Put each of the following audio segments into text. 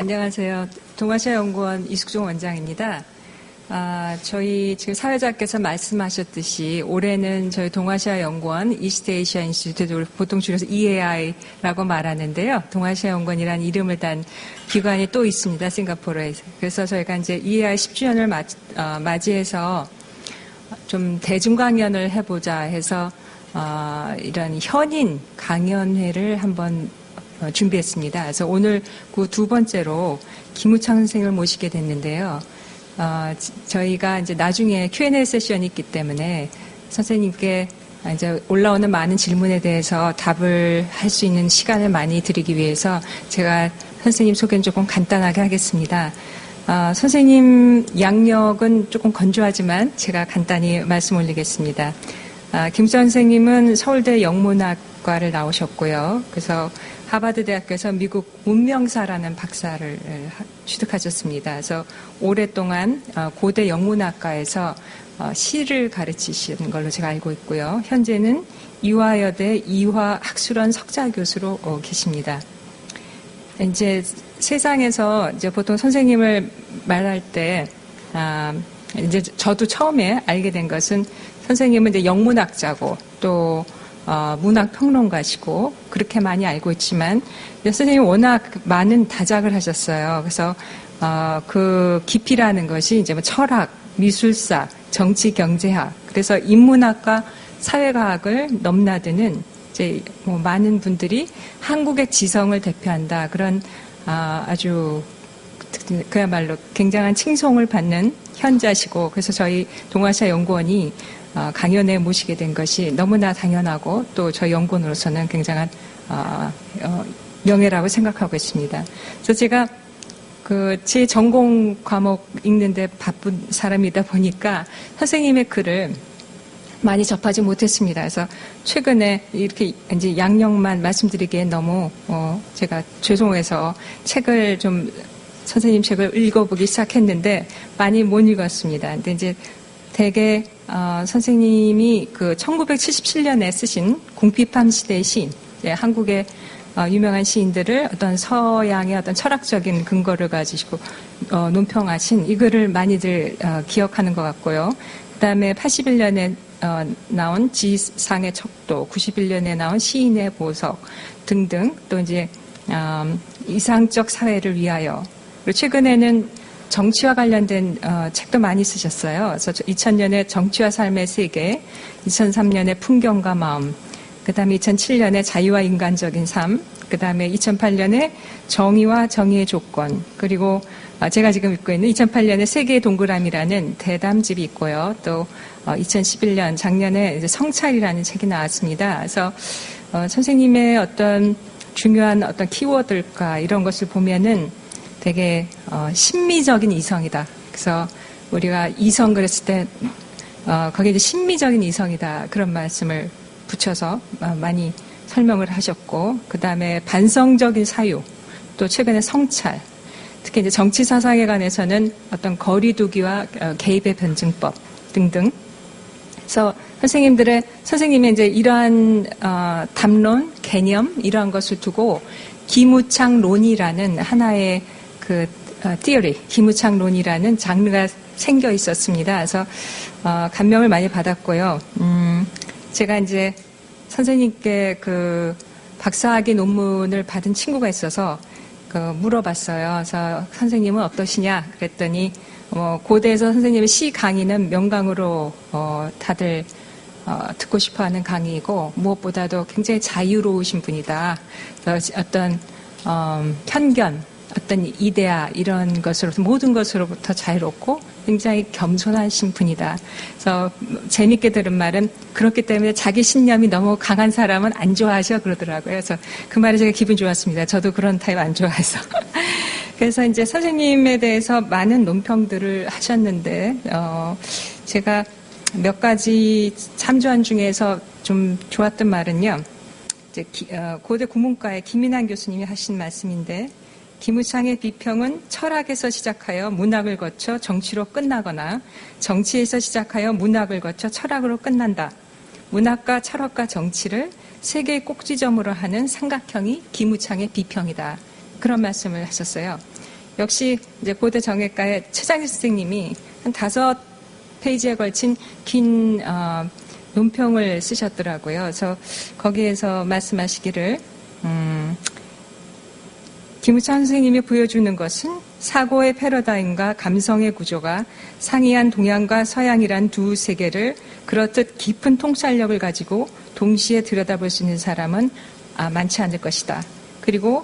안녕하세요. 동아시아연구원 이숙종 원장입니다. 저희 지금 사회자께서 말씀하셨듯이 올해는 저희 동아시아연구원 이스트에이시아 인스티튜트, 보통 줄여서 EAI라고 말하는데요. 동아시아연구원이라는 이름을 단 기관이 또 있습니다. 싱가포르에서. 그래서 저희가 이제 EAI 10주년을 맞이해서 좀 대중 강연을 해보자 해서 이런 현인 강연회를 한번 준비했습니다. 그래서 오늘 그 두 번째로 김우창 선생님을 모시게 됐는데요. 저희가 이제 나중에 Q&A 세션이 있기 때문에 선생님께 이제 올라오는 많은 질문에 대해서 답을 할 수 있는 시간을 많이 드리기 위해서 제가 선생님 소개는 조금 간단하게 하겠습니다. 선생님 양력은 조금 건조하지만 제가 간단히 말씀 올리겠습니다. 김우창 선생님은 서울대 영문학과를 나오셨고요. 그래서 하버드 대학교에서 미국 문명사라는 박사를 취득하셨습니다. 그래서 오랫동안 고대 영문학과에서 시를 가르치시는 걸로 제가 알고 있고요. 현재는 이화여대 이화학술원 석좌 교수로 계십니다. 이제 세상에서 이제 보통 선생님을 말할 때 이제 저도 처음에 알게 된 것은 선생님은 이제 영문학자고 또 문학평론가시고 그렇게 많이 알고 있지만 선생님이 워낙 많은 다작을 하셨어요. 그래서 그 깊이라는 것이 이제 뭐 철학, 미술사, 정치, 경제학, 그래서 인문학과 사회과학을 넘나드는 이제 뭐 많은 분들이 한국의 지성을 대표한다 그런 아주 그야말로 굉장한 칭송을 받는 현자시고 그래서 저희 동아시아 연구원이 강연에 모시게 된 것이 너무나 당연하고 또 저희 연구원으로서는 굉장한 명예라고 생각하고 있습니다. 그래서 제가 제 전공 과목 읽는데 바쁜 사람이다 보니까 선생님의 글을 많이 접하지 못했습니다. 그래서 최근에 이렇게 이제 양력만 말씀드리기에 너무 제가 죄송해서 책을 좀 선생님 책을 읽어보기 시작했는데 많이 못 읽었습니다. 근데 이제 대개 선생님이 그 1977년에 쓰신 궁핍함 시대의 시인, 한국의 유명한 시인들을 어떤 서양의 어떤 철학적인 근거를 가지고 논평하신 이 글을 많이들 기억하는 것 같고요. 그 다음에 81년에 나온 지상의 척도, 91년에 나온 시인의 보석 등등 또 이제 이상적 사회를 위하여 그리고 최근에는 정치와 관련된 책도 많이 쓰셨어요. 그래서 2000년에 정치와 삶의 세계, 2003년에 풍경과 마음, 그 다음에 2007년에 자유와 인간적인 삶, 그 다음에 2008년에 정의와 정의의 조건, 그리고 제가 지금 읽고 있는 2008년에 세계의 동그라미라는 대담집이 있고요. 또 2011년 작년에 이제 성찰이라는 책이 나왔습니다. 그래서 선생님의 어떤 중요한 어떤 키워드일까 이런 것을 보면은 되게 심미적인 이성이다. 그래서 우리가 이성 그랬을 때 거기에 이제 심미적인 이성이다 그런 말씀을 붙여서 많이 설명을 하셨고 그 다음에 반성적인 사유 또 최근에 성찰 특히 이제 정치 사상에 관해서는 어떤 거리두기와 개입의 변증법 등등. 그래서 선생님의 이제 이러한 담론 개념 이러한 것을 두고 기무창론이라는 하나의 theory, 기무창론이라는 장르가 생겨 있었습니다. 그래서 감명을 많이 받았고요. 제가 이제 선생님께 박사학위 논문을 받은 친구가 있어서 물어봤어요. 그래서 선생님은 어떠시냐? 그랬더니 고대에서 선생님의 시 강의는 명강으로 다들 듣고 싶어하는 강의이고 무엇보다도 굉장히 자유로우신 분이다. 그래서 어떤 편견 어떤 이데아 이런 것으로부터 모든 것으로부터 자유롭고 굉장히 겸손하신 분이다. 그래서 재밌게 들은 말은 그렇기 때문에 자기 신념이 너무 강한 사람은 안 좋아하셔 그러더라고요. 그래서 그 말이 제가 기분 좋았습니다. 저도 그런 타입 안 좋아해서. 그래서 이제 선생님에 대해서 많은 논평들을 하셨는데 제가 몇 가지 참조한 중에서 좀 좋았던 말은요. 이제 고대 국문과의 김인환 교수님이 하신 말씀인데 김우창의 비평은 철학에서 시작하여 문학을 거쳐 정치로 끝나거나 정치에서 시작하여 문학을 거쳐 철학으로 끝난다. 문학과 철학과 정치를 세계의 꼭지점으로 하는 삼각형이 김우창의 비평이다. 그런 말씀을 하셨어요. 역시 이제 고대 정외과의 최장희 선생님이 한 5페이지에 걸친 긴 논평을 쓰셨더라고요. 그래서 거기에서 말씀하시기를 김우찬 선생님이 보여주는 것은 사고의 패러다임과 감성의 구조가 상이한 동양과 서양이란 두 세계를 그렇듯 깊은 통찰력을 가지고 동시에 들여다볼 수 있는 사람은 많지 않을 것이다. 그리고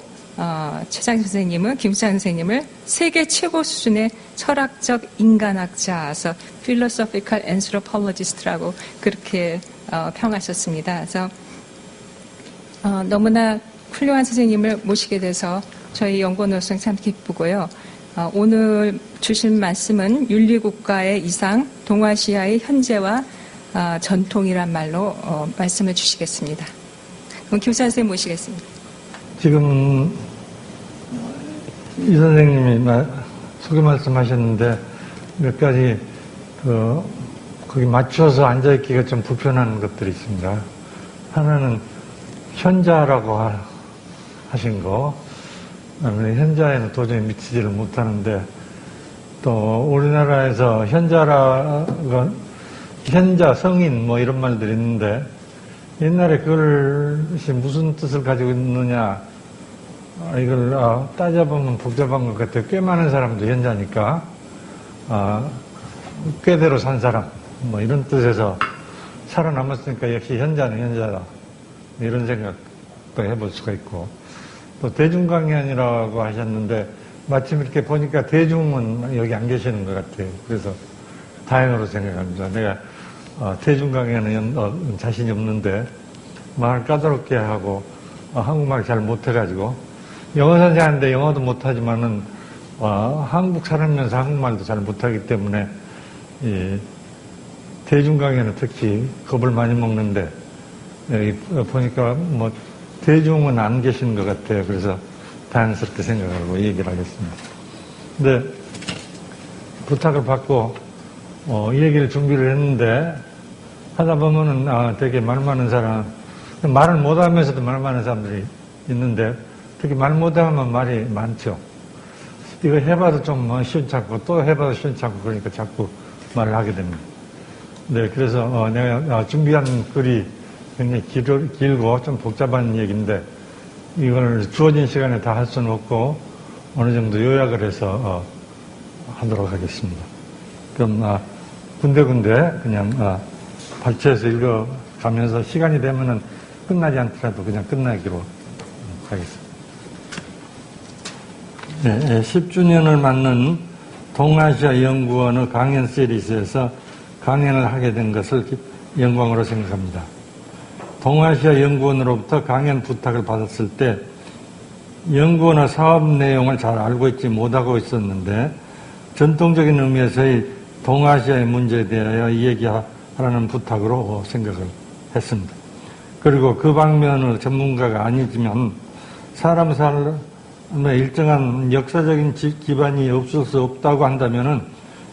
최장희 선생님은 김우찬 선생님을 세계 최고 수준의 철학적 인간학자서 philosophical anthropologist라고 그렇게 평하셨습니다. 그래서 너무나 훌륭한 선생님을 모시게 돼서 저희 연구원으로서 참 기쁘고요. 오늘 주신 말씀은 윤리국가의 이상, 동아시아의 현재와 전통이란 말로 말씀을 주시겠습니다. 그럼 김우찬 선생님 모시겠습니다. 지금 이 선생님이 소개 말씀하셨는데 몇 가지 거기 맞춰서 앉아있기가 좀 불편한 것들이 있습니다. 하나는 현자라고 하신 거, 현자에는 도저히 미치지를 못하는데, 또 우리나라에서 현자, 성인 뭐 이런 말들이 있는데, 옛날에 그것이 무슨 뜻을 가지고 있느냐, 이걸 따져보면 복잡한 것 같아요. 꽤 많은 사람도 현자니까, 꾀대로 산 사람, 뭐 이런 뜻에서 살아남았으니까 역시 현자는 현자다. 이런 생각도 해볼 수가 있고, 또 대중강연이라고 하셨는데 마침 이렇게 보니까 대중은 여기 안 계시는 것 같아요. 그래서 다행으로 생각합니다. 내가 대중강연은 자신이 없는데 말을 까다롭게 하고 한국말 잘 못해가지고 영어 선생하는데 영어도 못하지만은 한국 살면서 한국말도 잘 못하기 때문에 이 대중강연은 특히 겁을 많이 먹는데 여기 보니까 뭐 대중은 안 계시는 것 같아요. 그래서 다행스럽게 생각하고 얘기를 하겠습니다. 근데 부탁을 받고 이 얘기를 준비를 했는데 하다 보면은 되게 말 많은 사람, 말을 못하면서도 말 많은 사람들이 있는데 특히 말 못하면 말이 많죠. 이거 해봐도 좀 시원찮고 또 해봐도 시원찮고 그러니까 자꾸 말을 하게 됩니다. 네, 그래서 내가 준비한 글이 굉장히 길고 좀 복잡한 얘기인데 이걸 주어진 시간에 다 할 수는 없고 어느 정도 요약을 해서 하도록 하겠습니다. 그럼 군데군데 그냥 발췌해서 읽어가면서 시간이 되면은 끝나지 않더라도 그냥 끝나기로 하겠습니다. 네, 10주년을 맞는 동아시아 연구원의 강연 시리즈에서 강연을 하게 된 것을 영광으로 생각합니다. 동아시아 연구원으로부터 강연 부탁을 받았을 때 연구원의 사업 내용을 잘 알고 있지 못하고 있었는데 전통적인 의미에서의 동아시아의 문제에 대하여 얘기하라는 부탁으로 생각을 했습니다. 그리고 그 방면의 전문가가 아니지만 사람의 일정한 역사적인 기반이 없을 수 없다고 한다면은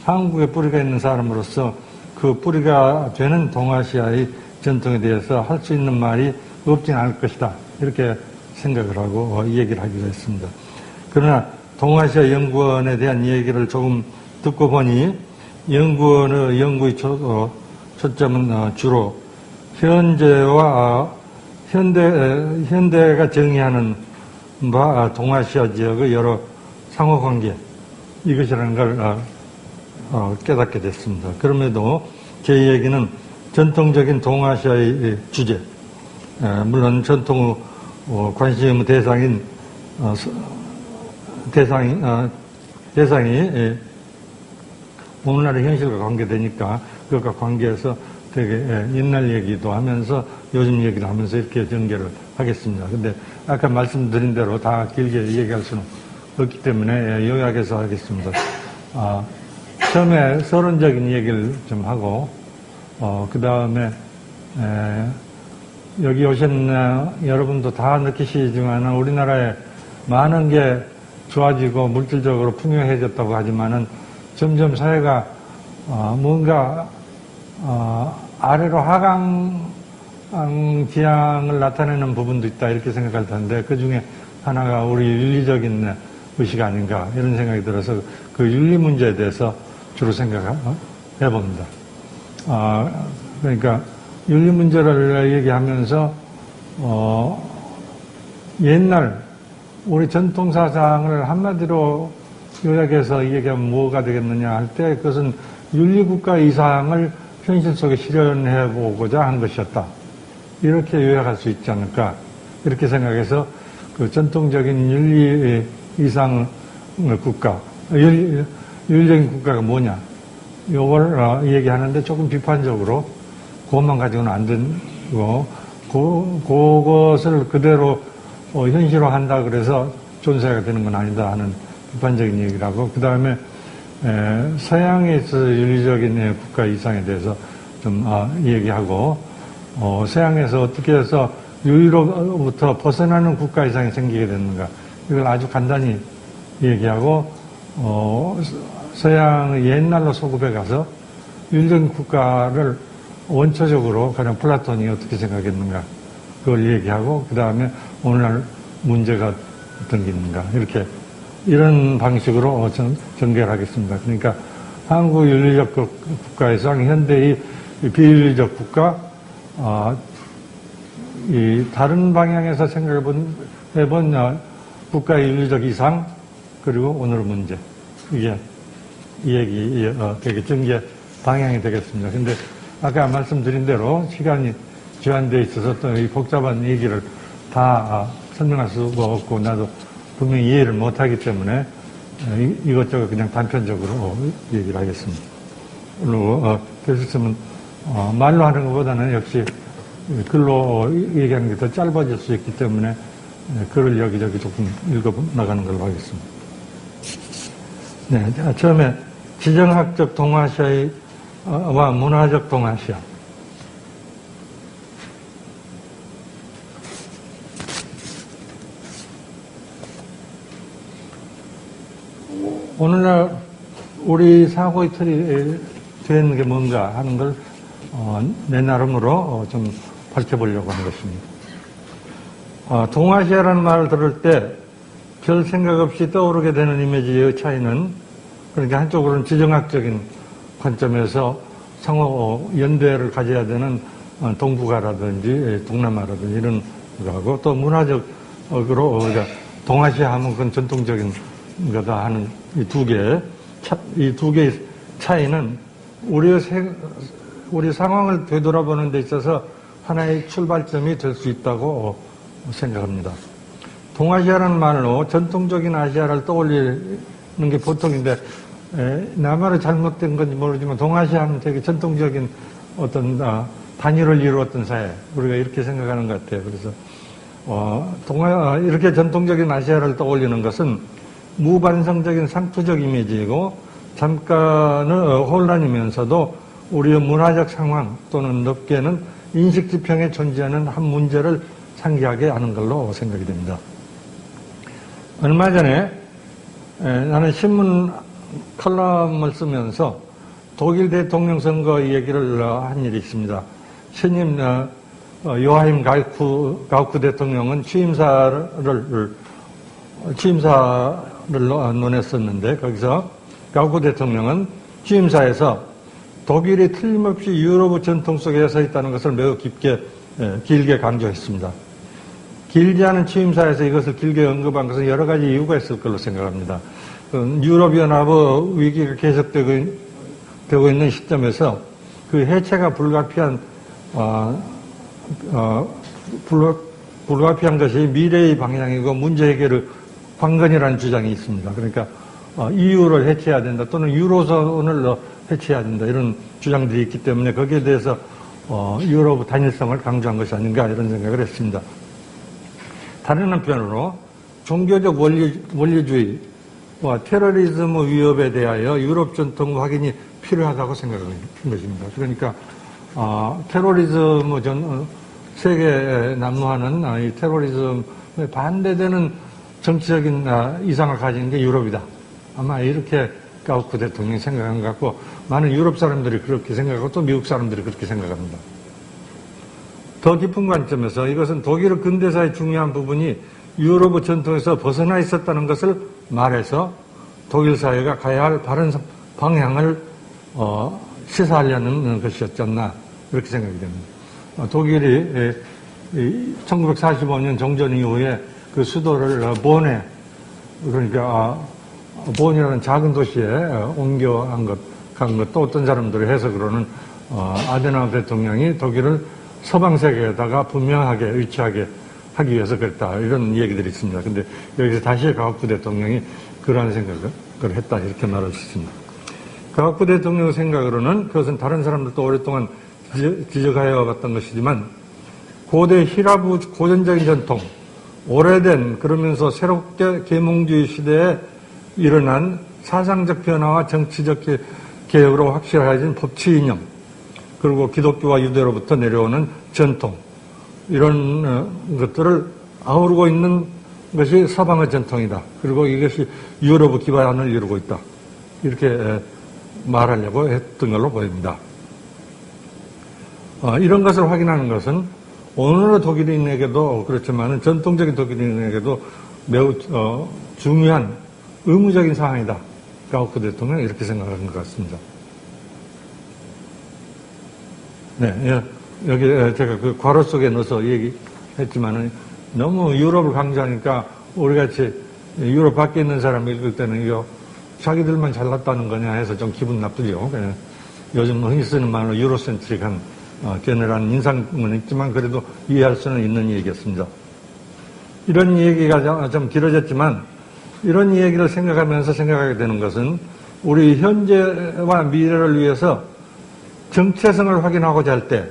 한국에 뿌리가 있는 사람으로서 그 뿌리가 되는 동아시아의 전통에 대해서 할 수 있는 말이 없진 않을 것이다. 이렇게 생각을 하고 이 얘기를 하기로 했습니다. 그러나 동아시아 연구원에 대한 얘기를 조금 듣고 보니 연구원의 연구의 초점은 주로 현재와 현대가 정의하는 바 동아시아 지역의 여러 상호관계 이것이라는 걸 깨닫게 됐습니다. 그럼에도 제 얘기는 전통적인 동아시아의 주제, 물론 전통 관심의 대상이 오늘날의 현실과 관계되니까 그것과 관계해서 되게 옛날 얘기도 하면서 요즘 얘기를 하면서 이렇게 전개를 하겠습니다. 근데 아까 말씀드린 대로 다 길게 얘기할 수는 없기 때문에 요약해서 하겠습니다. 처음에 서론적인 얘기를 좀 하고 그 다음에 여기 오신 여러분도 다 느끼시지만 우리나라에 많은 게 좋아지고 물질적으로 풍요해졌다고 하지만은 점점 사회가 뭔가 아래로 하강 지향을 나타내는 부분도 있다 이렇게 생각할 텐데 그 중에 하나가 우리 윤리적인 의식 아닌가 이런 생각이 들어서 그 윤리 문제에 대해서 주로 생각해 봅니다. 그러니까 윤리 문제를 얘기하면서 옛날 우리 전통 사상을 한마디로 요약해서 얘기하면 뭐가 되겠느냐 할 때 그것은 윤리국가 이상을 현실 속에 실현해 보고자 한 것이었다. 이렇게 요약할 수 있지 않을까. 이렇게 생각해서 그 전통적인 윤리 이상 국가, 윤리적인 국가가 뭐냐. 요걸 얘기하는데 조금 비판적으로 그것만 가지고는 안 되고, 그것을 그대로 현실화한다 그래서 존재가 되는 건 아니다 하는 비판적인 얘기를 하고, 그 다음에 서양에 있어서 윤리적인 국가 이상에 대해서 좀 얘기하고, 서양에서 어떻게 해서 유유로부터 벗어나는 국가 이상이 생기게 됐는가, 이걸 아주 간단히 얘기하고, 서양의 옛날로 소급해 가서 윤리적인 국가를 원초적으로 가령 플라톤이 어떻게 생각했는가, 그걸 얘기하고, 그 다음에 오늘날 문제가 어떤 게 있는가, 이런 방식으로 전개하겠습니다. 그러니까 한국 윤리적 국가에서 현대의 비윤리적 국가, 이 다른 방향에서 생각해본 국가의 윤리적 이상, 그리고 오늘의 문제. 이게 이 얘기 되게 전개 방향이 되겠습니다. 근데 아까 말씀드린 대로 시간이 제한되어 있어서 또 이 복잡한 얘기를 다 설명할 수가 없고, 나도 분명히 이해를 못하기 때문에 이것저것 그냥 단편적으로 얘기를 하겠습니다. 그리고 되셨으면 말로 하는 것보다는 역시 글로 얘기하는 게 더 짧아질 수 있기 때문에 글을 여기저기 조금 읽어 나가는 걸로 하겠습니다. 네, 처음에 지정학적 동아시아와 문화적 동아시아. 오늘날 우리 사고의 틀이 되는 게 뭔가 하는 걸 내 나름으로 좀 밝혀보려고 하는 것입니다. 동아시아라는 말을 들을 때 별 생각 없이 떠오르게 되는 이미지의 차이는, 그러니까 한쪽으로는 지정학적인 관점에서 상호 연대를 가져야 되는 동북아라든지 동남아라든지 이런 거하고, 또 문화적으로 우리가 동아시아 하면 그건 전통적인 거다 하는 이 두 개의 차이는 우리 상황을 되돌아보는 데 있어서 하나의 출발점이 될 수 있다고 생각합니다. 동아시아라는 말로 전통적인 아시아를 떠올리는 게 보통인데, 나 말이 잘못된 건지 모르지만 동아시아 하면 되게 전통적인 어떤 단위를 이루었던 사회, 우리가 이렇게 생각하는 것 같아요. 그래서 이렇게 전통적인 아시아를 떠올리는 것은 무반성적인 상투적 이미지이고, 잠깐은 혼란이면서도 우리의 문화적 상황 또는 넓게는 인식 지평에 존재하는 한 문제를 상기하게 하는 걸로 생각이 됩니다. 얼마 전에 나는 신문 칼럼을 쓰면서 독일 대통령 선거 얘기를 한 일이 있습니다. 신임 요하임 가우크 대통령은 취임사를 논했었는데, 거기서 가우크 대통령은 취임사에서 독일이 틀림없이 유럽의 전통 속에 서 있다는 것을 매우 길게 강조했습니다. 길지 않은 취임사에서 이것을 길게 언급한 것은 여러 가지 이유가 있을 걸로 생각합니다. 유럽연합의 위기가 계속되고 있는 시점에서 그 해체가 불가피한 것이 미래의 방향이고 문제 해결의 관건이라는 주장이 있습니다. 그러니까 EU를 해체해야 된다, 또는 유로존을 해체해야 된다, 이런 주장들이 있기 때문에 거기에 대해서 유럽의 단일성을 강조한 것이 아닌가 이런 생각을 했습니다. 다른 한편으로 종교적 원리주의와 테러리즘의 위협에 대하여 유럽 전통 확인이 필요하다고 생각하는 것입니다. 그러니까 테러리즘의 세계에 난무하는 이 테러리즘에 반대되는 정치적인 이상을 가진 게 유럽이다. 아마 이렇게 가우크 대통령이 생각한 것 같고, 많은 유럽 사람들이 그렇게 생각하고 또 미국 사람들이 그렇게 생각합니다. 더 깊은 관점에서 이것은 독일의 근대사의 중요한 부분이 유럽의 전통에서 벗어나 있었다는 것을 말해서 독일 사회가 가야 할 바른 방향을 시사하려는 것이었지 않나 이렇게 생각이 됩니다. 독일이 1945년 정전 이후에 그 수도를 본에 그러니까 본이라는 작은 도시에 옮겨간 것도 어떤 사람들이 해석으로는 아데나우어 대통령이 독일을 서방 세계에다가 분명하게 위치하게 하기 위해서 그랬다 이런 얘기들이 있습니다. 근데 여기서 다시 가옥부 대통령이 그러한 생각을 했다 이렇게 말할 수 있습니다. 가옥부 대통령 생각으로는 그것은 다른 사람들도 오랫동안 지적하여 왔던 것이지만 고대 히라브 고전적인 전통, 오래된 그러면서 새롭게 계몽주의 시대에 일어난 사상적 변화와 정치적 개혁으로 확실해진 법치 이념, 그리고 기독교와 유대로부터 내려오는 전통, 이런 것들을 아우르고 있는 것이 서방의 전통이다. 그리고 이것이 유럽의 기반을 이루고 있다. 이렇게 말하려고 했던 걸로 보입니다. 이런 것을 확인하는 것은 오늘의 독일인에게도 그렇지만 전통적인 독일인에게도 매우 중요한 의무적인 사항이다. 가우크 대통령은 이렇게 생각하는 것 같습니다. 네, 여기 제가 그 괄호 속에 넣어서 얘기했지만은 너무 유럽을 강조하니까 우리같이 유럽 밖에 있는 사람 읽을 때는 이거 자기들만 잘났다는 거냐 해서 좀 기분 나쁘죠. 요즘 흔히 쓰는 말로 유로센트릭한 gener한 인상은 있지만 그래도 이해할 수는 있는 얘기였습니다. 이런 얘기가 좀 길어졌지만 이런 얘기를 생각하면서 생각하게 되는 것은 우리 현재와 미래를 위해서 정체성을 확인하고자 할 때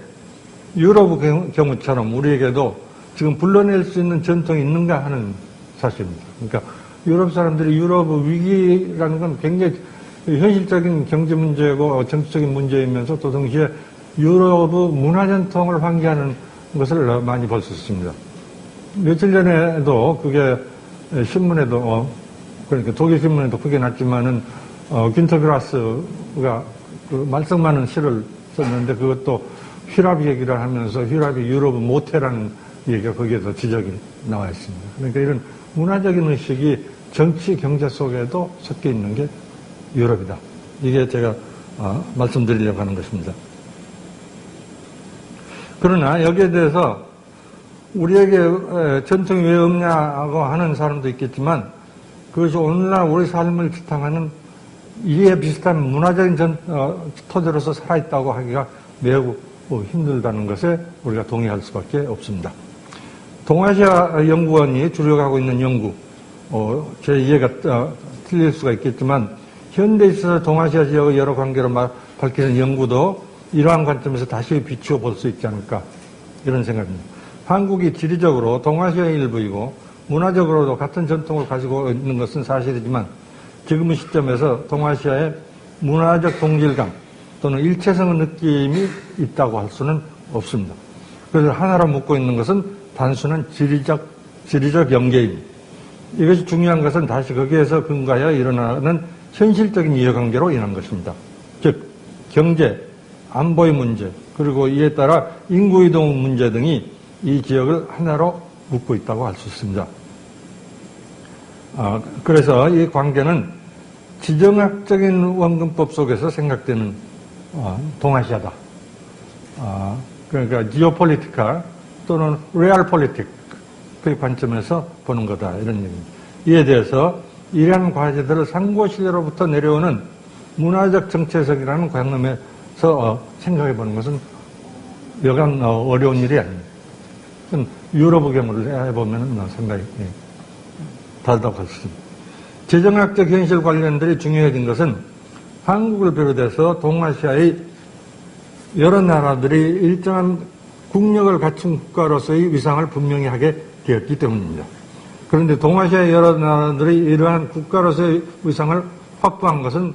유럽의 경우처럼 우리에게도 지금 불러낼 수 있는 전통이 있는가 하는 사실입니다. 그러니까 유럽 사람들이 유럽의 위기라는 건 굉장히 현실적인 경제 문제고 정치적인 문제이면서 또 동시에 유럽의 문화 전통을 환기하는 것을 많이 볼 수 있습니다. 며칠 전에도 그게 신문에도 그러니까 독일 신문에도 크게 났지만은 균터 그라스가 그 말썽 많은 시를 썼는데 그것도 휘랍 얘기를 하면서 휘랍이 유럽의 모태라는 얘기가 거기에서 지적이 나와 있습니다. 그러니까 이런 문화적인 의식이 정치, 경제 속에도 섞여 있는 게 유럽이다. 이게 제가 말씀드리려고 하는 것입니다. 그러나 여기에 대해서 우리에게 전통이 왜 없냐고 하는 사람도 있겠지만 그것이 오늘날 우리 삶을 지탱하는 이에 비슷한 문화적인 토대로서 살아있다고 하기가 매우 힘들다는 것에 우리가 동의할 수밖에 없습니다. 동아시아 연구원이 주력하고 있는 연구, 제 이해가 틀릴 수가 있겠지만 현대에 있어서 동아시아 지역의 여러 관계로 밝히는 연구도 이러한 관점에서 다시 비추어 볼 수 있지 않을까 이런 생각입니다. 한국이 지리적으로 동아시아의 일부이고 문화적으로도 같은 전통을 가지고 있는 것은 사실이지만 지금의 시점에서 동아시아의 문화적 동질감 또는 일체성의 느낌이 있다고 할 수는 없습니다. 그래서 하나로 묶고 있는 것은 단순한 지리적 연계입니다. 이것이 중요한 것은 다시 거기에서 근거하여 일어나는 현실적인 이해관계로 인한 것입니다. 즉 경제, 안보의 문제, 그리고 이에 따라 인구 이동 문제 등이 이 지역을 하나로 묶고 있다고 할 수 있습니다. 그래서 이 관계는 지정학적인 원근법 속에서 생각되는 동아시아다. 그러니까 지오폴리티컬 또는 레알폴리틱 그 관점에서 보는 거다 이런 얘기입니다. 이에 대해서 이러한 과제들을 상고시대로부터 내려오는 문화적 정체성이라는 관점에서 생각해 보는 것은 여간 어려운 일이 아닙니다. 유럽의 경우를 해보면 상당히 다르다고 할 수 있습니다. 재정학적 현실 관련들이 중요해진 것은 한국을 비롯해서 동아시아의 여러 나라들이 일정한 국력을 갖춘 국가로서의 위상을 분명히 하게 되었기 때문입니다. 그런데 동아시아의 여러 나라들이 이러한 국가로서의 위상을 확보한 것은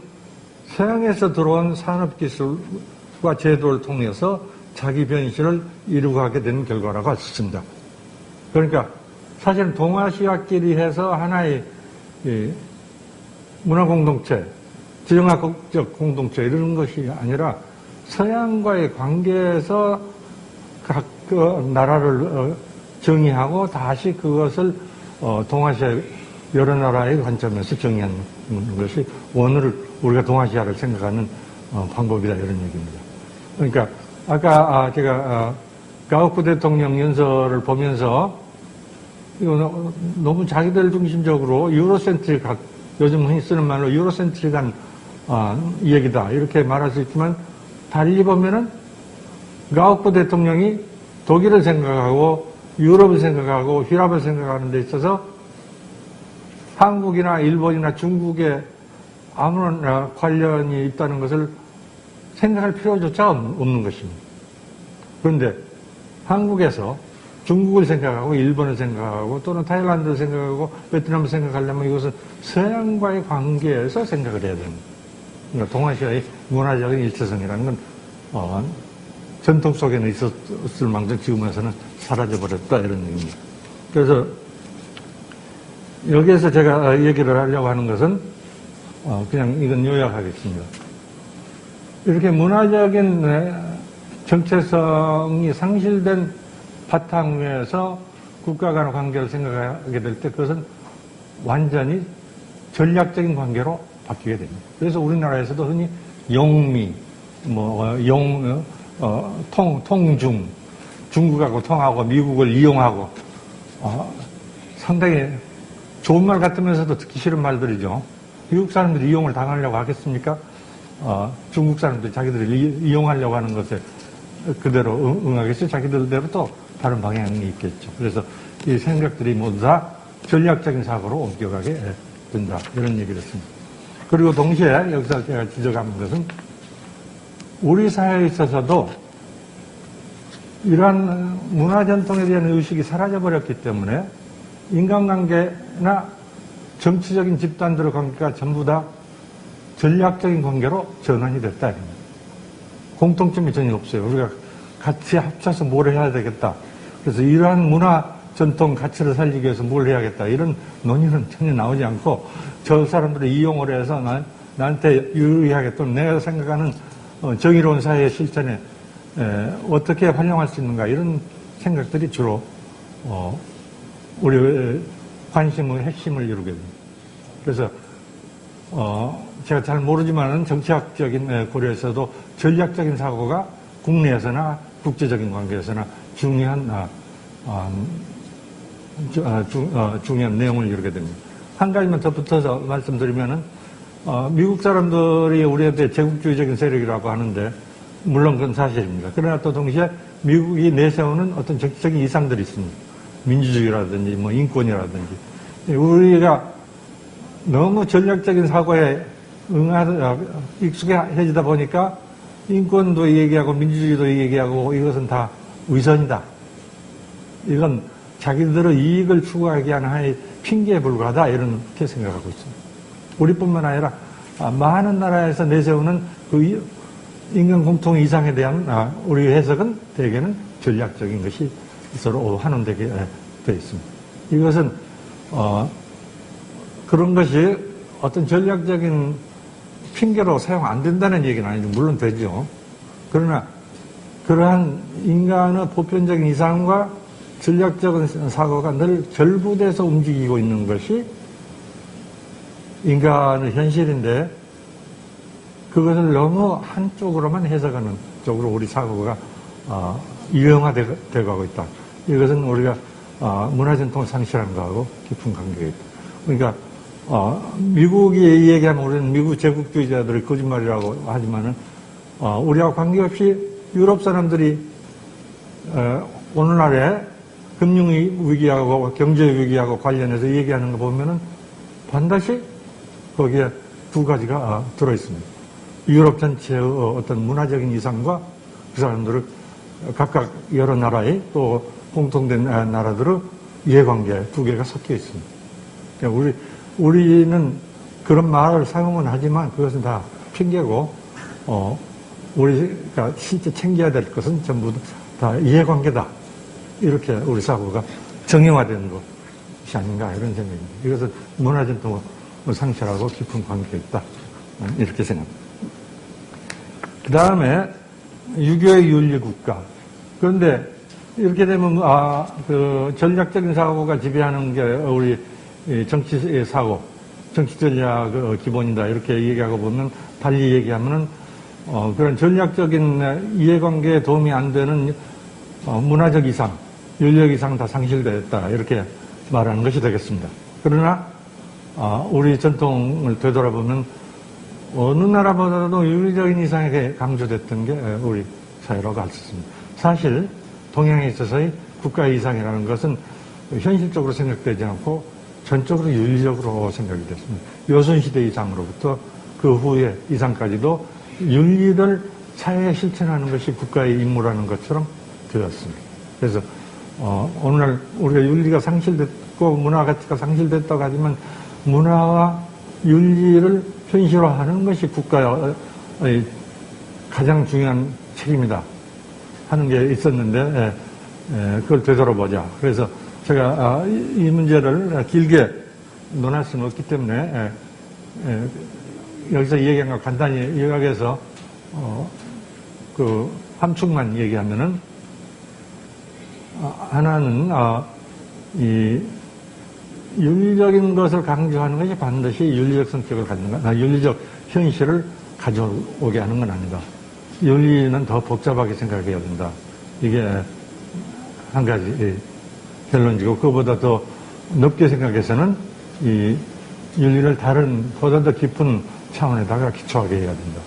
서양에서 들어온 산업기술과 제도를 통해서 자기 변신을 이루고 하게 된 결과라고 할 수 있습니다. 그러니까 사실은 동아시아끼리 해서 하나의 문화 공동체, 지정학적 공동체 이런 것이 아니라 서양과의 관계에서 각 그 나라를 정의하고 다시 그것을 동아시아의 여러 나라의 관점에서 정의하는 것이 원어를 우리가 동아시아를 생각하는 방법이다 이런 얘기입니다. 그러니까 아까 제가 가우프 대통령 연설을 보면서 이거 너무 자기들 중심적으로 유로센트릭한 요즘 흔히 쓰는 말로 유로센트릭한 얘기다 이렇게 말할 수 있지만 달리 보면은 가우프 대통령이 독일을 생각하고 유럽을 생각하고 휘랍을 생각하는 데 있어서 한국이나 일본이나 중국에 아무런 관련이 있다는 것을 생각할 필요조차 없는 것입니다. 그런데 한국에서 중국을 생각하고 일본을 생각하고 또는 타일란드를 생각하고 베트남을 생각하려면 이것은 서양과의 관계에서 생각을 해야 됩니다. 그러니까 동아시아의 문화적인 일체성이라는 건 전통 속에는 있었을 망정 지금 와서는 사라져버렸다 이런 얘기입니다. 그래서 여기에서 제가 얘기를 하려고 하는 것은 그냥 이건 요약하겠습니다. 이렇게 문화적인 정체성이 상실된 바탕 위에서 국가 간의 관계를 생각하게 될 때 그것은 완전히 전략적인 관계로 바뀌게 됩니다. 그래서 우리나라에서도 흔히 영미, 통중, 중국하고 통하고 미국을 이용하고 상당히 좋은 말 같으면서도 듣기 싫은 말들이죠. 미국 사람들이 이용을 당하려고 하겠습니까? 중국 사람들이 자기들이 이용하려고 하는 것에 그대로 응하겠어요? 자기들대로 또 다른 방향이 있겠죠. 그래서 이 생각들이 모두 다 전략적인 사고로 옮겨가게 된다. 이런 얘기를 했습니다. 그리고 동시에 여기서 제가 지적하는 것은 우리 사회에 있어서도 이러한 문화 전통에 대한 의식이 사라져버렸기 때문에 인간관계나 정치적인 집단들의 관계가 전부 다 전략적인 관계로 전환이 됐다. 공통점이 전혀 없어요. 우리가 같이 합쳐서 뭘 해야 되겠다. 그래서 이러한 문화 전통 가치를 살리기 위해서 뭘 해야겠다. 이런 논의는 전혀 나오지 않고 저 사람들이 이용을 해서 나한테 유리하게 또는 내가 생각하는 정의로운 사회의 실천에 어떻게 활용할 수 있는가 이런 생각들이 주로 우리 관심의 핵심을 이루게 됩니다. 그래서 제가 잘 모르지만은 정치학적인 고려에서도 전략적인 사고가 국내에서나 국제적인 관계에서나 중요한 중요한 내용을 이루게 됩니다. 한 가지만 더 붙어서 말씀드리면은 미국 사람들이 우리한테 제국주의적인 세력이라고 하는데 물론 그건 사실입니다. 그러나 또 동시에 미국이 내세우는 어떤 정치적인 이상들이 있습니다. 민주주의라든지 인권이라든지 우리가 너무 전략적인 사고에 익숙해지다 보니까 인권도 얘기하고 민주주의도 얘기하고 이것은 다 위선이다. 이건 자기들의 이익을 추구하기 위한 하나의 핑계에 불과하다 이렇게 생각하고 있습니다. 우리뿐만 아니라 많은 나라에서 내세우는 그 인간 공통 이상에 대한 우리 해석은 대개는 전략적인 것이 서로 환원되게 되어 있습니다. 이것은 그런 것이 어떤 전략적인 핑계로 사용 안 된다는 얘기는 아니죠. 물론 되죠. 그러나 그러한 인간의 보편적인 이상과 전략적인 사고가 늘 결부돼서 움직이고 있는 것이 인간의 현실인데 그것을 너무 한쪽으로만 해석하는 쪽으로 우리 사고가 유형화되어 가고 있다. 이것은 우리가 문화전통을 상실한 것하고 깊은 관계가 있다. 그러니까 미국이 얘기하면 우리는 미국 제국주의자들이 거짓말이라고 하지만은 우리하고 관계없이 유럽 사람들이 오늘날에 금융위기하고 경제위기하고 관련해서 얘기하는 거 보면은 반드시 거기에 두 가지가 들어있습니다. 유럽 전체의 어떤 문화적인 이상과 그 사람들을 각각 여러 나라의 또 공통된 나라들의 이해관계 두 개가 섞여 있습니다. 그러니까 우리는 그런 말을 사용은 하지만 그것은 다 핑계고, 우리가 실제 챙겨야 될 것은 전부 다 이해관계다. 이렇게 우리 사고가 정형화되는 것이 아닌가 이런 생각입니다. 이것은 문화전통을 상실하고 깊은 관계가 있다. 이렇게 생각합니다. 그 다음에 유교의 윤리국가. 그런데 이렇게 되면 그 전략적인 사고가 지배하는 게 우리 정치 사고, 정치 전략 기본이다 이렇게 얘기하고 보면 달리 얘기하면은 그런 전략적인 이해관계에 도움이 안 되는 문화적 이상, 윤리적 이상 다 상실됐다 이렇게 말하는 것이 되겠습니다. 그러나 우리 전통을 되돌아보면 어느 나라보다도 윤리적인 이상에게 강조됐던 게 우리 사회라고 할 수 있습니다. 사실 동양에 있어서의 국가 이상이라는 것은 현실적으로 생각되지 않고 전적으로 윤리적으로 생각이 됐습니다. 요선시대 이상으로부터 그 후에 이상까지도 윤리를 사회에 실천하는 것이 국가의 임무라는 것처럼 되었습니다. 그래서 오늘날 우리가 윤리가 상실됐고 문화 가치가 상실됐다고 하지만 문화와 윤리를 현실화하는 것이 국가의 가장 중요한 책임이다 하는 게 있었는데 그걸 되돌아보자. 그래서 제가 이 문제를 길게 논할 수는 없기 때문에 여기서 얘기한 거 간단히 요약해서 그 함축만 얘기하면은 하나는 이 윤리적인 것을 강조하는 것이 반드시 윤리적 성격을 갖는 것, 윤리적 현실을 가져오게 하는 건 아니다. 윤리는 더 복잡하게 생각해야 된다. 이게 한 가지 결론이고, 그거보다 더 넓게 생각해서는 이 윤리를 다른 보다 더 깊은 차원에다가 기초하게 해야 된다.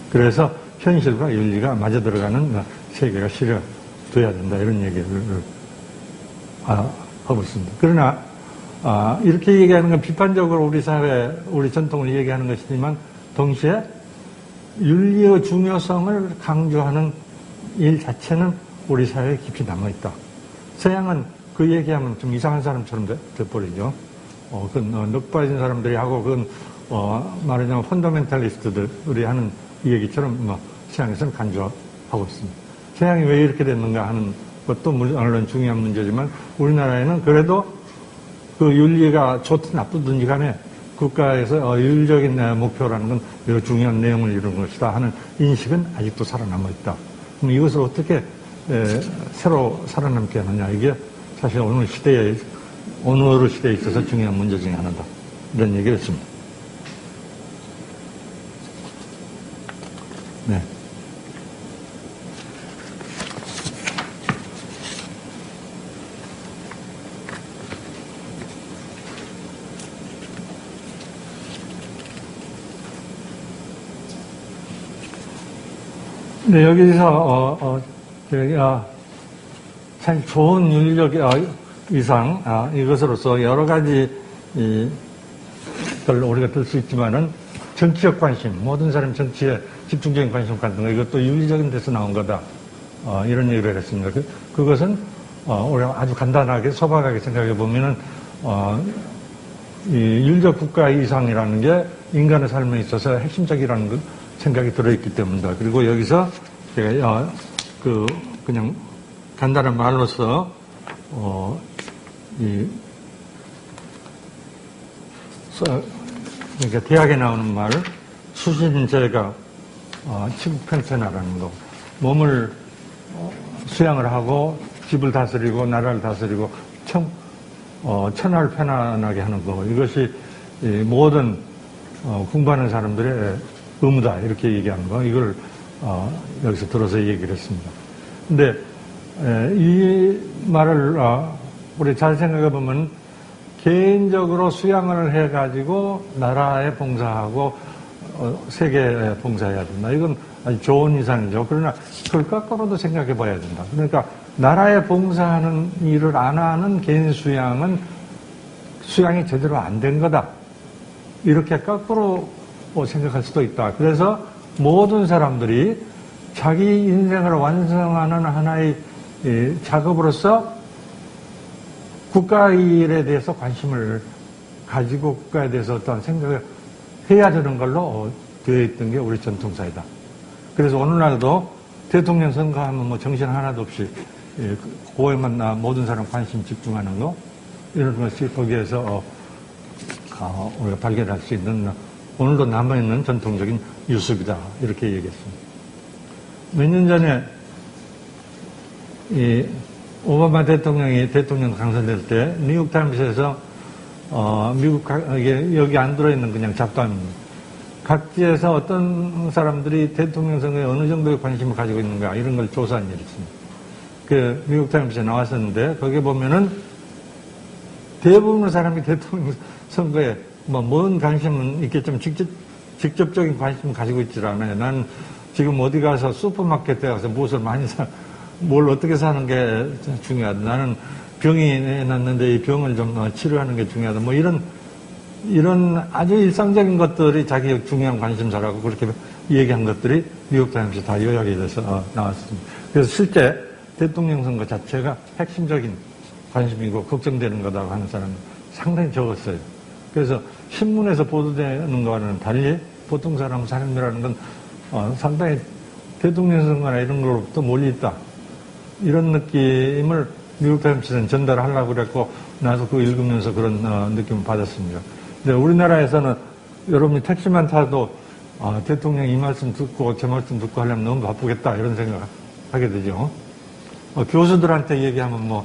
그래서 현실과 윤리가 맞아 들어가는 세계가 실현돼야 된다. 이런 얘기를 하고 있습니다. 그러나 이렇게 얘기하는 건 비판적으로 우리 사회, 우리 전통을 얘기하는 것이지만 동시에 윤리의 중요성을 강조하는 일 자체는 우리 사회에 깊이 남아있다. 서양은 그 얘기하면 좀 이상한 사람처럼 돼버리죠. 그건 넉 빠진 사람들이 하고, 그건 말하자면 펀더멘탈리스트들이 하는 얘기처럼 서양에서는 간주하고 있습니다. 서양이 왜 이렇게 됐는가 하는 것도 물론 중요한 문제지만 우리나라에는 그래도 그 윤리가 좋든 나쁘든지 간에 국가에서 윤리적인 목표라는 건 매우 중요한 내용을 이루는 것이다 하는 인식은 아직도 살아남아 있다. 그럼 이것을 어떻게 새로 살아남게 하느냐, 이게 사실 오늘 시대에, 어느 시대에 있어서 중요한 문제 중에 하나다. 이런 얘기를 했습니다. 네. 네, 여기서, 참 좋은 윤리적 이상, 이것으로서 여러 가지, 걸 우리가 들 수 있지만은, 정치적 관심, 모든 사람 정치에 집중적인 관심 갖는 거, 이것도 윤리적인 데서 나온 거다. 이런 얘기를 했습니다. 그것은, 우리가 아주 간단하게, 소박하게 생각해 보면은, 이 윤리적 국가 이상이라는 게 인간의 삶에 있어서 핵심적이라는 것, 생각이 들어있기 때문이다. 그리고 여기서 제가 그냥 간단한 말로서 그러니까 대학에 나오는 말, 수신제가 치국편천하라는 거, 몸을 수양을 하고 집을 다스리고 나라를 다스리고 천하를 편안하게 하는 거, 이것이 모든 공부하는 사람들의 의무다, 이렇게 얘기하는 거, 이걸 여기서 들어서 얘기를 했습니다. 근데 이 말을 우리 잘 생각해 보면 개인적으로 수양을 해가지고 나라에 봉사하고 세계에 봉사해야 된다. 이건 아주 좋은 이상이죠. 그러나 그걸 거꾸로도 생각해 봐야 된다. 그러니까 나라에 봉사하는 일을 안 하는 개인 수양이 제대로 안 된 거다. 이렇게 거꾸로 생각할 수도 있다. 그래서 모든 사람들이 자기 인생을 완성하는 하나의 작업으로서 국가 일에 대해서 관심을 가지고 국가에 대해서 어떤 생각을 해야 되는 걸로 되어 있던 게 우리 전통사이다. 그래서 오늘날도 대통령 선거하면 정신 하나도 없이 그거에만 모든 사람 관심 집중하는 거, 이런 것이 거기에서 우리가 발견할 수 있는 오늘도 남아있는 전통적인 유습이다. 이렇게 얘기했습니다. 몇 년 전에 오바마 대통령이 대통령 당선될 때 뉴욕타임스에서 이게 여기 안 들어있는 그냥 잡담입니다. 각지에서 어떤 사람들이 대통령 선거에 어느 정도의 관심을 가지고 있는가 이런 걸 조사한 일이 있습니다. 그 미국 타임스에 나왔었는데 거기에 보면은 대부분의 사람이 대통령 선거에 뭔 관심은 있겠지만 직접적인 관심을 가지고 있질 않아요. 난 지금 어디 가서 슈퍼마켓에 가서 무엇을 많이 뭘 어떻게 사는 게 중요하다. 나는 병이 났는데 이 병을 좀 치료하는 게 중요하다. 뭐 이런 아주 일상적인 것들이 자기 중요한 관심사라고 그렇게 얘기한 것들이 뉴욕타임스에 다 요약이 돼서 나왔습니다. 그래서 실제 대통령 선거 자체가 핵심적인 관심이고 걱정되는 거다고 하는 사람은 상당히 적었어요. 그래서 신문에서 보도되는 거와는 달리 보통 삶이라는 건 상당히 대통령 선거나 이런 걸로부터 멀리 있다. 이런 느낌을 뉴욕타임스는 전달하려고 그랬고 나도 그거 읽으면서 그런 느낌을 받았습니다. 근데 우리나라에서는 여러분이 택시만 타도 대통령 이 말씀 듣고 제 말씀 듣고 하려면 너무 바쁘겠다 이런 생각하게 되죠. 교수들한테 얘기하면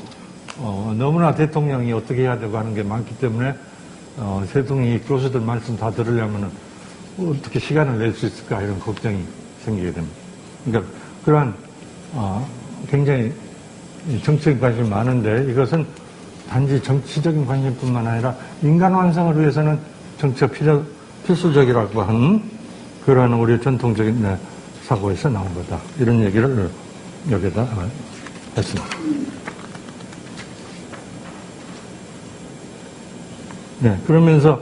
너무나 대통령이 어떻게 해야 되고 하는 게 많기 때문에 대통령이 교수들 말씀 다 들으려면 어떻게 시간을 낼 수 있을까 이런 걱정이 생기게 됩니다. 그러니까 그러한 굉장히 정치적인 관심이 많은데 이것은 단지 정치적인 관심뿐만 아니라 인간 완성을 위해서는 정치가 필수적이라고 하는 그러한 우리의 전통적인 사고에서 나온 거다. 이런 얘기를 여기다 했습니다. 네, 그러면서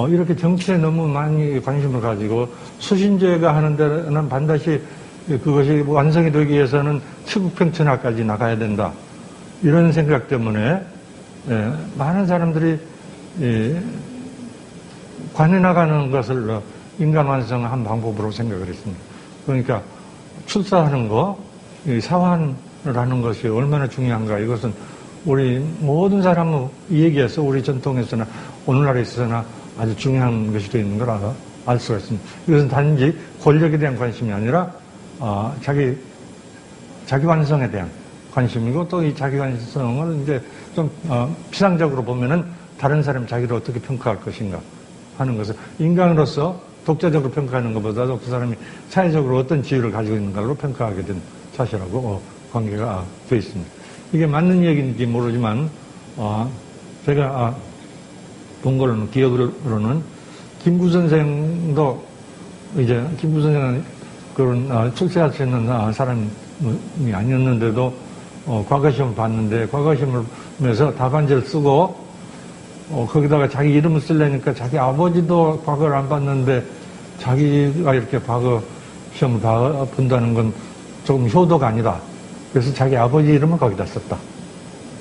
이렇게 정치에 너무 많이 관심을 가지고 수신제가 하는 데는 반드시 그것이 완성이 되기 위해서는 치국평천화까지 나가야 된다. 이런 생각 때문에 많은 사람들이 관해 나가는 것을 인간 완성의 한 방법으로 생각을 했습니다. 그러니까 출사하는 거, 사환을 하는 것이 얼마나 중요한가. 이것은 우리 모든 사람은 이 얘기에서 우리 전통에서나 오늘날에 있어서나 아주 중요한 것이 되어 있는 걸 알 수가 있습니다. 이것은 단지 권력에 대한 관심이 아니라 자기 완성에 대한 관심이고 또 이 자기 완성을 이제 좀 피상적으로 보면은 다른 사람이 자기를 어떻게 평가할 것인가 하는 것을 인간으로서 독자적으로 평가하는 것보다도 그 사람이 사회적으로 어떤 지위를 가지고 있는가로 평가하게 된 사실하고 관계가 되어 있습니다. 이게 맞는 얘기인지 모르지만 제가 본 걸로는 기억으로는 김구 선생도 이제 김구 선생은 그런 출세할 수 있는 사람이 아니었는데도 과거 시험을 봤는데 과거 시험에서 답안지를 쓰고 거기다가 자기 이름을 쓰려니까 자기 아버지도 과거를 안 봤는데 자기가 이렇게 과거 시험을 본다는 건 조금 효도가 아니다. 그래서 자기 아버지 이름을 거기다 썼다.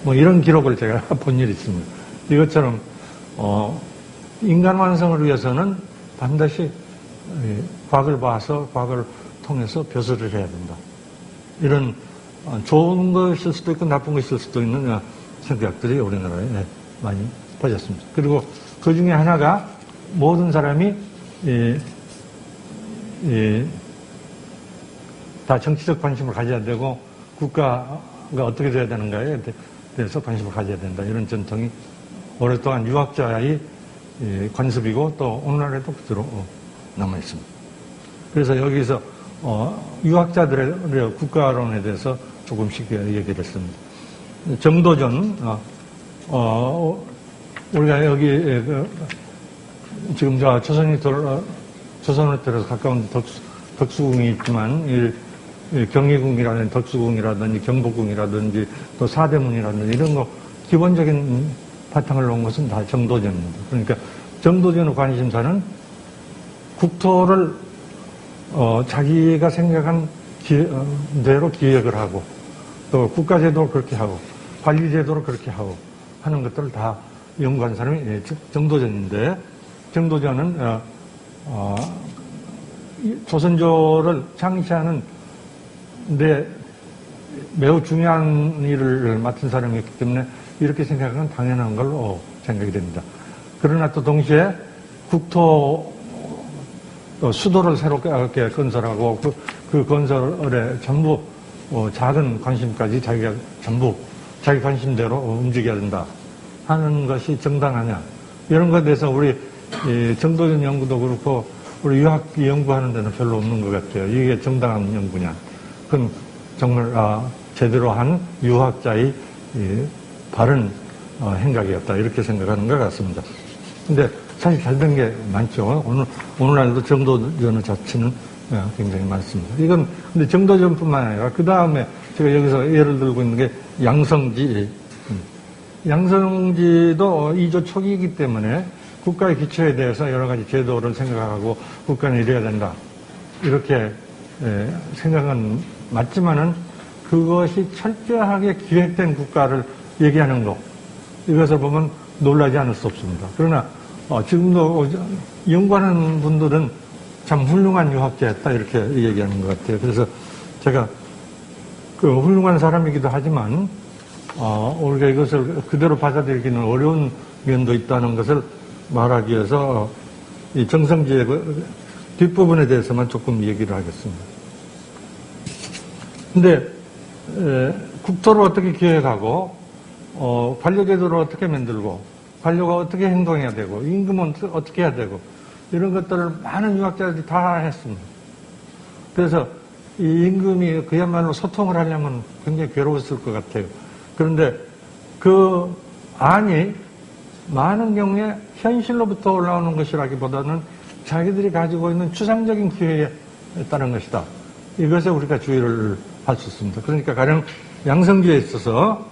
뭐 이런 기록을 제가 본 일이 있습니다. 이것처럼 인간 완성을 위해서는 반드시 과거를 봐서 과거를 통해서 벼슬을 해야 된다. 이런 좋은 것일 수도 있고 나쁜 것일 수도 있는 생각들이 우리나라에 많이 퍼졌습니다. 그리고 그 중에 하나가 모든 사람이 다 정치적 관심을 가져야 되고 국가가 어떻게 돼야 되는가에 대해서 관심을 가져야 된다. 이런 전통이 오랫동안 유학자의 관습이고 또 오늘날에도 그대로 남아 있습니다. 그래서 여기서 유학자들의 국가론에 대해서 조금씩 얘기를 했습니다. 정도전, 우리가 여기 지금 조선을 들어서 가까운 덕수궁이 있지만 경희궁이라든지 덕수궁이라든지 경복궁이라든지 또 사대문이라든지 이런 거 기본적인 바탕을 놓은 것은 다 정도전입니다. 그러니까 정도전의 관심사는 국토를 자기가 생각한 대로 기획을 하고 또 국가제도를 그렇게 하고 관리제도를 그렇게 하고 하는 것들을 다 연구한 사람이 정도전인데 정도전은 조선조를 창시하는 데 매우 중요한 일을 맡은 사람이었기 때문에 이렇게 생각하면 당연한 걸로 생각이 됩니다. 그러나 또 동시에 수도를 새롭게 건설하고 그 건설에 전부 작은 관심까지 자기가 전부 자기 관심대로 움직여야 된다 하는 것이 정당하냐 이런 것에 대해서 우리 정도전 연구도 그렇고 우리 유학 연구하는 데는 별로 없는 것 같아요. 이게 정당한 연구냐. 그건 정말 제대로 한 유학자의 바른 행각이었다. 이렇게 생각하는 것 같습니다. 근데 사실 잘 된 게 많죠. 오늘날도 정도전 자체는 굉장히 많습니다. 이건 근데 정도전뿐만 아니라 그 다음에 제가 여기서 예를 들고 있는 게 양성지. 양성지도 2조 초기이기 때문에 국가의 기초에 대해서 여러 가지 제도를 생각하고 국가는 이래야 된다. 이렇게 생각은 맞지만은 그것이 철저하게 기획된 국가를 얘기하는 것. 이것을 보면 놀라지 않을 수 없습니다. 그러나 지금도 연구하는 분들은 참 훌륭한 유학자였다 이렇게 얘기하는 것 같아요. 그래서 제가 그 훌륭한 사람이기도 하지만 우리가 이것을 그대로 받아들이기는 어려운 면도 있다는 것을 말하기 위해서 이 정성지의 뒷부분에 대해서만 조금 얘기를 하겠습니다. 근데 국토를 어떻게 기획하고 관료제도를 어떻게 만들고 관료가 어떻게 행동해야 되고 임금은 어떻게 해야 되고 이런 것들을 많은 유학자들이 다 했습니다. 그래서 이 임금이 그야말로 소통을 하려면 굉장히 괴로웠을 것 같아요. 그런데 그 안이 많은 경우에 현실로부터 올라오는 것이라기보다는 자기들이 가지고 있는 추상적인 기회에 따른 것이다. 이것에 우리가 주의를 할 수 있습니다. 그러니까 가령 양성지에 있어서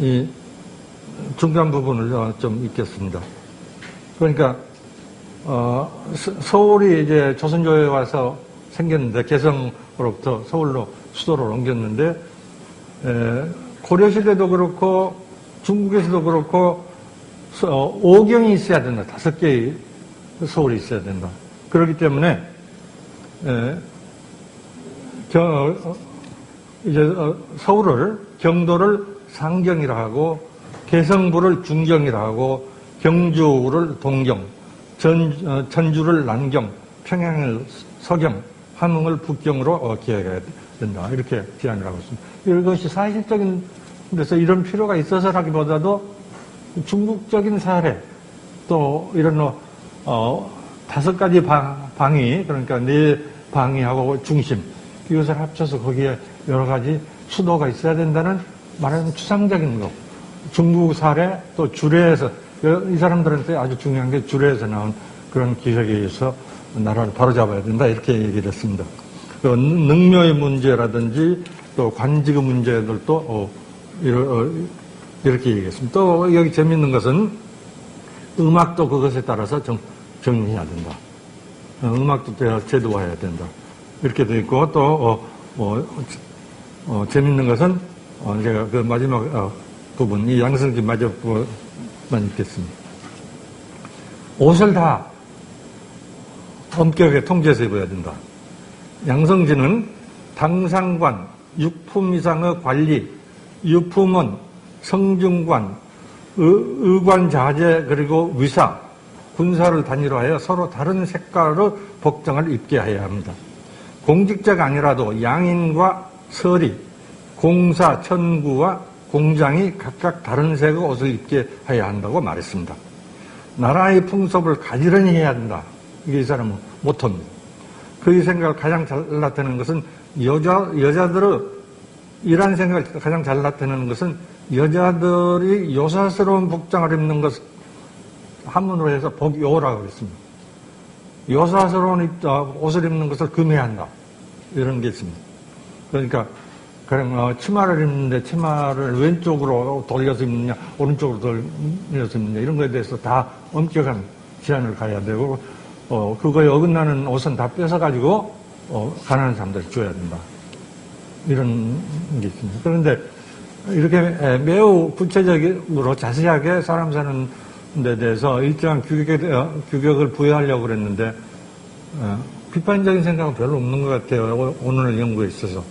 이 중간 부분을 좀 읽겠습니다. 그러니까 서울이 이제 조선조에 와서 생겼는데 개성으로부터 서울로 수도를 옮겼는데 고려시대도 그렇고 중국에서도 그렇고 오경이 있어야 된다. 5개의 서울이 있어야 된다. 그렇기 때문에 이제 서울을 경도를 상경이라 하고 개성부를 중경이라 하고 경주를 동경, 전주를 남경, 평양을 서경, 함흥을 북경으로 기획해야 된다. 이렇게 제안을 하고 있습니다. 이것이 사실적인 데서 이런 필요가 있어서라기보다도 중국적인 사례 또 이런 5가지 방위 그러니까 4방위하고 중심 이것을 합쳐서 거기에 여러 가지 수도가 있어야 된다는 말하는 추상적인 것. 중국 사례 또 주례에서 이 사람들한테 아주 중요한 게 주례에서 나온 그런 기획에 의해서 나라를 바로잡아야 된다 이렇게 얘기를 했습니다. 그 능묘의 문제라든지 또 관직의 문제들도 이렇게 얘기했습니다. 또 여기 재밌는 것은 음악도 그것에 따라서 정리해야 된다. 음악도 제도화해야 된다. 이렇게 돼 있고 또 재밌는 것은 제가 그 마지막 부분 이 양성지 마지막 부분만 읽겠습니다. 옷을 다 엄격하게 통제해서 입어야 된다. 양성지는 당상관, 육품 이상의 관리, 유품은 성중관, 의관자재 그리고 위사, 군사를 단위로하여 서로 다른 색깔의 복장을 입게 해야 합니다. 공직자가 아니라도 양인과 서리, 공사, 천구와 공장이 각각 다른 색의 옷을 입게 해야 한다고 말했습니다. 나라의 풍습을 가지런히 해야 된다. 이게 이 사람은 모토입니다. 그 생각을 가장 잘 나타내는 것은 여자들의 이러한 생각을 가장 잘 나타내는 것은 여자들이 요사스러운 복장을 입는 것 한문으로 해서 복요라고 했습니다. 요사스러운 옷을 입는 것을 금해야 한다. 이런 게 있습니다. 그러니까 그냥 치마를 입는데 치마를 왼쪽으로 돌려서 입느냐 오른쪽으로 돌려서 입느냐 이런 거에 대해서 다 엄격한 제한을 가야 되고 그거에 어긋나는 옷은 다 뺏어가지고 가난한 사람들이 줘야 된다. 이런 게 있습니다. 그런데 이렇게 매우 구체적으로 자세하게 사람 사는 데 대해서 일정한 규격을 부여하려고 그랬는데 비판적인 생각은 별로 없는 것 같아요. 오늘 연구에 있어서.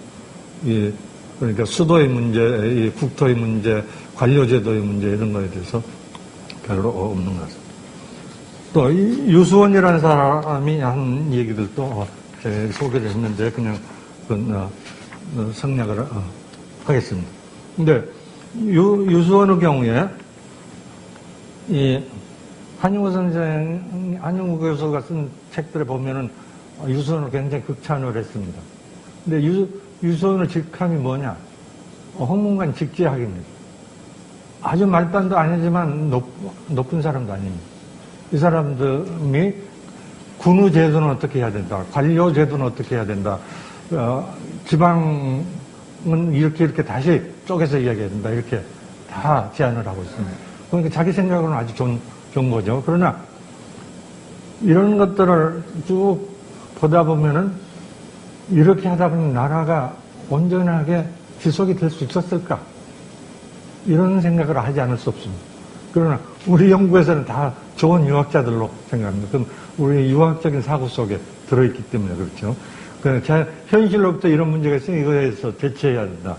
그러니까 수도의 문제, 국토의 문제, 관료제도의 문제 이런 거에 대해서 별로 없는 것 같습니다. 또 유수원이라는 사람이 한 얘기들도 제가 소개를 했는데 그냥 생략을 하겠습니다. 근데 유수원의 경우에 이 한용우 교수가 쓴 책들에 보면은 유선을 굉장히 극찬을 했습니다. 근데 유선의 직함이 뭐냐? 홍문관 직제학입니다. 아주 말단도 아니지만 높은 사람도 아닙니다. 이 사람들이 군우 제도는 어떻게 해야 된다. 관료 제도는 어떻게 해야 된다. 지방은 이렇게 다시 쪼개서 이야기해야 된다. 이렇게 다 제안을 하고 있습니다. 그러니까 자기 생각으로는 아주 좋은 거죠. 그러나 이런 것들을 쭉 보다 보면은 이렇게 하다 보면 나라가 온전하게 지속이 될 수 있었을까? 이런 생각을 하지 않을 수 없습니다. 그러나 우리 연구에서는 다 좋은 유학자들로 생각합니다. 그럼 우리 유학적인 사고 속에 들어있기 때문에 그렇죠. 현실로부터 이런 문제가 있으니 이거에 대해서 대처해야 된다.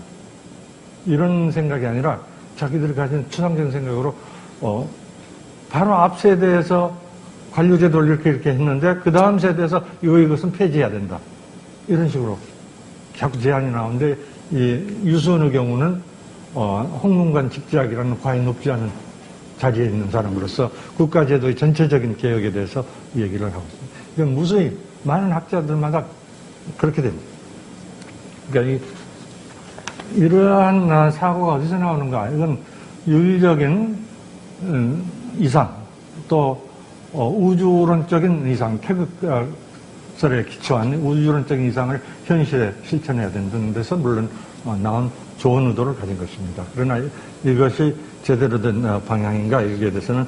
이런 생각이 아니라 자기들이 가진 추상적인 생각으로 바로 앞 세대에서 관료제도를 이렇게 했는데 그 다음 세대에서 이것은 폐지해야 된다. 이런 식으로 자꾸 제안이 나오는데 이 유수원의 경우는 홍문관 직제학이라는 과히 높지 않은 자리에 있는 사람으로서 국가제도의 전체적인 개혁에 대해서 얘기를 하고 있습니다. 이건 무수히 많은 학자들마다 그렇게 됩니다. 그러니까 이러한 사고가 어디서 나오는가? 이건 유의적인 이상, 또 우주론적인 이상, 태극설에 기초한 우주론적인 이상을 현실에 실천해야 된다는 데서 물론 나온 좋은 의도를 가진 것입니다. 그러나 이것이 제대로 된 방향인가 여기에 대해서는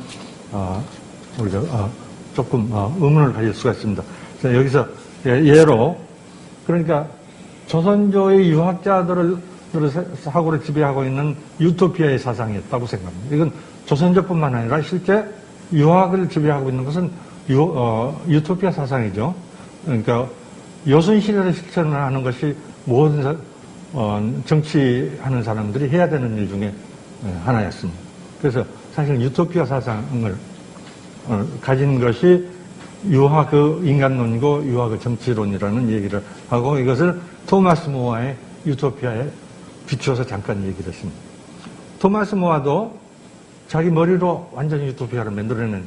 우리가 조금 의문을 가질 수가 있습니다. 여기서 예로 그러니까 조선조의 유학자들을 사고를 지배하고 있는 유토피아의 사상이었다고 생각합니다. 이건 조선조뿐만 아니라 실제 유학을 지배하고 있는 것은 유토피아 사상이죠. 그러니까 요순시대를 실천하는 것이 모든 정치하는 사람들이 해야 되는 일 중에 하나였습니다. 그래서 사실 유토피아 사상을 가진 것이 유학의 인간론이고 유학의 정치론이라는 얘기를 하고 이것을 토마스 모어의 유토피아에 비추어서 잠깐 얘기를 했습니다. 토마스 모어도 자기 머리로 완전히 유토피아를 만들어낸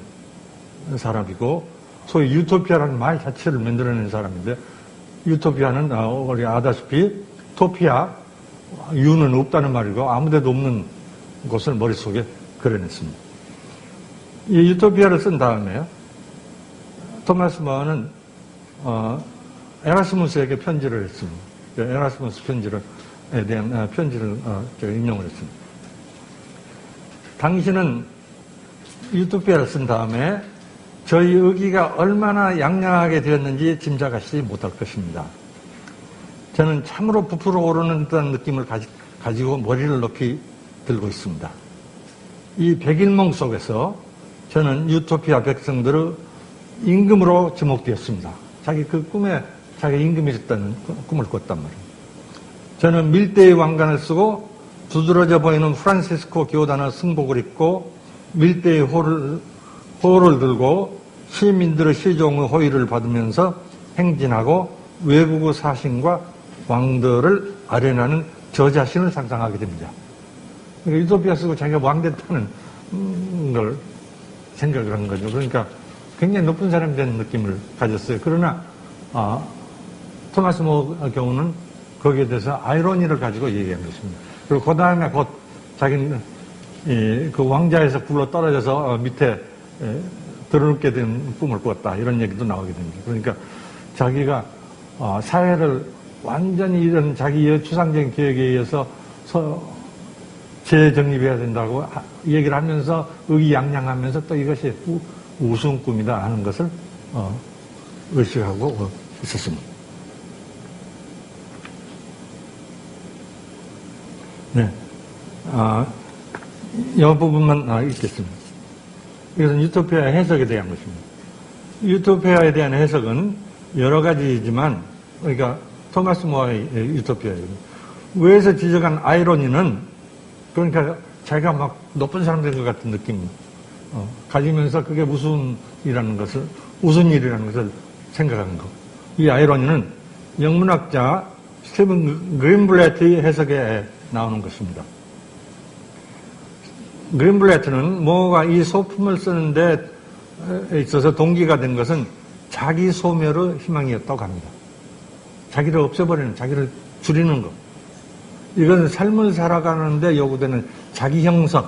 사람이고 소위 유토피아라는 말 자체를 만들어낸 사람인데 유토피아는 우리 아다시피 토피아, 유는 없다는 말이고 아무데도 없는 것을 머릿속에 그려냈습니다. 이 유토피아를 쓴 다음에 토마스 모어는 에라스무스에게 편지를 했습니다. 에라스무스 편지에 대한 편지를 인용을 했습니다. 당신은 유토피아를 쓴 다음에 저희 의기가 얼마나 양양하게 되었는지 짐작하시지 못할 것입니다. 저는 참으로 부풀어 오르는 듯한 느낌을 가지고 머리를 높이 들고 있습니다. 이 백일몽 속에서 저는 유토피아 백성들의 임금으로 지목되었습니다. 자기 그 꿈에 자기 임금이 됐다는 꿈을 꿨단 말이에요. 저는 밀대의 왕관을 쓰고 두드러져 보이는 프란시스코 교단의 승복을 입고 밀대의 호를 들고 시민들의 시종의 호의를 받으면서 행진하고 외국의 사신과 왕들을 아련하는 저 자신을 상상하게 됩니다. 그러니까 유토피아 쓰고 자기가 왕 됐다는 걸 생각을 한 거죠. 그러니까 굉장히 높은 사람이 된 느낌을 가졌어요. 그러나 토마스 모어의 경우는 거기에 대해서 아이러니를 가지고 얘기한 것입니다. 그리고 그 다음에 곧 자기는 그 왕자에서 굴러 떨어져서 밑에 드러눕게 된 꿈을 꿨다. 이런 얘기도 나오게 됩니다. 그러니까 자기가 사회를 완전히 이런 자기의 추상적인 계획에 의해서 재정립해야 된다고 얘기를 하면서 의기양양하면서 또 이것이 우스운 꿈이다 하는 것을 의식하고 있었습니다. 네. 이 부분만 읽겠습니다. 이것은 유토피아의 해석에 대한 것입니다. 유토피아에 대한 해석은 여러 가지이지만, 그러니까 토마스 모어의 유토피아예요. 위에서 지적한 아이러니는, 그러니까 자기가 막 높은 사람 된 것 같은 느낌, 가지면서 그게 무슨 일이라는 것을 생각하는 것. 이 아이러니는 영문학자 스티븐 그린블렛의 해석에 나오는 것입니다. 그린블레트는 모어가 이 소품을 쓰는데 있어서 동기가 된 것은 자기 소멸의 희망이었다고 합니다. 자기를 없애버리는, 자기를 줄이는 것. 이건 삶을 살아가는데 요구되는 자기 형성,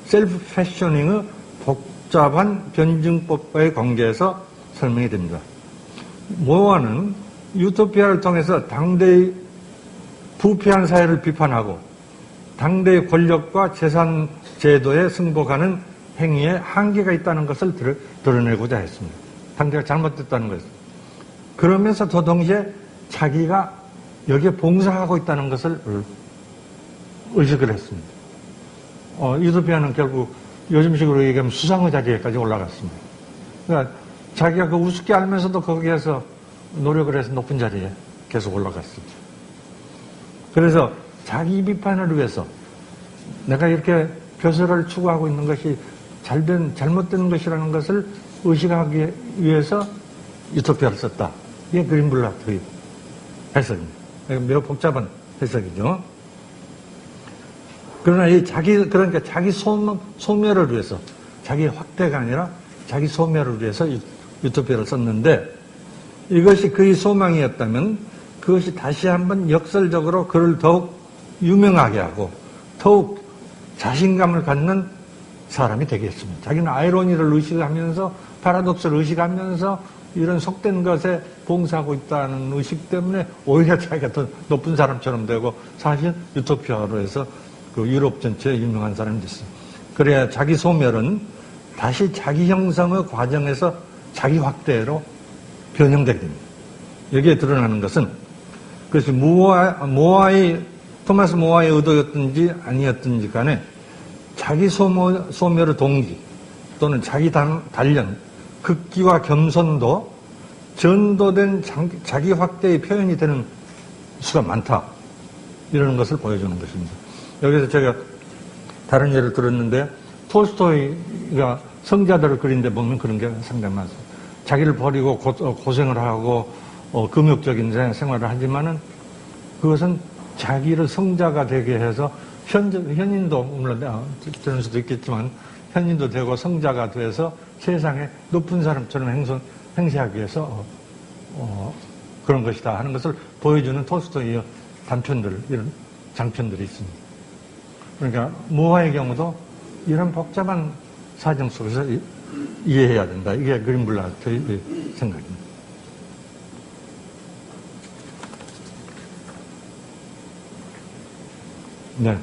셀프 패셔닝의 복잡한 변증법과의 관계에서 설명이 됩니다. 모어는 유토피아를 통해서 당대의 부패한 사회를 비판하고 당대의 권력과 재산 제도에 승복하는 행위에 한계가 있다는 것을 드러내고자 했습니다. 당대가 잘못됐다는 것을. 그러면서 더 동시에 자기가 여기에 봉사하고 있다는 것을 의식을 했습니다. 유토피아는 결국 요즘식으로 얘기하면 수상의 자리에까지 올라갔습니다. 그러니까 자기가 그 우습게 알면서도 거기에서 노력을 해서 높은 자리에 계속 올라갔습니다. 그래서 자기 비판을 위해서 내가 이렇게 벼슬을 추구하고 있는 것이 잘못된 것이라는 것을 의식하기 위해서 유토피아를 썼다. 이게 그린블라트의 해석입니다. 매우 복잡한 해석이죠. 그러나 그러니까 자기 소멸을 위해서, 자기 확대가 아니라 자기 소멸을 위해서 유토피아를 썼는데, 이것이 그의 소망이었다면 그것이 다시 한번 역설적으로 그를 더욱 유명하게 하고 더욱 자신감을 갖는 사람이 되겠습니다. 자기는 아이러니를 의식하면서, 파라독스를 의식하면서 이런 속된 것에 봉사하고 있다는 의식 때문에 오히려 자기가 더 높은 사람처럼 되고, 사실 유토피아로 해서 그 유럽 전체에 유명한 사람이 됐어요. 그래야 자기 소멸은 다시 자기 형성의 과정에서 자기 확대로 변형되게 됩니다. 여기에 드러나는 것은 그것이 토마스 모아의 의도였든지 아니었든지 간에 자기 소멸의 동기 또는 자기 단련, 극기와 겸손도 전도된 자기 확대의 표현이 되는 수가 많다. 이러는 것을 보여주는 것입니다. 여기서 제가 다른 예를 들었는데, 톨스토이가 성자들을 그린데 보면 그런 게 상당히 많습니다. 자기를 버리고 고생을 하고 금욕적인 생활을 하지만은 그것은 자기를 성자가 되게 해서 현인도 물론 되는 수도 있겠지만 현인도 되고 성자가 돼서 세상에 높은 사람처럼 행세하기 위해서 그런 것이다 하는 것을 보여주는 톨스토이의 단편들, 이런 장편들이 있습니다. 그러니까 모아의 경우도 이런 복잡한 사정 속에서 이해해야 된다. 이게 그린블라트의 생각입니다. 네.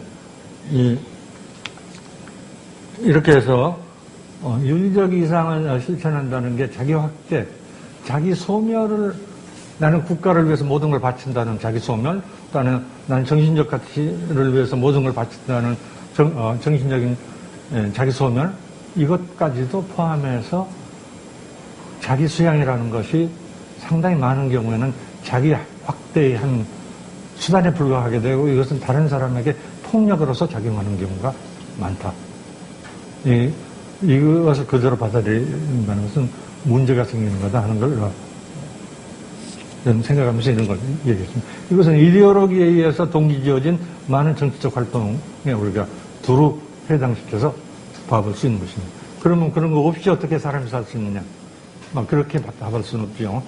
이렇게 해서 윤리적 이상을 실천한다는 게 자기 확대, 자기 소멸을, 나는 국가를 위해서 모든 걸 바친다는 자기 소멸, 또는 나는 정신적 가치를 위해서 모든 걸 바친다는 정신적인 자기 소멸, 이것까지도 포함해서 자기 수양이라는 것이 상당히 많은 경우에는 자기 확대의 한 수단에 불과하게 되고, 이것은 다른 사람에게 폭력으로서 작용하는 경우가 많다. 이것을 그대로 받아들인다는 것은 문제가 생기는 거다 하는 걸 저는 생각하면서 이런 걸 얘기했습니다. 이것은 이데올로기에 의해서 동기지어진 많은 정치적 활동에 우리가 두루 해당시켜서 봐볼 수 있는 것입니다. 그러면 그런 거 없이 어떻게 사람이 살 수 있느냐? 그렇게 봐볼 수는 없죠.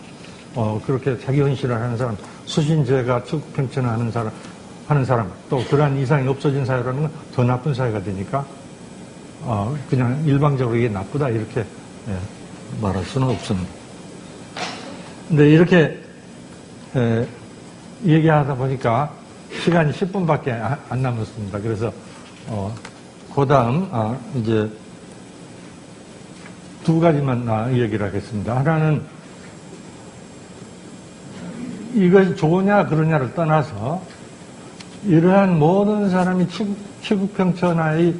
그렇게 자기 헌신을 하는 사람, 수신제가 추구평천을 하는 사람, 또 그러한 이상이 없어진 사회라는 건 더 나쁜 사회가 되니까, 그냥 일방적으로 이게 나쁘다, 이렇게 말할 수는 없습니다. 근데 이렇게, 얘기하다 보니까 시간이 10분밖에 안 남았습니다. 그래서, 그 다음, 이제, 두 가지만 얘기를 하겠습니다. 하나는, 이것이 좋으냐, 그러냐를 떠나서, 이러한 모든 사람이 치국평천화의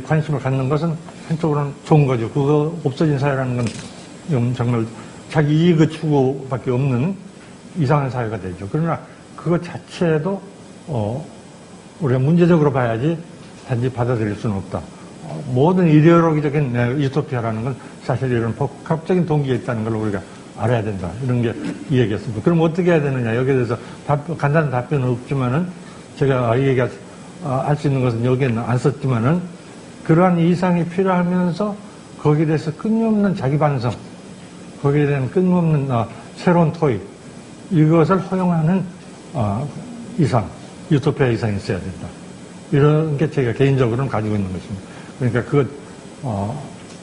관심을 갖는 것은 한쪽으로는 좋은 거죠. 그거 없어진 사회라는 건 정말 자기 이익의 추구밖에 없는 이상한 사회가 되죠. 그러나 그것 자체도 우리가 문제적으로 봐야지 단지 받아들일 수는 없다. 모든 이데올로기적인 유토피아라는 건 사실 이런 복합적인 동기가 있다는 걸 우리가 알아야 된다. 이런 게 이 얘기였습니다. 그럼 어떻게 해야 되느냐. 여기에 대해서 간단한 답변은 없지만은 제가 이 얘기가 알 수 있는 것은 여기에는 안 썼지만은 그러한 이상이 필요하면서 거기에 대해서 끊임없는 자기 반성, 거기에 대한 끊임없는 새로운 토의, 이것을 허용하는 이상, 유토피아 이상이 있어야 된다. 이런 게 제가 개인적으로는 가지고 있는 것입니다. 그러니까 그것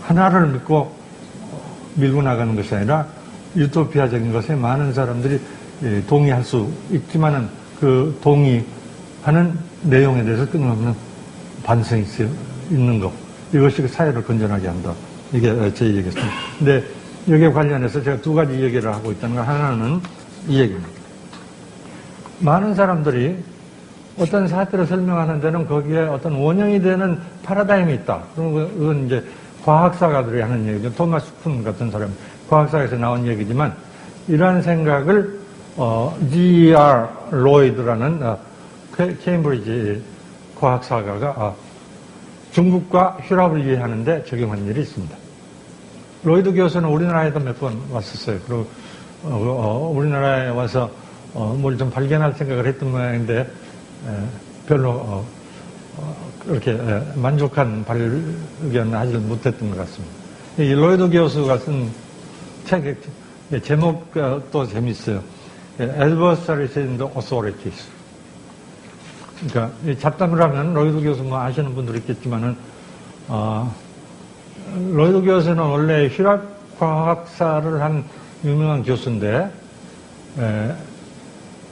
하나를 믿고 밀고 나가는 것이 아니라 유토피아적인 것에 많은 사람들이 동의할 수 있지만은 그 동의하는 내용에 대해서 끊임없는 반성이 있는 것, 이것이 그 사회를 건전하게 한다. 이게 제 얘기였습니다. 근데 여기에 관련해서 제가 두 가지 얘기를 하고 있다는 거, 하나는 이 얘기입니다. 많은 사람들이 어떤 사태를 설명하는 데는 거기에 어떤 원형이 되는 패러다임이 있다. 그건 이제 과학사가들이 하는 얘기죠. 토마스 쿤 같은 사람, 과학사에서 나온 얘기지만, 이러한 생각을 G.R. 로이드라는 케임브리지 과학사가가 중국과 휴랍을 이해하는데 적용한 일이 있습니다. 로이드 교수는 우리나라에도 몇 번 왔었어요. 그리고 우리나라에 와서 뭘 좀 발견할 생각을 했던 모양인데 별로 그렇게 만족한 발견을 하지 못했던 것 같습니다. 이 로이드 교수가 쓴 책 제목도 재밌어요. Adversaries and Authorities. 그러니까 잡담을 하면 로이드 교수 뭐 아시는 분들 있겠지만은 로이드 교수는 원래 휘랍 과학사를 한 유명한 교수인데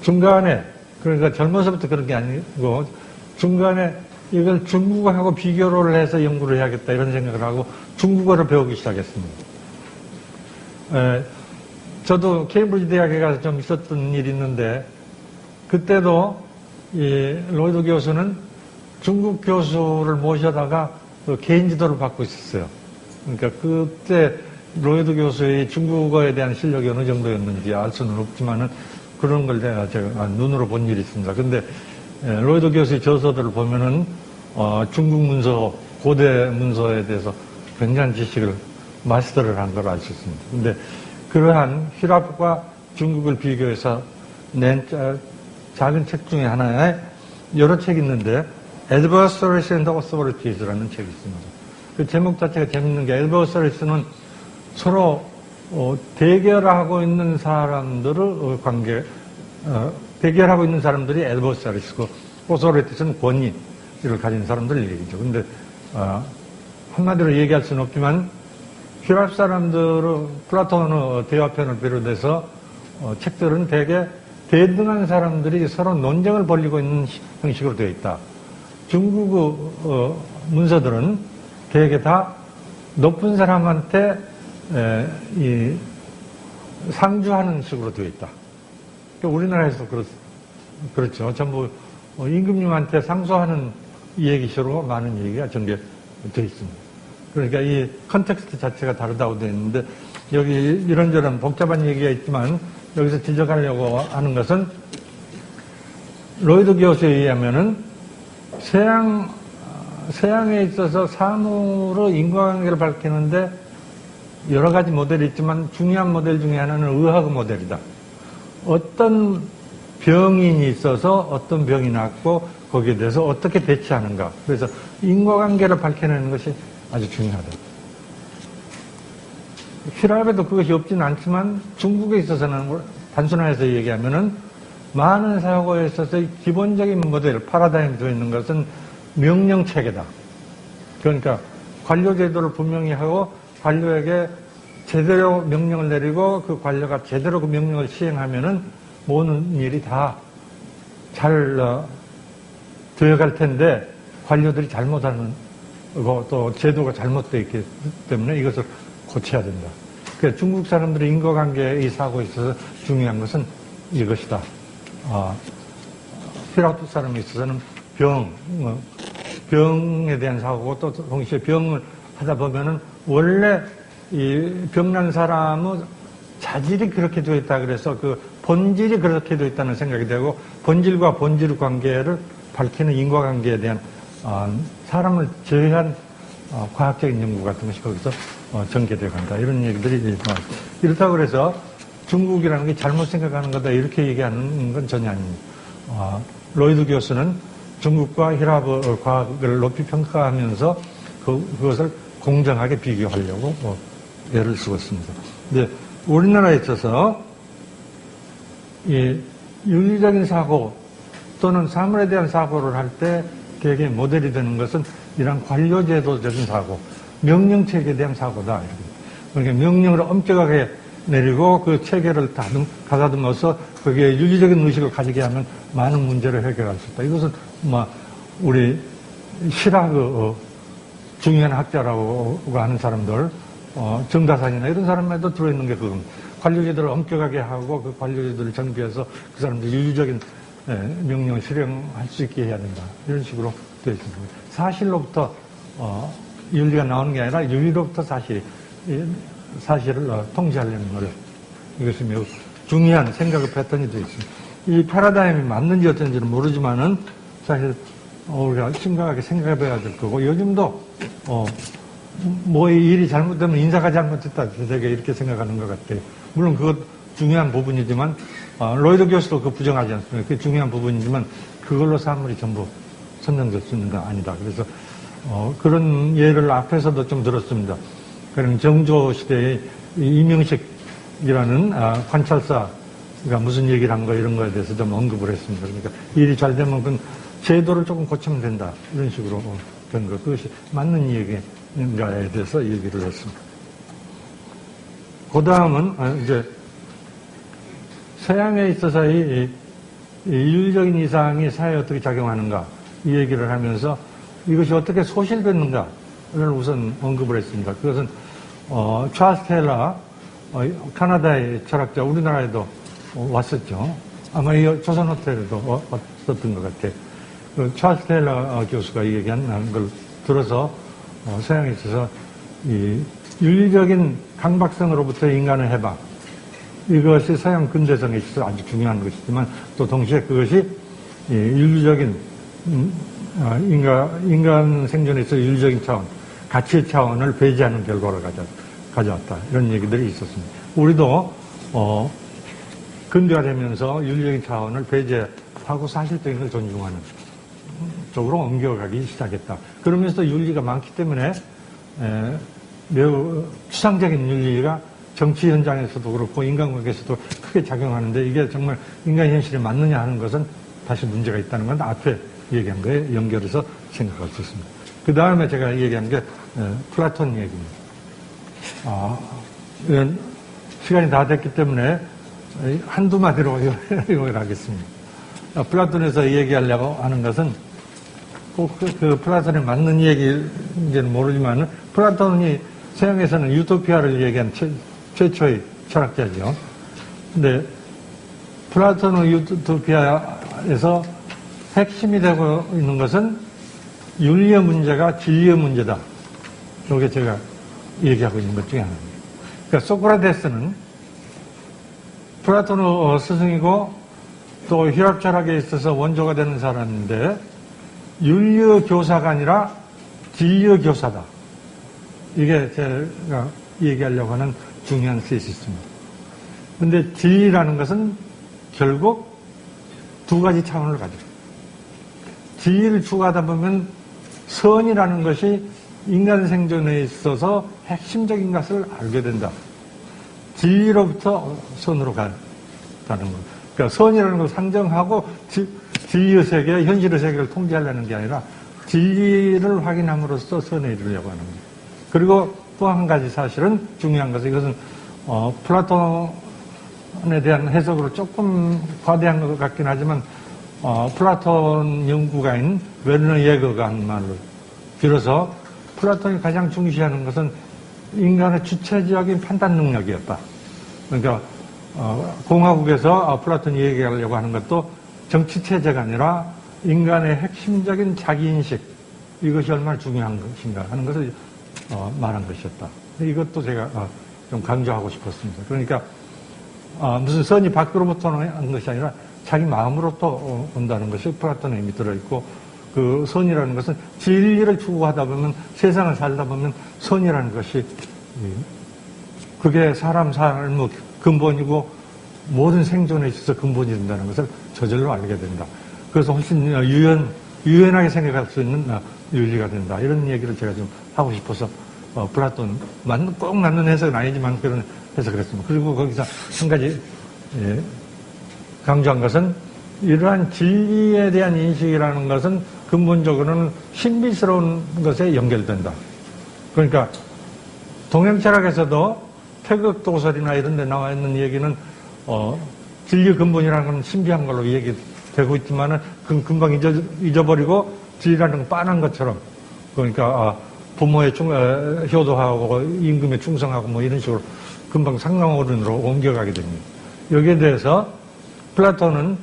중간에, 그러니까 젊어서부터 그런 게 아니고 중간에 이걸 중국어하고 비교를 해서 연구를 해야겠다 이런 생각을 하고 중국어를 배우기 시작했습니다. 저도 케임브리지 대학에 가서 좀 있었던 일이 있는데 그때도 이 로이드 교수는 중국 교수를 모셔다가 개인 지도를 받고 있었어요. 그러니까 그때 로이드 교수의 중국어에 대한 실력이 어느 정도였는지 알 수는 없지만은 그런 걸 제가 눈으로 본 일이 있습니다. 근데 로이드 교수의 저서들을 보면은 중국 문서, 고대 문서에 대해서 굉장한 지식을 마스터를 한 걸 알 수 있습니다. 근데 그러한 휘랍과 중국을 비교해서 낸 작은 책 중에 하나에 여러 책이 있는데 Adversaries and Authorities라는 책이 있습니다. 그 제목 자체가 재밌는 게 Adversaries는 서로 대결하고 있는 사람들의 관계, 대결하고 있는 사람들이 Adversaries고 Authorities는 권위를 가진 사람들 얘기죠. 근데 한마디로 얘기할 수는 없지만 휘랍 사람들은 플라톤의 대화편을 비롯해서 책들은 대개 대등한 사람들이 서로 논쟁을 벌이고 있는 형식으로 되어 있다. 중국의 문서들은 대개 다 높은 사람한테 상주하는 식으로 되어 있다. 그러니까 우리나라에서 그렇죠. 전부 임금님한테 상소하는 얘기식으로 많은 얘기가 전개되어 있습니다. 그러니까 이 컨텍스트 자체가 다르다고 되어 있는데 여기 이런저런 복잡한 얘기가 있지만 여기서 지적하려고 하는 것은 로이드 교수에 의하면은 서양에 있어서 사물의 인과관계를 밝히는데 여러 가지 모델이 있지만 중요한 모델 중에 하나는 의학의 모델이다. 어떤 병인이 있어서 어떤 병이 났고 거기에 대해서 어떻게 대처하는가. 그래서 인과관계를 밝혀내는 것이 아주 중요하다. 휘랍에도 그것이 없지는 않지만 중국에 있어서는 단순화해서 얘기하면은 많은 사고에 있어서 기본적인 모델, 파라다임이 되어 있는 것은 명령체계다. 그러니까 관료제도를 분명히 하고 관료에게 제대로 명령을 내리고 그 관료가 제대로 그 명령을 시행하면은 모든 일이 다 잘 되어갈 텐데 관료들이 잘못하는 또 제도가 잘못되어 있기 때문에 이것을 고쳐야 된다. 그러니까 중국 사람들의 인과관계의 사고에 있어서 중요한 것은 이것이다. 휘랍 사람에 있어서는 병에 대한 사고고 또 동시에 병을 하다 보면은 원래 이 병난 사람의 자질이 그렇게 되어 있다 그래서 그 본질이 그렇게 되어 있다는 생각이 되고 본질과 본질 관계를 밝히는 인과관계에 대한 사람을 제외한 과학적인 연구 같은 것이 거기서 전개되어 간다. 이런 얘기들이 이렇다고 그래서 중국이라는 게 잘못 생각하는 거다 이렇게 얘기하는 건 전혀 아닙니다. 로이드 교수는 중국과 히랍 과학을 높이 평가하면서 그것을 공정하게 비교하려고 예를 쓰었습니다. 근데 우리나라에 있어서 이 윤리적인 사고 또는 사물에 대한 사고를 할 때 되게 모델이 되는 것은 이런 관료제도적인 사고, 명령체계에 대한 사고다. 그러니까 명령을 엄격하게 내리고 그 체계를 가다듬어서 거기에 윤리적인 의식을 가지게 하면 많은 문제를 해결할 수 있다. 이것은 우리 실학 중요한 학자라고 하는 사람들, 정다산이나 이런 사람에도 들어있는 게 그겁니다. 관료제도를 엄격하게 하고 그 관료제도를 정비해서 그 사람들 윤리적인 명령을 실행할 수 있게 해야 된다. 이런 식으로 되어 있습니다. 사실로부터 윤리가 나오는 게 아니라 윤리로부터 사실을 통제하려는 노력. 이것이 매우 중요한 생각의 패턴이 되어 있습니다. 이 패러다임이 맞는지 어쩐지는 모르지만은 사실 우리가 심각하게 생각해 봐야 될 거고, 요즘도 뭐 일이 잘못되면 인사가 잘못했다. 되게 이렇게 생각하는 것 같아요. 물론 그것 중요한 부분이지만 로이드 교수도 그 부정하지 않습니다. 그게 중요한 부분이지만 그걸로 사물이 전부 선정될 수 있는 거 아니다. 그래서 그런 예를 앞에서도 좀 들었습니다. 그런 정조 시대에 이명식이라는 관찰사가 무슨 얘기를 한 거 이런 거에 대해서 좀 언급을 했습니다. 그러니까 일이 잘 되면 그 제도를 조금 고치면 된다. 이런 식으로 된 거. 그것이 맞는 얘기인가에 대해서 얘기를 했습니다. 그 다음은 이제 서양에 있어서 이 윤리적인 이상이 사회에 어떻게 작용하는가 이 얘기를 하면서 이것이 어떻게 소실됐는가를 우선 언급을 했습니다. 그것은 찰스 테일러, 카나다의 철학자, 우리나라에도 왔었죠. 아마 이 조선 호텔에도 왔었던 것 같아요. 그 찰스 테일러 교수가 얘기한 걸 들어서 서양에 있어서 이 윤리적인 강박성으로부터 인간의 해방, 이것이 서양 근대성에 있어서 아주 중요한 것이지만 또 동시에 그것이 윤리적인 인간 생존에 있어서 윤리적인 차원, 가치의 차원을 배제하는 결과를 가져왔다. 이런 얘기들이 있었습니다. 우리도 근대화되면서 윤리적인 차원을 배제하고 사실적인 걸 존중하는 쪽으로 옮겨가기 시작했다. 그러면서 윤리가 많기 때문에 매우 추상적인 윤리가 정치 현장에서도 그렇고 인간관계에서도 크게 작용하는데 이게 정말 인간 현실에 맞느냐 하는 것은 다시 문제가 있다는 건 앞에 얘기한 거에 연결해서 생각할 수 있습니다. 그 다음에 제가 얘기한 게 플라톤 얘기입니다. 이건 시간이 다 됐기 때문에 한두 마디로 요약을 하겠습니다. 플라톤에서 얘기하려고 하는 것은 꼭 그 플라톤에 맞는 얘기인지는 모르지만 플라톤이 서양에서는 유토피아를 얘기한 최초의 철학자죠. 근데 플라톤의 유토피아에서 핵심이 되고 있는 것은 윤리의 문제가 진리의 문제다. 이게 제가 얘기하고 있는 것 중에 하나입니다. 그러니까 소크라테스는 플라톤의 스승이고 또 히랍 철학에 있어서 원조가 되는 사람인데 윤리의 교사가 아니라 진리의 교사다. 이게 제가 얘기하려고 하는 중요한 테시스입니다. 그런데 진리라는 것은 결국 두 가지 차원을 가지고 진리를 추구하다 보면 선이라는 것이 인간 생존에 있어서 핵심적인 것을 알게 된다. 진리로부터 선으로 간다는 것. 그러니까 선이라는 걸 상정하고 진리의 세계, 현실의 세계를 통제하려는 게 아니라 진리를 확인함으로써 선에 이르려고 하는 거예요. 그리고 또 한 가지 사실은 중요한 것은 이것은 플라톤에 대한 해석으로 조금 과대한 것 같긴 하지만 플라톤 연구가인 웨르너 예거가 한 말로 빌어서 플라톤이 가장 중시하는 것은 인간의 주체적인 판단 능력이었다. 그러니까 공화국에서 플라톤이 얘기하려고 하는 것도 정치체제가 아니라 인간의 핵심적인 자기인식, 이것이 얼마나 중요한 것인가 하는 것을 말한 것이었다. 이것도 제가 좀 강조하고 싶었습니다. 그러니까 무슨 선이 밖으로부터 오는 것이 아니라 자기 마음으로부터 온다는 것이 플라톤에 이미 들어있고, 그 선이라는 것은 진리를 추구하다 보면, 세상을 살다 보면 선이라는 것이 그게 사람 삶의 근본이고 모든 생존에 있어서 근본이 된다는 것을 저절로 알게 된다. 그래서 훨씬 유연하게 생각할 수 있는 윤리가 된다. 이런 얘기를 제가 좀 하고 싶어서 플라톤 꼭 맞는 해석은 아니지만 그런 해석을 했습니다. 그리고 거기서 한 가지 강조한 것은 이러한 진리에 대한 인식이라는 것은 근본적으로는 신비스러운 것에 연결된다. 그러니까 동양철학에서도 태극도설이나 이런 데 나와 있는 얘기는 진리의 근본이라는 건 신비한 걸로 얘기되고 있지만은 그 금방 잊어버리고 진리라는 건 빤한 것처럼, 그러니까 부모의 효도하고 임금에 충성하고 뭐 이런 식으로 금방 상상어른으로 옮겨가게 됩니다. 여기에 대해서 플라톤은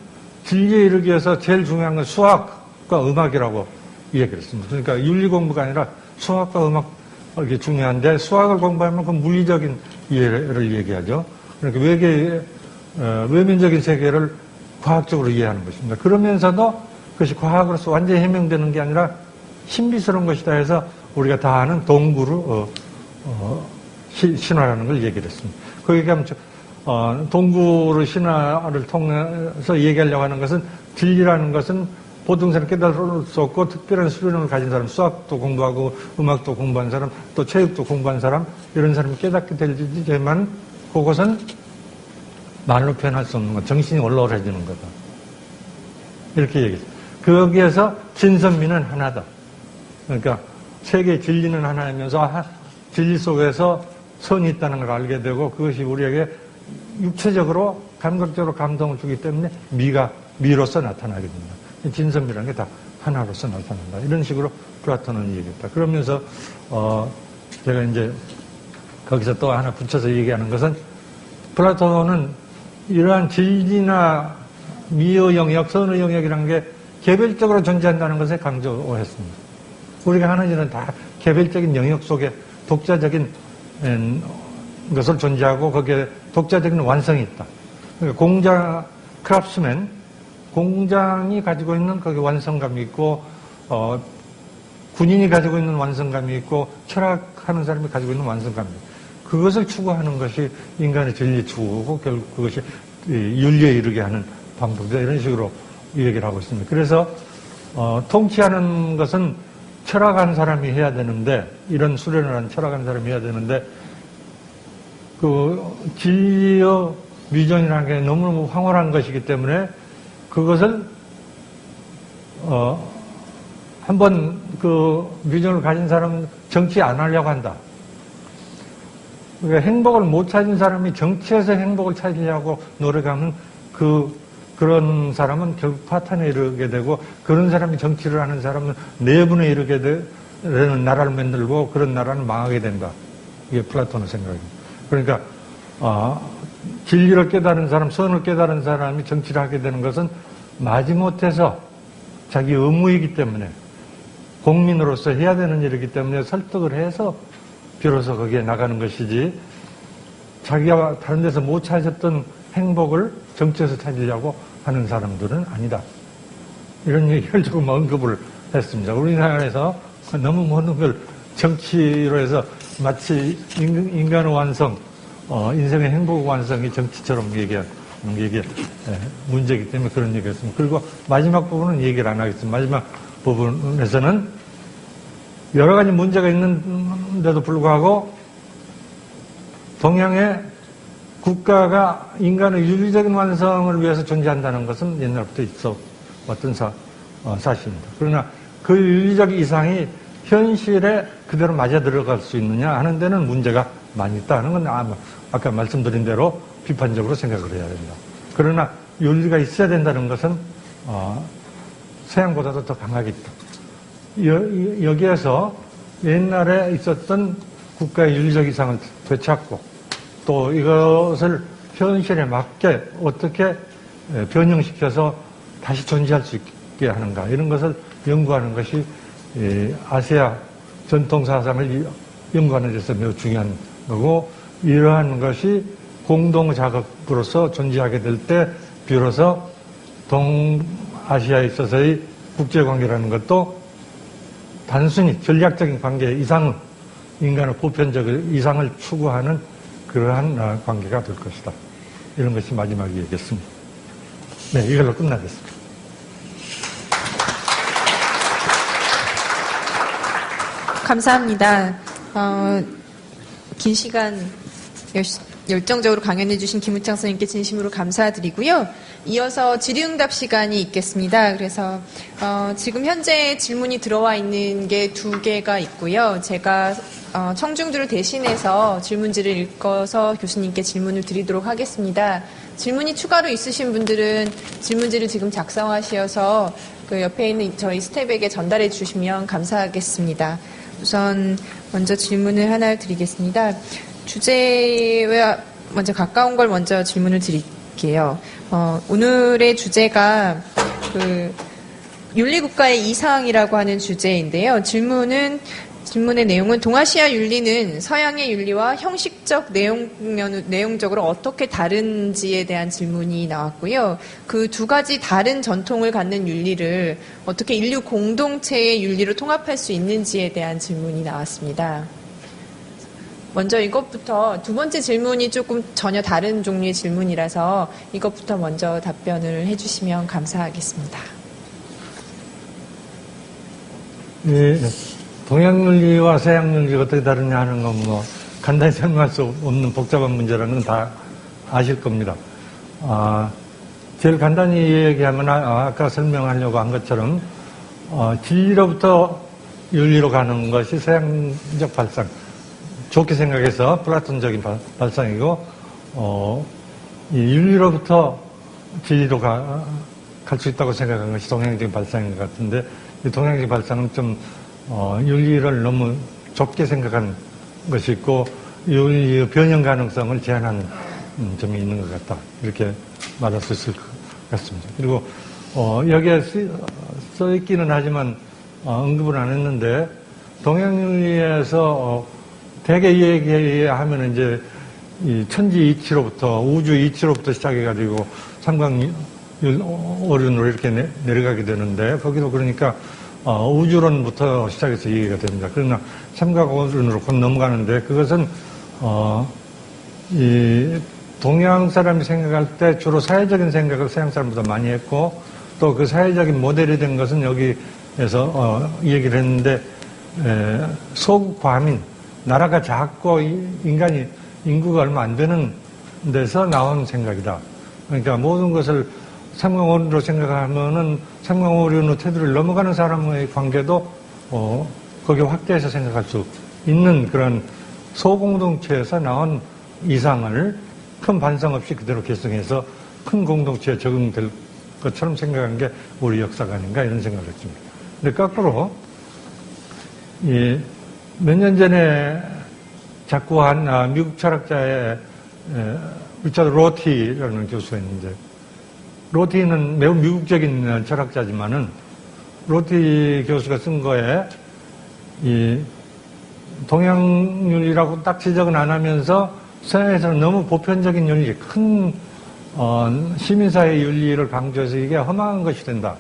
진리에 이르기 위해서 제일 중요한 건 수학과 음악이라고 얘기를 했습니다. 그러니까 윤리 공부가 아니라 수학과 음악 이게 중요한데, 수학을 공부하면 그 물리적인 이해를 얘기하죠. 그러니까 외면적인 세계를 과학적으로 이해하는 것입니다. 그러면서도 그것이 과학으로서 완전히 해명되는 게 아니라 신비스러운 것이다 해서 우리가 다 아는 동구를 신화라는 걸 얘기를 했습니다. 거기 가면 동구를 신화를 통해서 얘기하려고 하는 것은, 진리라는 것은 보통 사람 깨달을 수 없고 특별한 수련을 가진 사람, 수학도 공부하고 음악도 공부한 사람, 또 체육도 공부한 사람, 이런 사람이 깨닫게 되지만 그것은 말로 표현할 수 없는 것, 정신이 올라오라지는 거다. 이렇게 얘기했어요. 거기에서 진선미는 하나다. 그러니까 세계의 진리는 하나이면서 진리 속에서 선이 있다는 걸 알게 되고, 그것이 우리에게 육체적으로 감각적으로 감동을 주기 때문에 미로서 나타나게 됩니다. 진선미라는 게 다 하나로서 나타난다. 이런 식으로 플라톤은 얘기했다. 그러면서 제가 이제 거기서 또 하나 붙여서 얘기하는 것은, 플라톤은 이러한 진리나 미의 영역, 선의 영역이라는 게 개별적으로 존재한다는 것에 강조했습니다. 우리가 하는 일은 다 개별적인 영역 속에 독자적인 것을 존재하고 거기에 독자적인 완성이 있다. 그러니까 크라프트맨, 공장이 가지고 있는 거기 완성감이 있고, 군인이 가지고 있는 완성감이 있고, 철학하는 사람이 가지고 있는 완성감이 있고, 그것을 추구하는 것이 인간의 진리 추구고, 결국 그것이 윤리에 이르게 하는 방법이다. 이런 식으로 얘기를 하고 있습니다. 그래서 통치하는 것은 철학한 사람이 해야 되는데, 이런 수련을 한 철학한 사람이 해야 되는데, 그 진리의 비전이라는 게 너무너무 황홀한 것이기 때문에 그것을 한번 그 비전을 가진 사람은 정치 안 하려고 한다. 그러니까 행복을 못 찾은 사람이 정치에서 행복을 찾으려고 노력하면 그런 사람은 결국 파탄에 이르게 되고, 그런 사람이 정치를 하는 사람은 내분에 이르게 되는 나라를 만들고 그런 나라는 망하게 된다. 이게 플라톤의 생각입니다. 그러니까 진리를 깨달은 사람, 선을 깨달은 사람이 정치를 하게 되는 것은 마지못해서 자기 의무이기 때문에, 국민으로서 해야 되는 일이기 때문에 설득을 해서 비로소 거기에 나가는 것이지, 자기가 다른 데서 못 찾았던 행복을 정치에서 찾으려고 하는 사람들은 아니다. 이런 얘기를 조금 언급을 했습니다. 우리나라에서 너무 모든 걸 정치로 해서 마치 인간의 완성, 인생의 행복 완성이 정치처럼 얘기하는 게 문제이기 때문에 그런 얘기했습니다. 그리고 마지막 부분은 얘기를 안 하겠습니다. 마지막 부분에서는 여러 가지 문제가 있는데도 불구하고 동양의 국가가 인간의 윤리적인 완성을 위해서 존재한다는 것은 옛날부터 있어 왔던 사실입니다. 그러나 그 윤리적 이상이 현실에 그대로 맞아 들어갈 수 있느냐 하는 데는 문제가 많이 있다는 건 아까 말씀드린 대로 비판적으로 생각을 해야 된다. 그러나 윤리가 있어야 된다는 것은 서양보다도 더 강하게 있다. 여기에서 옛날에 있었던 국가의 윤리적 이상을 되찾고 또 이것을 현실에 맞게 어떻게 변형시켜서 다시 존재할 수 있게 하는가, 이런 것을 연구하는 것이 아시아 전통사상을 연구하는 데서 매우 중요한 거고, 이러한 것이 공동 작업으로서 존재하게 될 때 비로소 동아시아에 있어서의 국제관계라는 것도 단순히 전략적인 관계 이상은 인간의 보편적 이상을 추구하는 그러한 관계가 될 것이다. 이런 것이 마지막 얘기였습니다. 네, 이걸로 끝나겠습니다. 감사합니다. 긴 시간 열정적으로 강연해주신 김우창 선생님께 진심으로 감사드리고요. 이어서 질의응답 시간이 있겠습니다. 그래서 지금 현재 질문이 들어와 있는 게 2개가 있고요. 제가 청중들을 대신해서 질문지를 읽어서 교수님께 질문을 드리도록 하겠습니다. 질문이 추가로 있으신 분들은 질문지를 지금 작성하셔서 그 옆에 있는 저희 스텝에게 전달해 주시면 감사하겠습니다. 우선 먼저 질문을 하나 드리겠습니다. 주제와 먼저 가까운 걸 먼저 질문을 드릴게요. 오늘의 주제가 윤리국가의 이상이라고 하는 주제인데요. 질문의 내용은 동아시아 윤리는 서양의 윤리와 형식적 내용적으로 어떻게 다른지에 대한 질문이 나왔고요. 그 2가지 다른 전통을 갖는 윤리를 어떻게 인류 공동체의 윤리로 통합할 수 있는지에 대한 질문이 나왔습니다. 먼저 이것부터 2번째 질문이 조금 전혀 다른 종류의 질문이라서 이것부터 먼저 답변을 해주시면 감사하겠습니다. 예, 동양 윤리와 서양 윤리가 어떻게 다르냐 하는 건 간단히 설명할 수 없는 복잡한 문제라는 건 다 아실 겁니다. 제일 간단히 얘기하면 아까 설명하려고 한 것처럼 진리로부터 윤리로 가는 것이 서양적 발상. 좋게 생각해서 플라톤적인 발상이고, 이 윤리로부터 진리로 갈 수 있다고 생각하는 것이 동양적인 발상인 것 같은데, 이 동양적인 발상은 좀, 윤리를 너무 좁게 생각하는 것이 있고, 윤리의 변형 가능성을 제한하는 점이 있는 것 같다. 이렇게 말할 수 있을 것 같습니다. 그리고, 여기에 써 있기는 하지만, 언급은 안 했는데, 동양윤리에서, 대개 얘기하면 이제 이 천지 이치로부터 우주 이치로부터 시작해가지고 삼강오륜으로 이렇게 내려가게 되는데 거기도 그러니까 우주론부터 시작해서 얘기가 됩니다. 그러나 삼강오륜으로 곧 넘어가는데 그것은 이 동양 사람이 생각할 때 주로 사회적인 생각을 서양 사람보다 많이 했고 또 그 사회적인 모델이 된 것은 여기에서 얘기를 했는데 소국 과민 나라가 작고 인구가 얼마 안 되는 데서 나온 생각이다. 그러니까 모든 것을 삼강오륜으로 생각하면은 삼강오륜의 테두리를 넘어가는 사람의 관계도 거기에 확대해서 생각할 수 있는 그런 소공동체에서 나온 이상을 큰 반성 없이 그대로 계승해서 큰 공동체에 적응될 것처럼 생각한 게 우리 역사가 아닌가 이런 생각을 했습니다. 근데 거꾸로 몇 년 전에 작고한 미국 철학자의 리차드 로티라는 교수가 있는데 로티는 매우 미국적인 철학자지만은 로티 교수가 쓴 거에 이 동양윤리라고 딱 지적은 안 하면서 서양에서는 너무 보편적인 윤리, 큰 시민사회 윤리를 강조해서 이게 험한 것이 된다.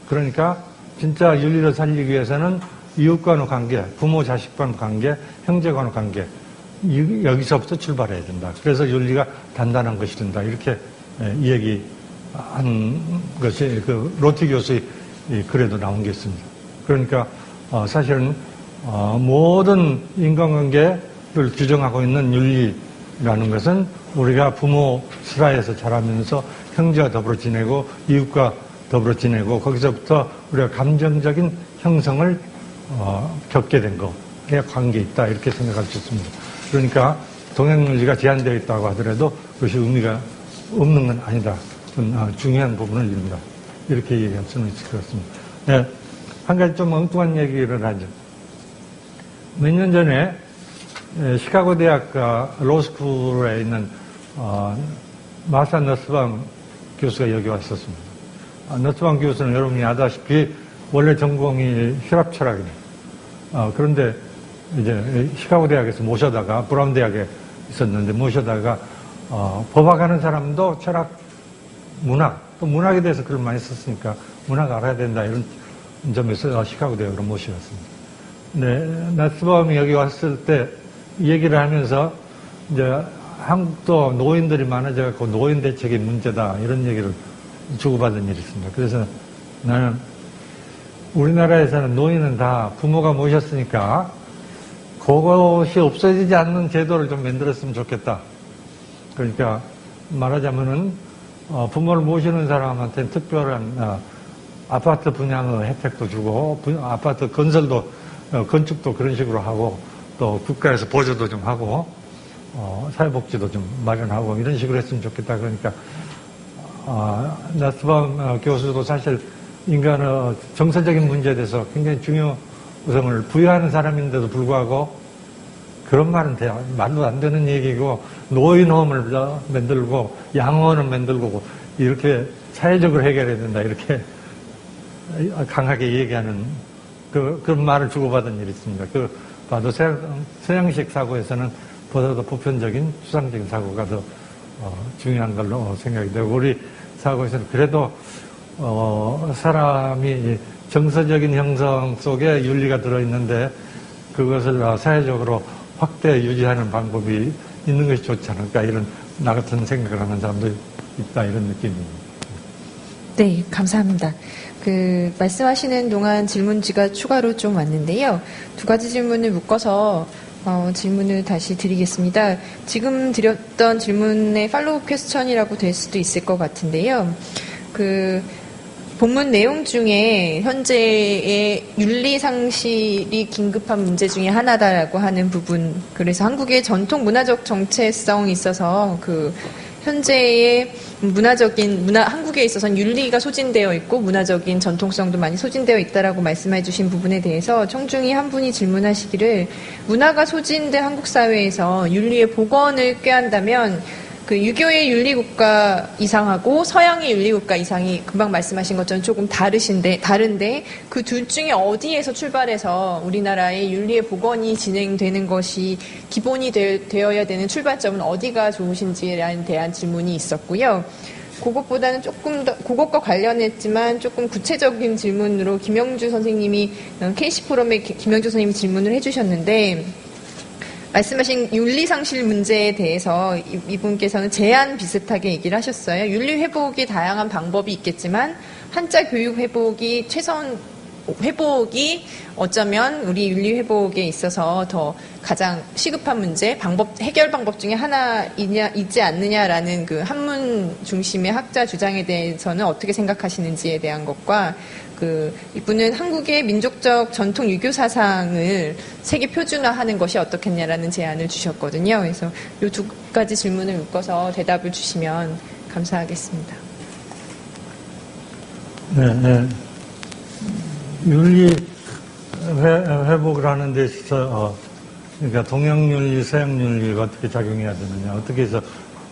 그러니까 진짜 윤리를 살리기 위해서는 이웃과의 관계, 부모 자식과의 관계, 형제과의 관계 여기서부터 출발해야 된다. 그래서 윤리가 단단한 것이 된다. 이렇게 얘기한 것이 그 로티 교수의 글에도 나온 게 있습니다. 그러니까 사실은 모든 인간관계를 규정하고 있는 윤리라는 것은 우리가 부모 슬하에서 자라면서 형제와 더불어 지내고 이웃과 더불어 지내고 거기서부터 우리가 감정적인 형성을 겪게 된 거에 관계 있다 이렇게 생각할 수 있습니다. 그러니까 동양윤리가 제한되어 있다고 하더라도 그것이 의미가 없는 건 아니다. 중요한 부분을 이룹니다. 이렇게 얘기할 수는 있을 것 같습니다. 네, 한 가지 좀 엉뚱한 얘기를 하죠. 몇 년 전에 시카고 대학 로스쿨에 있는 마사 너스밤 교수가 여기 왔었습니다. 너스밤 교수는 여러분이 아다시피 원래 전공이 혈압 철학입니다. 그런데 이제 시카고 대학에서 모셔다가 브라운 대학에 있었는데 모셔다가 법학하는 사람도 철학, 문학, 또 문학에 대해서 글을 많이 썼으니까 문학 알아야 된다 이런 점에서 시카고 대학으로 모셔왔습니다. 네, 나스밤이 여기 왔을 때 얘기를 하면서 이제 한국도 노인들이 많아져갖고 노인 대책이 문제다 이런 얘기를 주고받은 일이 있습니다. 그래서 나는 우리나라에서는 노인은 다 부모가 모셨으니까 그것이 없어지지 않는 제도를 좀 만들었으면 좋겠다. 그러니까 말하자면은 부모를 모시는 사람한테는 특별한 아파트 분양의 혜택도 주고 아파트 건설도 건축도 그런 식으로 하고 또 국가에서 보조도 좀 하고 사회복지도 좀 마련하고 이런 식으로 했으면 좋겠다. 그러니까 나스밤 교수도 사실 인간의 정서적인 문제에 대해서 굉장히 중요성을 부여하는 사람인데도 불구하고 그런 말은 말도 안 되는 얘기고 노인홈을 만들고 양호원을 만들고 이렇게 사회적으로 해결해야 된다 이렇게 강하게 얘기하는 그런 말을 주고받은 일이 있습니다. 봐도 서양식 사고에서는 보다도 보편적인 추상적인 사고가 더 중요한 걸로 생각이 되고 우리 사고에서는 그래도 사람이 정서적인 형성 속에 윤리가 들어있는데 그것을 사회적으로 확대 유지하는 방법이 있는 것이 좋지 않을까 이런 나 같은 생각을 하는 사람도 있다 이런 느낌입니다. 네, 감사합니다. 말씀하시는 동안 질문지가 추가로 좀 왔는데요. 두 가지 질문을 묶어서 질문을 다시 드리겠습니다. 지금 드렸던 질문의 팔로우 퀘스천이라고 될 수도 있을 것 같은데요. 본문 내용 중에 현재의 윤리 상실이 긴급한 문제 중에 하나다라고 하는 부분, 그래서 한국의 전통 문화적 정체성이 있어서 현재의 한국에 있어서는 윤리가 소진되어 있고 문화적인 전통성도 많이 소진되어 있다라고 말씀해 주신 부분에 대해서 청중이 한 분이 질문하시기를 문화가 소진된 한국 사회에서 윤리의 복원을 꾀한다면 유교의 윤리국가 이상하고 서양의 윤리국가 이상이 금방 말씀하신 것처럼 조금 다른데 그 둘 중에 어디에서 출발해서 우리나라의 윤리의 복원이 진행되는 것이 기본이 되어야 되는 출발점은 어디가 좋으신지에 대한 질문이 있었고요. 그것보다는 조금 더 그것과 관련했지만 조금 구체적인 질문으로 김영주 선생님이 KC포럼에 김영주 선생님이 질문을 해주셨는데 말씀하신 윤리상실 문제에 대해서 이분께서는 제안 비슷하게 얘기를 하셨어요. 윤리회복이 다양한 방법이 있겠지만 한자 교육 회복이 회복이 어쩌면 우리 윤리회복에 있어서 더 가장 시급한 문제, 해결 방법 중에 있지 않느냐라는 한문 중심의 학자 주장에 대해서는 어떻게 생각하시는지에 대한 것과 이분은 한국의 민족적 전통 유교 사상을 세계 표준화하는 것이 어떻겠냐라는 제안을 주셨거든요. 그래서 이 두 가지 질문을 묶어서 대답을 주시면 감사하겠습니다. 네. 윤리 회복을 하는 데 있어서 그러니까 동양윤리, 서양윤리가 어떻게 작용해야 되느냐, 어떻게 해서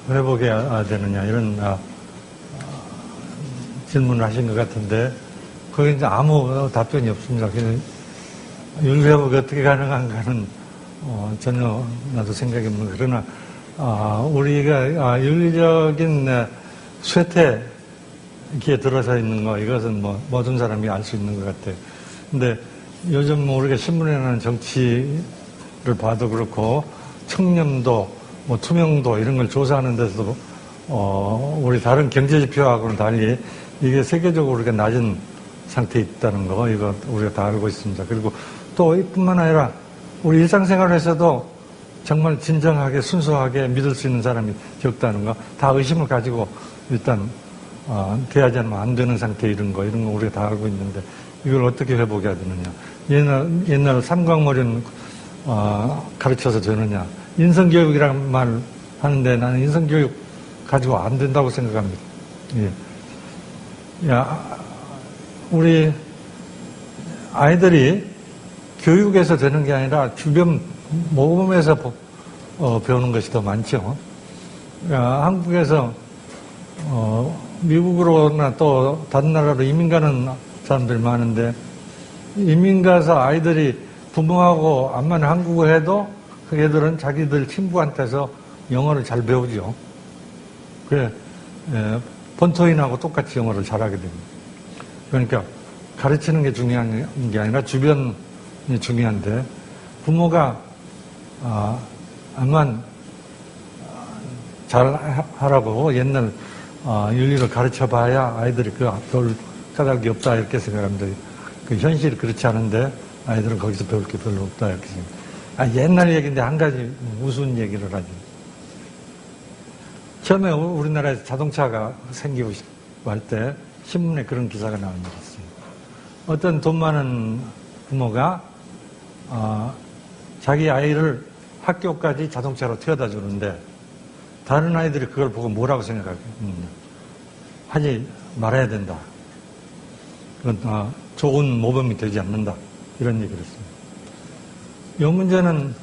회복해야 되느냐 이런 질문을 하신 것 같은데 거기 이제 아무 답변이 없습니다. 윤리 회복이 어떻게 가능한가는 전혀 나도 생각이 없는. 그러나 우리가 윤리적인 쇠퇴기에 들어서 있는 거 이것은 모든 사람이 알 수 있는 것 같아요. 근데 요즘 우리가 신문에 나는 정치를 봐도 그렇고 청렴도, 투명도 이런 걸 조사하는 데서도 우리 다른 경제 지표하고는 달리 이게 세계적으로 우리가 낮은 상태에 있다는 거 이거 우리가 다 알고 있습니다. 그리고 또 이뿐만 아니라 우리 일상생활에서도 정말 진정하게 순수하게 믿을 수 있는 사람이 적다는 거 다 의심을 가지고 일단 대하지 않으면 안 되는 상태 이런 거 우리가 다 알고 있는데 이걸 어떻게 회복해야 되느냐. 옛날 삼광머리는 가르쳐서 되느냐. 인성교육이라는 말 하는데 나는 인성교육 가지고 안 된다고 생각합니다. 예. 우리 아이들이 교육에서 되는 게 아니라 주변 모범에서 배우는 것이 더 많죠. 한국에서 미국으로나 또 다른 나라로 이민 가는 사람들이 많은데 이민 가서 아이들이 부모하고 암만 한국어 해도 그 애들은 자기들 친구한테서 영어를 잘 배우죠. 그래 본토인하고 똑같이 영어를 잘하게 됩니다. 그러니까 가르치는 게 중요한 게 아니라 주변이 중요한데 부모가 암만 잘 하라고 옛날 윤리를 가르쳐봐야 아이들이 별 까닭이 없다 이렇게 생각합니다. 현실이 그렇지 않은데 아이들은 거기서 배울 게 별로 없다 이렇게 생각합니다. 옛날 얘기인데 한 가지 우스운 얘기를 하죠. 처음에 우리나라에서 자동차가 생기고 할 때 신문에 그런 기사가 나온 적이 있어요. 어떤 돈 많은 부모가 자기 아이를 학교까지 자동차로 태워다 주는데 다른 아이들이 그걸 보고 뭐라고 생각하겠느냐. 하지 말아야 된다. 그건 좋은 모범이 되지 않는다. 이런 얘기를 했습니다. 이 문제는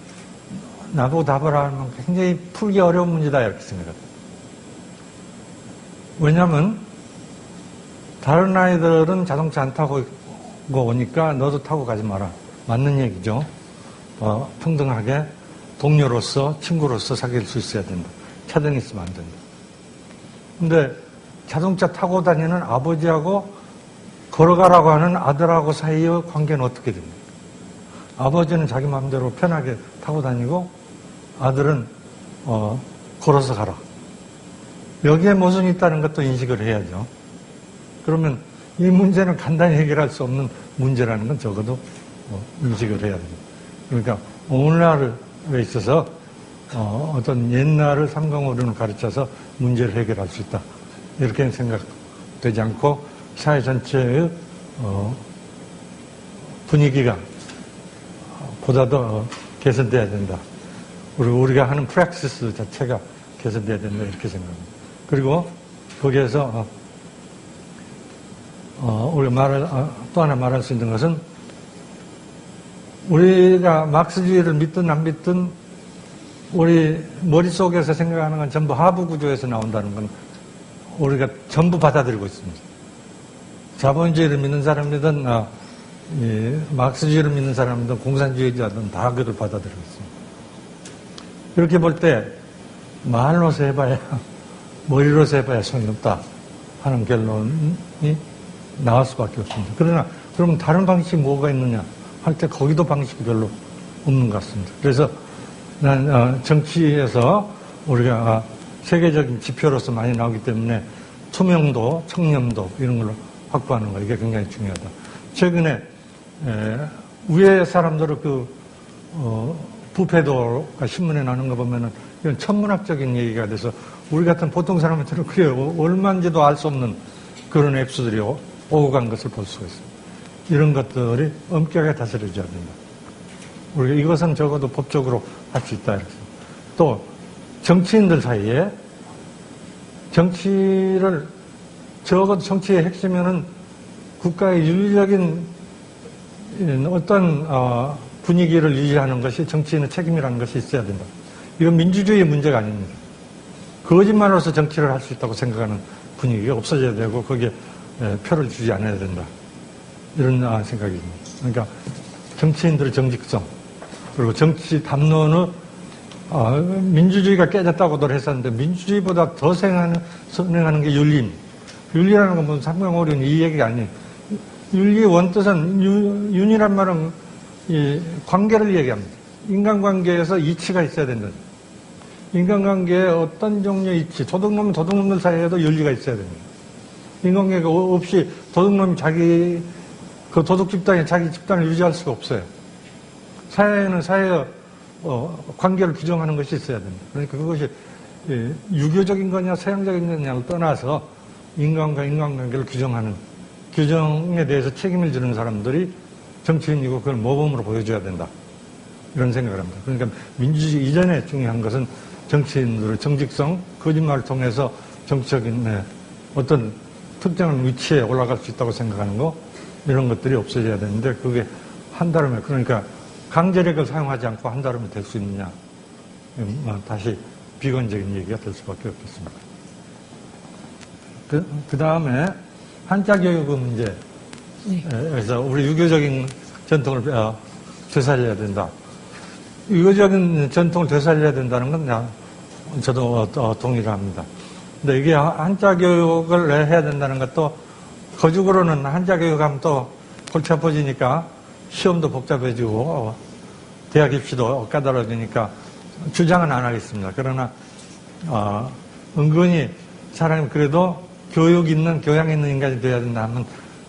나보고 답을 하면 굉장히 풀기 어려운 문제다 이렇게 생각합니다. 왜냐하면 다른 아이들은 자동차 안 타고 오니까 너도 타고 가지 마라. 맞는 얘기죠. 평등하게 동료로서 친구로서 사귈 수 있어야 된다. 차등이 있으면 안 된다. 근데 자동차 타고 다니는 아버지하고 걸어가라고 하는 아들하고 사이의 관계는 어떻게 됩니까? 아버지는 자기 마음대로 편하게 타고 다니고 아들은 걸어서 가라. 여기에 모순이 있다는 것도 인식을 해야죠. 그러면 이 문제는 간단히 해결할 수 없는 문제라는 건 적어도 인식을 해야 됩니다. 그러니까 오늘날에 있어서 어떤 옛날을 삼강오륜을 가르쳐서 문제를 해결할 수 있다. 이렇게 생각되지 않고 사회 전체의 분위기가 보다 더 개선돼야 된다. 우리가 하는 프랙시스 자체가 개선돼야 된다. 이렇게 생각합니다. 그리고 거기에서 우리가 또 하나 말할 수 있는 것은 우리가 막스주의를 믿든 안 믿든 우리 머릿속에서 생각하는 건 전부 하부 구조에서 나온다는 건 우리가 전부 받아들이고 있습니다. 자본주의를 믿는 사람이든 막스주의를 믿는 사람이든 공산주의자든 다 그걸 받아들이고 있습니다. 이렇게 볼 때 말로서 해봐야 머리로서 해봐야 소용이 없다 하는 결론이 나올 수밖에 없습니다. 그러나 그러면 다른 방식이 뭐가 있느냐 할 때 거기도 방식이 별로 없는 것 같습니다. 그래서 난 정치에서 우리가 세계적인 지표로서 많이 나오기 때문에 투명도, 청렴도 이런 걸로 확보하는 거 이게 굉장히 중요하다. 최근에 위에 사람들의 부패도가 신문에 나오는 거 보면은 이건 천문학적인 얘기가 돼서 우리 같은 보통 사람한테는 그래요. 얼마인지도 알 수 없는 그런 액수들이 오고 간 것을 볼 수가 있습니다. 이런 것들이 엄격하게 다스려져야 된다. 우리가 이것은 적어도 법적으로 할 수 있다. 이렇게. 또 정치인들 사이에 정치를 적어도 정치의 핵심에는 국가의 윤리적인 어떤 분위기를 유지하는 것이 정치인의 책임이라는 것이 있어야 된다. 이건 민주주의의 문제가 아닙니다. 거짓말로서 정치를 할 수 있다고 생각하는 분위기가 없어져야 되고 거기에 표를 주지 않아야 된다. 이런 생각입니다. 그러니까 정치인들의 정직성 그리고 정치 담론의 민주주의가 깨졌다고들 했었는데 민주주의보다 더 선행하는 게 윤리입니다. 윤리라는 건 무슨 삼강오륜 이 얘기가 아니에요. 윤리의 원뜻은 윤이란 말은 이 관계를 얘기합니다. 인간관계에서 이치가 있어야 된다. 인간관계에 어떤 종류의 이치, 도둑놈, 도둑놈들 사이에도 윤리가 있어야 됩니다. 인간관계가 없이 도둑놈이 그 도둑 집단이 자기 집단을 유지할 수가 없어요. 사회에는 사회의 관계를 규정하는 것이 있어야 됩니다. 그러니까 그것이 유교적인 거냐 서양적인 거냐를 떠나서 인간과 인간관계를 규정하는 규정에 대해서 책임을 지는 사람들이 정치인이고 그걸 모범으로 보여줘야 된다. 이런 생각을 합니다. 그러니까 민주주의 이전에 중요한 것은 정치인들의 정직성, 거짓말을 통해서 정치적인 어떤 특정한 위치에 올라갈 수 있다고 생각하는 거 이런 것들이 없어져야 되는데 그게 한다름에 그러니까 강제력을 사용하지 않고 한다름에 될 수 있느냐 다시 비관적인 얘기가 될 수밖에 없겠습니다. 그 다음에 한자 교육의 문제에서 우리 유교적인 전통을 되살려야 된다. 유교적인 전통을 되살려야 된다는 건 저도 동의를 합니다. 근데 이게 한자 교육을 해야 된다는 것도 거죽으로는 한자 교육하면 또 골치 아파지니까 시험도 복잡해지고 대학 입시도 까다로워지니까 주장은 안 하겠습니다. 그러나 은근히 사람이 그래도 교육 있는 교양 있는 인간이 되어야 된다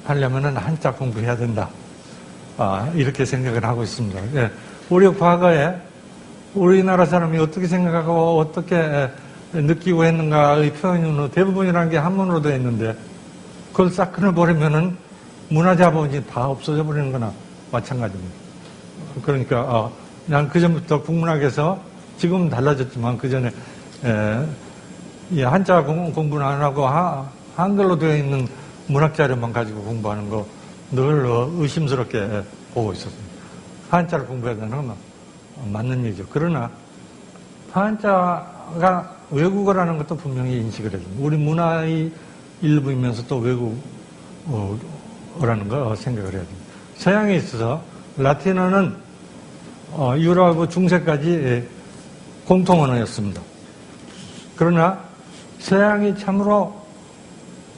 하려면은 한자 공부해야 된다. 이렇게 생각을 하고 있습니다. 예, 우리 과거에 우리나라 사람이 어떻게 생각하고 어떻게 느끼고 했는가의 표현은 대부분이라는 게 한문으로 되어 있는데 그걸 싹 끊어버리면은 문화자본이 다 없어져 버리는 거나 마찬가지입니다. 그러니까 난 그전부터 국문학에서 지금은 달라졌지만 그전에 이 한자 공부는 안 하고 한글로 되어 있는 문학 자료만 가지고 공부하는 거 늘 의심스럽게 보고 있었습니다. 한자를 공부해야 되는 건 맞는 얘기죠. 그러나 한자가 외국어라는 것도 분명히 인식을 해줍니다. 우리 문화의 일부이면서 또 외국어라는 거 생각을 해야 됩니다. 서양에 있어서 라틴어는 유럽 중세까지 공통 언어였습니다. 그러나 서양이 참으로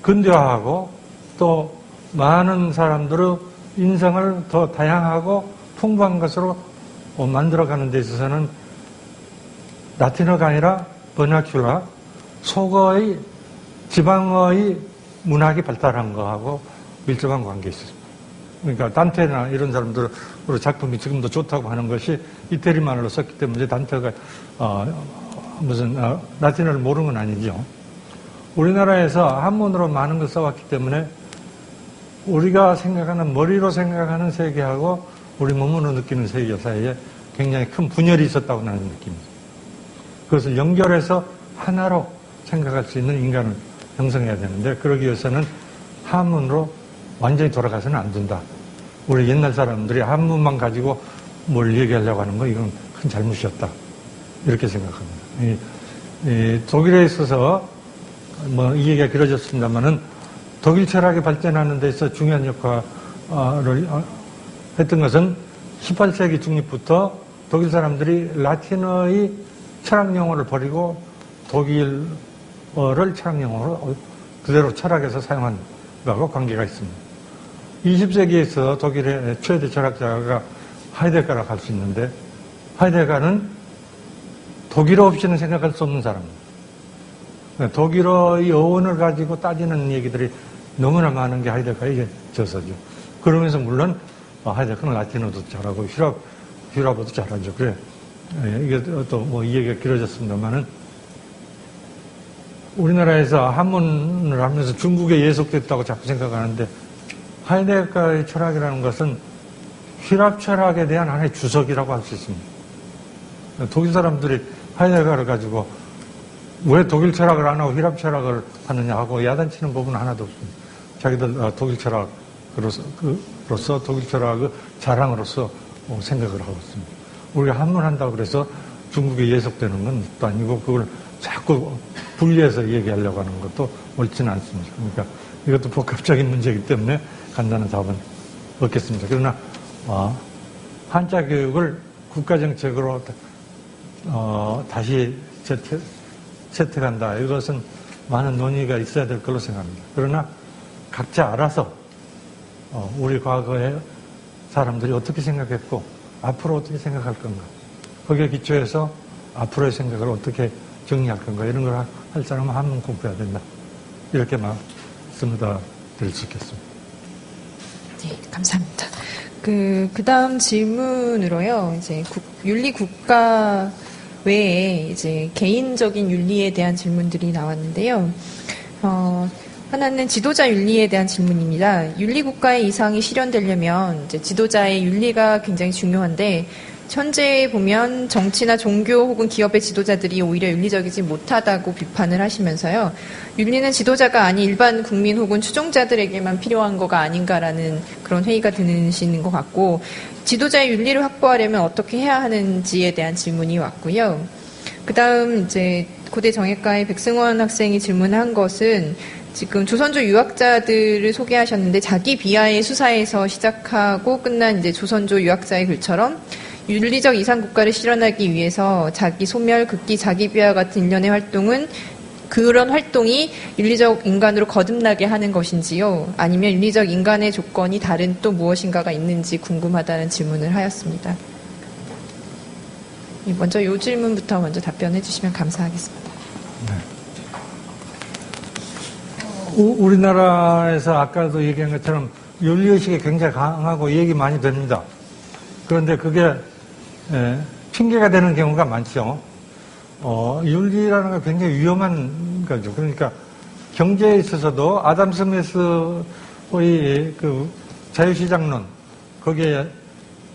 근대화하고 또 많은 사람들의 인성을 더 다양하고 풍부한 것으로 만들어가는 데 있어서는 라틴어가 아니라 버나큘라, 속어의 지방어의 문학이 발달한 거하고 밀접한 관계가 있습니다. 그러니까 단테나 이런 사람들의 작품이 지금도 좋다고 하는 것이 이태리 말로 썼기 때문에 단테가 라틴어를 모르는 건 아니죠. 우리나라에서 한문으로 많은 걸 써왔기 때문에 우리가 생각하는 머리로 생각하는 세계하고 우리 몸으로 느끼는 세계 사이에 굉장히 큰 분열이 있었다고 나는 느낍니다. 그것을 연결해서 하나로 생각할 수 있는 인간을 형성해야 되는데 그러기 위해서는 한문으로 완전히 돌아가서는 안 된다. 우리 옛날 사람들이 한문만 가지고 뭘 얘기하려고 하는 거 이건 큰 잘못이었다. 이렇게 생각합니다. 독일에 있어서 이 얘기가 길어졌습니다만은 독일 철학이 발전하는 데 있어 중요한 역할을 했던 것은 18세기 중립부터 독일 사람들이 라틴어의 철학 용어를 버리고 독일어를 철학 용어로 그대로 철학에서 사용한 것과 관계가 있습니다. 20세기에서 독일의 최대 철학자가 하이데거라고 할 수 있는데 하이데거는 독일어 없이는 생각할 수 없는 사람입니다. 독일어의 어원을 가지고 따지는 얘기들이 너무나 많은 게 하이데거의 저서죠. 그러면서 물론 하이데거는 라틴어도 잘하고 휘랍어도 잘하죠. 그래 이게 또 이 얘기가 길어졌습니다만은 우리나라에서 한문을 하면서 중국에 예속됐다고 자꾸 생각하는데 하이데거의 철학이라는 것은 휘랍 철학에 대한 하나의 주석이라고 할 수 있습니다. 독일 사람들이 하이데거를 가지고 왜 독일 철학을 안 하고 휘랍 철학을 하느냐 하고 야단치는 부분은 하나도 없습니다. 자기들 독일 철학으로서 독일 철학의 자랑으로서 생각을 하고 있습니다. 우리가 한문한다고 그래서 중국에 예속되는 건 또 아니고 그걸 자꾸 분리해서 얘기하려고 하는 것도 옳지는 않습니다. 그러니까 이것도 복합적인 문제이기 때문에 간단한 답은 없겠습니다. 그러나 한자 교육을 국가정책으로 다시 채택한다. 이것은 많은 논의가 있어야 될 걸로 생각합니다. 그러나 각자 알아서 우리 과거의 사람들이 어떻게 생각했고 앞으로 어떻게 생각할 건가. 거기에 기초해서 앞으로의 생각을 어떻게 정리할 건가. 이런 걸 할 사람은 한문 공부해야 된다. 이렇게 말씀을 드릴 수 있겠습니다. 네, 감사합니다. 그 다음 질문으로요, 이제 윤리 국가 외에 이제 개인적인 윤리에 대한 질문들이 나왔는데요. 하나는 지도자 윤리에 대한 질문입니다. 윤리 국가의 이상이 실현되려면 이제 지도자의 윤리가 굉장히 중요한데 현재 보면 정치나 종교 혹은 기업의 지도자들이 오히려 윤리적이지 못하다고 비판을 하시면서요. 윤리는 지도자가 아닌 일반 국민 혹은 추종자들에게만 필요한 거가 아닌가라는 그런 회의가 드시는 것 같고 지도자의 윤리를 확보하려면 어떻게 해야 하는지에 대한 질문이 왔고요. 그 다음 이제 고대 정외과의 백승원 학생이 질문한 것은 지금 조선조 유학자들을 소개하셨는데 자기 비하의 수사에서 시작하고 끝난 이제 조선조 유학자의 글처럼 윤리적 이상 국가를 실현하기 위해서 자기 소멸, 극기, 자기 비하 같은 일련의 활동은 그런 활동이 윤리적 인간으로 거듭나게 하는 것인지요? 아니면 윤리적 인간의 조건이 다른 또 무엇인가가 있는지 궁금하다는 질문을 하였습니다. 먼저 이 질문부터 먼저 답변해 주시면 감사하겠습니다. 네. 우리나라에서 아까도 얘기한 것처럼 윤리의식이 굉장히 강하고 얘기 많이 됩니다. 그런데 그게 핑계가 되는 경우가 많죠. 윤리라는 건 굉장히 위험한 거죠. 그러니까 경제에 있어서도 아담 스미스의 그 자유시장론, 거기에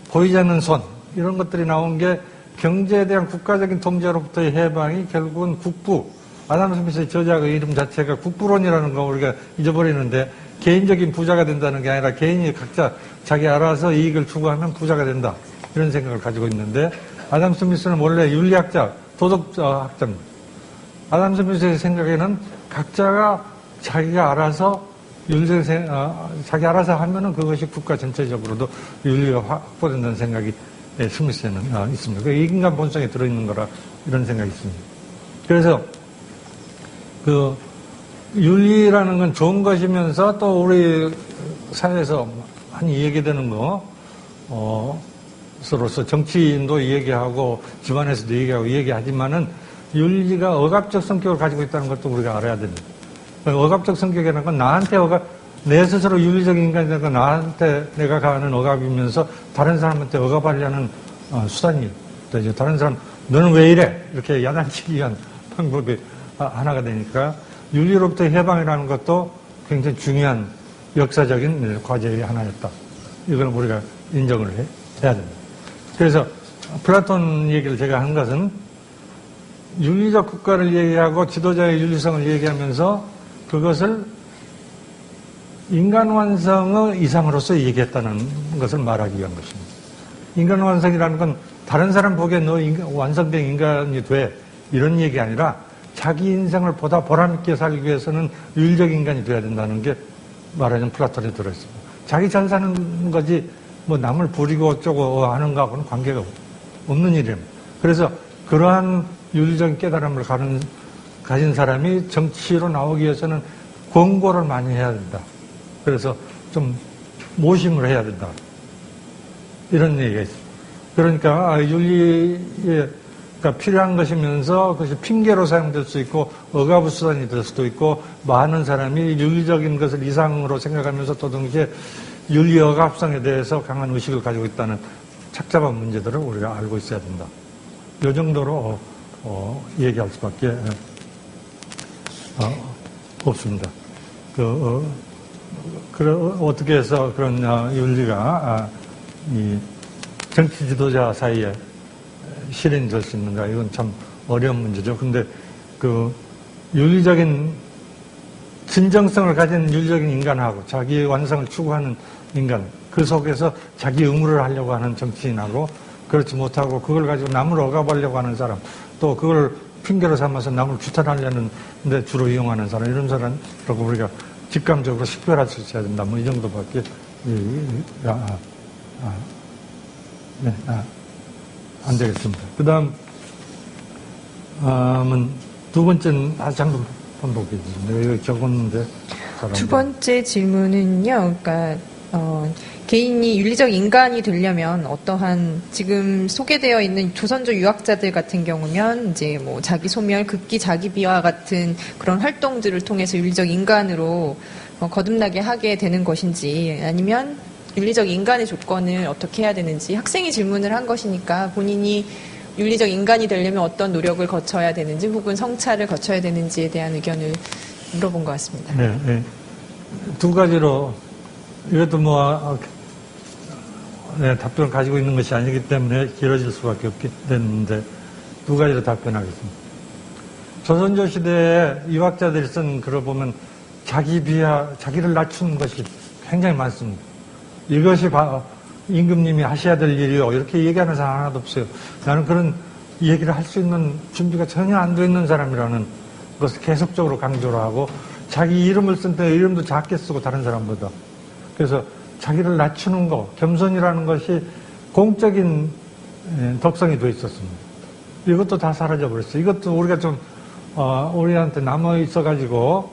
보이지 않는 손, 이런 것들이 나온 게 경제에 대한 국가적인 통제로부터의 해방이 결국은 국부, 아담 스미스의 저작의 이름 자체가 국부론이라는 거 우리가 잊어버리는데, 개인적인 부자가 된다는 게 아니라 개인이 각자 자기 알아서 이익을 추구하면 부자가 된다, 이런 생각을 가지고 있는데, 아담 스미스는 원래 윤리학자, 도덕학자입니다. 아담 스미스의 생각에는 각자가 자기가 알아서 자기 알아서 하면은 그것이 국가 전체적으로도 윤리가 확보된다는 생각이 스미스에는 있습니다. 그 인간 본성에 들어있는 거라 이런 생각이 있습니다. 그래서 그 윤리라는 건 좋은 것이면서 또 우리 사회에서 많이 얘기되는 것으로서 정치인도 얘기하고 집안에서도 얘기하고 얘기하지만은 윤리가 억압적 성격을 가지고 있다는 것도 우리가 알아야 됩니다. 억압적 성격이라는 건 나한테 내 스스로 윤리적인 인간이니까 나한테 내가 가하는 억압이면서 다른 사람한테 억압하려는 수단이 되죠. 다른 사람, 너는 왜 이래? 이렇게 야단치기 위한 방법이 하나가 되니까 윤리로부터 해방이라는 것도 굉장히 중요한 역사적인 과제의 하나였다. 이걸 우리가 인정을 해야 됩니다. 그래서 플라톤 얘기를 제가 한 것은 윤리적 국가를 얘기하고 지도자의 윤리성을 얘기하면서 그것을 인간 완성의 이상으로서 얘기했다는 것을 말하기 위한 것입니다. 인간 완성이라는 건 다른 사람 보기에 너 완성된 인간이 돼, 이런 얘기 아니라 자기 인생을 보다 보람있게 살기 위해서는 윤리적 인간이 돼야 된다는 게 말하자면 플라톤에 들어있습니다. 자기 잘 사는 거지 뭐 남을 부리고 어쩌고 하는 거하고는 관계가 없는 일입니다. 그래서 그러한 윤리적인 깨달음을 가진 사람이 정치로 나오기 위해서는 권고를 많이 해야 된다. 그래서 좀 모심을 해야 된다. 이런 얘기가 있습니다. 그러니까 윤리가 필요한 것이면서 그것이 핑계로 사용될 수 있고 억압의 수단이 될 수도 있고, 많은 사람이 윤리적인 것을 이상으로 생각하면서 또 동시에 윤리 억압성에 대해서 강한 의식을 가지고 있다는 착잡한 문제들을 우리가 알고 있어야 된다. 이 정도로 얘기할 수밖에 없습니다. 어떻게 해서 그런 윤리가 이 정치 지도자 사이에 실현될 수 있는가? 이건 참 어려운 문제죠. 근데 그 윤리적인 진정성을 가진 윤리적인 인간하고 자기의 완성을 추구하는 인간, 그 속에서 자기 의무를 하려고 하는 정치인하고 그렇지 못하고 그걸 가지고 남을 억압하려고 하는 사람, 또 그걸 핑계로 삼아서 남을 규탄하려는 데 주로 이용하는 사람, 이런 사람하고 우리가 직감적으로 식별할 수 있어야 된다. 뭐 이 정도밖에 안 되겠습니다. 그 다음은 두 번째는 다시 한번 반복해주세요. 여기 적었는데. 두 번째 질문은요, 그러니까, 개인이 윤리적 인간이 되려면 어떠한 지금 소개되어 있는 조선조 유학자들 같은 경우면 이제 뭐 자기 소멸, 극기 자기 비하 같은 그런 활동들을 통해서 윤리적 인간으로 거듭나게 하게 되는 것인지, 아니면 윤리적 인간의 조건을 어떻게 해야 되는지, 학생이 질문을 한 것이니까 본인이 윤리적 인간이 되려면 어떤 노력을 거쳐야 되는지 혹은 성찰을 거쳐야 되는지에 대한 의견을 물어본 것 같습니다. 네, 네. 두 가지로 이것도 답변을 가지고 있는 것이 아니기 때문에 길어질 수밖에 없게 됐는데 두 가지로 답변하겠습니다. 조선조 시대에 유학자들이 쓴 글을 보면 자기 비하, 자기를 낮추는 것이 굉장히 많습니다. 이것이 임금님이 하셔야 될 일이요, 이렇게 얘기하는 사람 하나도 없어요. 나는 그런 얘기를 할 수 있는 준비가 전혀 안 돼 있는 사람이라는 것을 계속적으로 강조를 하고, 자기 이름을 쓴 때 이름도 작게 쓰고 다른 사람보다. 그래서 자기를 낮추는 거, 겸손이라는 것이 공적인 덕성이 돼 있었습니다. 이것도 다 사라져버렸어요. 이것도 우리가 좀 우리한테 남아 있어가지고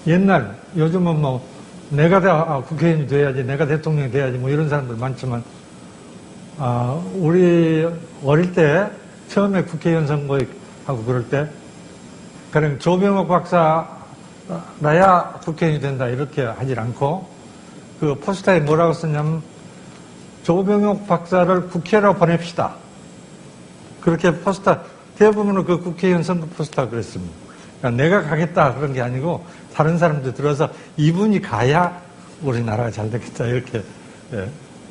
옛날, 요즘은 내가 국회의원이 돼야지, 내가 대통령이 돼야지, 이런 사람들 많지만, 우리 어릴 때, 처음에 국회의원 선거하고 그럴 때, 그냥 조병옥 박사, 나야 국회의원이 된다, 이렇게 하질 않고, 그 포스터에 뭐라고 썼냐면, 조병옥 박사를 국회로 보냅시다. 그렇게 포스터, 대부분은 그 국회의원 선거 포스터 그랬습니다. 그러니까 내가 가겠다 그런 게 아니고 다른 사람들 들어서 이분이 가야 우리나라가 잘 되겠다. 이렇게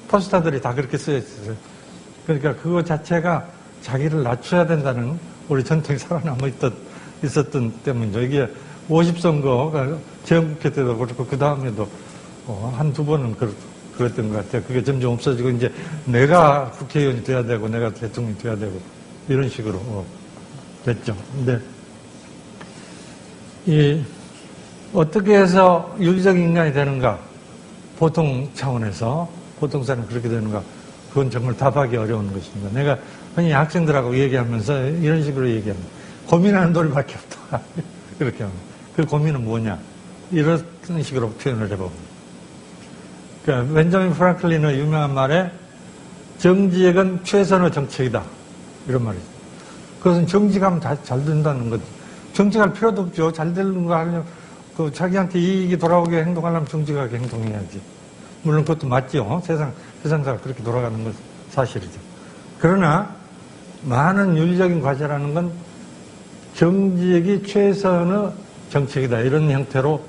포스터들이 다 그렇게 쓰여 있어요. 그러니까 그거 자체가 자기를 낮춰야 된다는 우리 전통이 살아남아 있었던 때문이죠. 이게 50선거, 재헌국회 때도 그렇고 그 다음에도 한두 번은 그랬던 것 같아요. 그게 점점 없어지고 이제 내가 국회의원이 돼야 되고 내가 대통령이 돼야 되고 이런 식으로 됐죠. 근데 어떻게 해서 윤리적인 인간이 되는가? 보통 차원에서 보통 사람이 그렇게 되는가? 그건 정말 답하기 어려운 것입니다. 내가 흔히 학생들하고 얘기하면서 이런 식으로 얘기합니다. 고민하는 돌밖에 없다. 그렇게 합니다. 그 고민은 뭐냐? 이런 식으로 표현을 해봅니다. 그러니까 벤자민 프랑클린의 유명한 말에 정직은 최선의 정책이다. 이런 말이 있어요. 그것은 정직하면 잘 된다는 거죠. 정직할 필요도 없죠. 잘 되는 거 하려면 자기한테 이익이 돌아오게 행동하려면 정직하게 행동해야지. 물론 그것도 맞죠. 세상사가 그렇게 돌아가는 건 사실이죠. 그러나 많은 윤리적인 과제라는 건 정직이 최선의 정책이다. 이런 형태로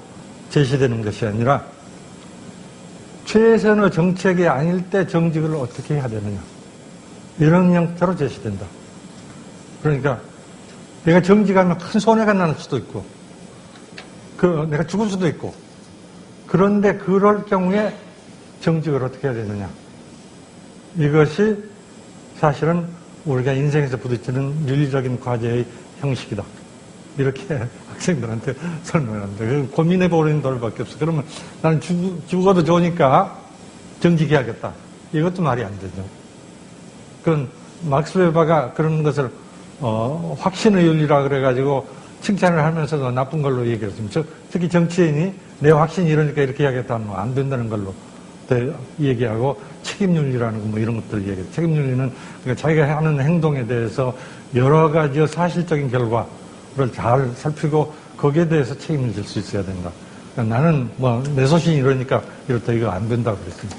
제시되는 것이 아니라 최선의 정책이 아닐 때 정직을 어떻게 해야 되느냐. 이런 형태로 제시된다. 그러니까 내가 정직하면 큰 손해가 날 수도 있고 내가 죽을 수도 있고 그런데 그럴 경우에 정직을 어떻게 해야 되느냐. 이것이 사실은 우리가 인생에서 부딪히는 윤리적인 과제의 형식이다. 이렇게 학생들한테 설명을 합니다. 고민해보는 돌밖에 없어. 그러면 나는 죽어도 좋으니까 정직해야겠다. 이것도 말이 안 되죠. 그런 막스 웨버가 그런 것을 확신의 윤리라 그래가지고 칭찬을 하면서도 나쁜 걸로 얘기했습니다. 특히 정치인이 내 확신이 이러니까 이렇게 해야겠다 하면 안 된다는 걸로 얘기하고 책임윤리라는 거 뭐 이런 것들을 얘기해요. 책임윤리는 그러니까 자기가 하는 행동에 대해서 여러 가지 사실적인 결과를 잘 살피고 거기에 대해서 책임을 질 수 있어야 된다. 그러니까 나는 내 소신이 이러니까 이렇다 이거 안 된다고 그랬습니다.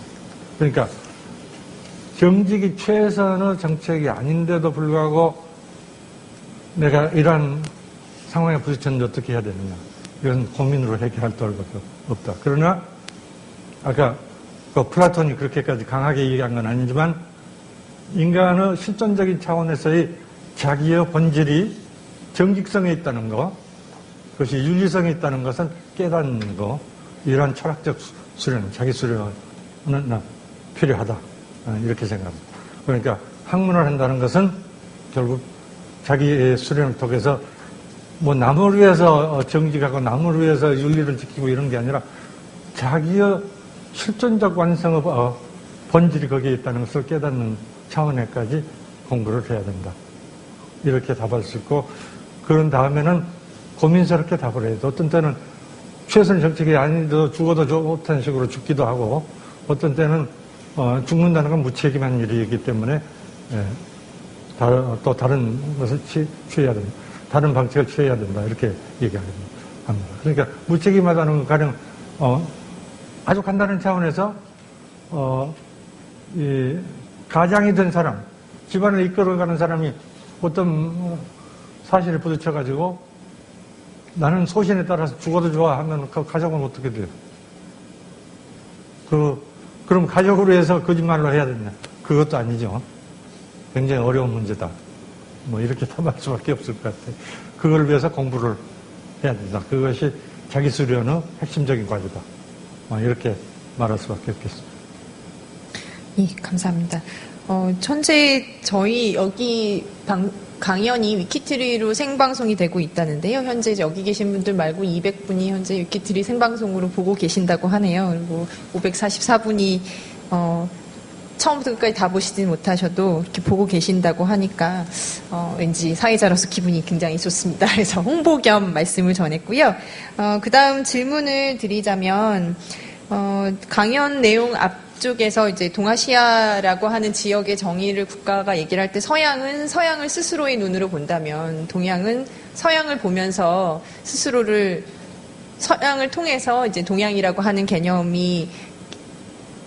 그러니까 정직이 최선의 정책이 아닌데도 불구하고 내가 이러한 상황에 부딪혔는데 어떻게 해야 되느냐. 이건 고민으로 해결할 도리밖에 없다. 그러나 아까 플라톤이 그렇게까지 강하게 얘기한 건 아니지만 인간의 실존적인 차원에서의 자기의 본질이 정직성에 있다는 것, 그것이 윤리성에 있다는 것은 깨닫는 것, 이러한 철학적 수련, 자기 수련은 필요하다. 이렇게 생각합니다. 그러니까 학문을 한다는 것은 결국 자기의 수련을 통해서 남을 위해서 정직하고 남을 위해서 윤리를 지키고 이런 게 아니라 자기의 실존적 완성의 본질이 거기에 있다는 것을 깨닫는 차원에까지 공부를 해야 된다. 이렇게 답할 수 있고, 그런 다음에는 고민스럽게 답을 해야 돼. 어떤 때는 최선 정책이 아니도 죽어도 좋다는 식으로 죽기도 하고, 어떤 때는 죽는다는 건 무책임한 일이기 때문에 또 다른 것을 취해야 된다. 다른 방식을 취해야 된다. 이렇게 얘기합니다. 그러니까 무책임하다는 건 가령 아주 간단한 차원에서 가장이 된 사람, 집안을 이끌어가는 사람이 어떤 사실에 부딪혀가지고 나는 소신에 따라서 죽어도 좋아 하면 그 가족은 어떻게 돼요? 그럼 가족으로 해서 거짓말로 해야 되냐? 그것도 아니죠. 굉장히 어려운 문제다. 이렇게 답할 수밖에 없을 것 같아요. 그걸 위해서 공부를 해야 된다. 그것이 자기 수련의 핵심적인 과제다. 이렇게 말할 수밖에 없겠습니다. 예, 감사합니다. 현재 저희 여기 강연이 위키트리로 생방송이 되고 있다는데요. 현재 여기 계신 분들 말고 200분이 현재 위키트리 생방송으로 보고 계신다고 하네요. 그리고 544분이 처음부터 끝까지 다 보시진 못하셔도 이렇게 보고 계신다고 하니까 왠지 사회자로서 기분이 굉장히 좋습니다. 그래서 홍보 겸 말씀을 전했고요. 그 다음 질문을 드리자면 강연 내용 앞쪽에서 이제 동아시아라고 하는 지역의 정의를 국가가 얘기를 할 때 서양은 서양을 스스로의 눈으로 본다면 동양은 서양을 보면서 스스로를 서양을 통해서 이제 동양이라고 하는 개념이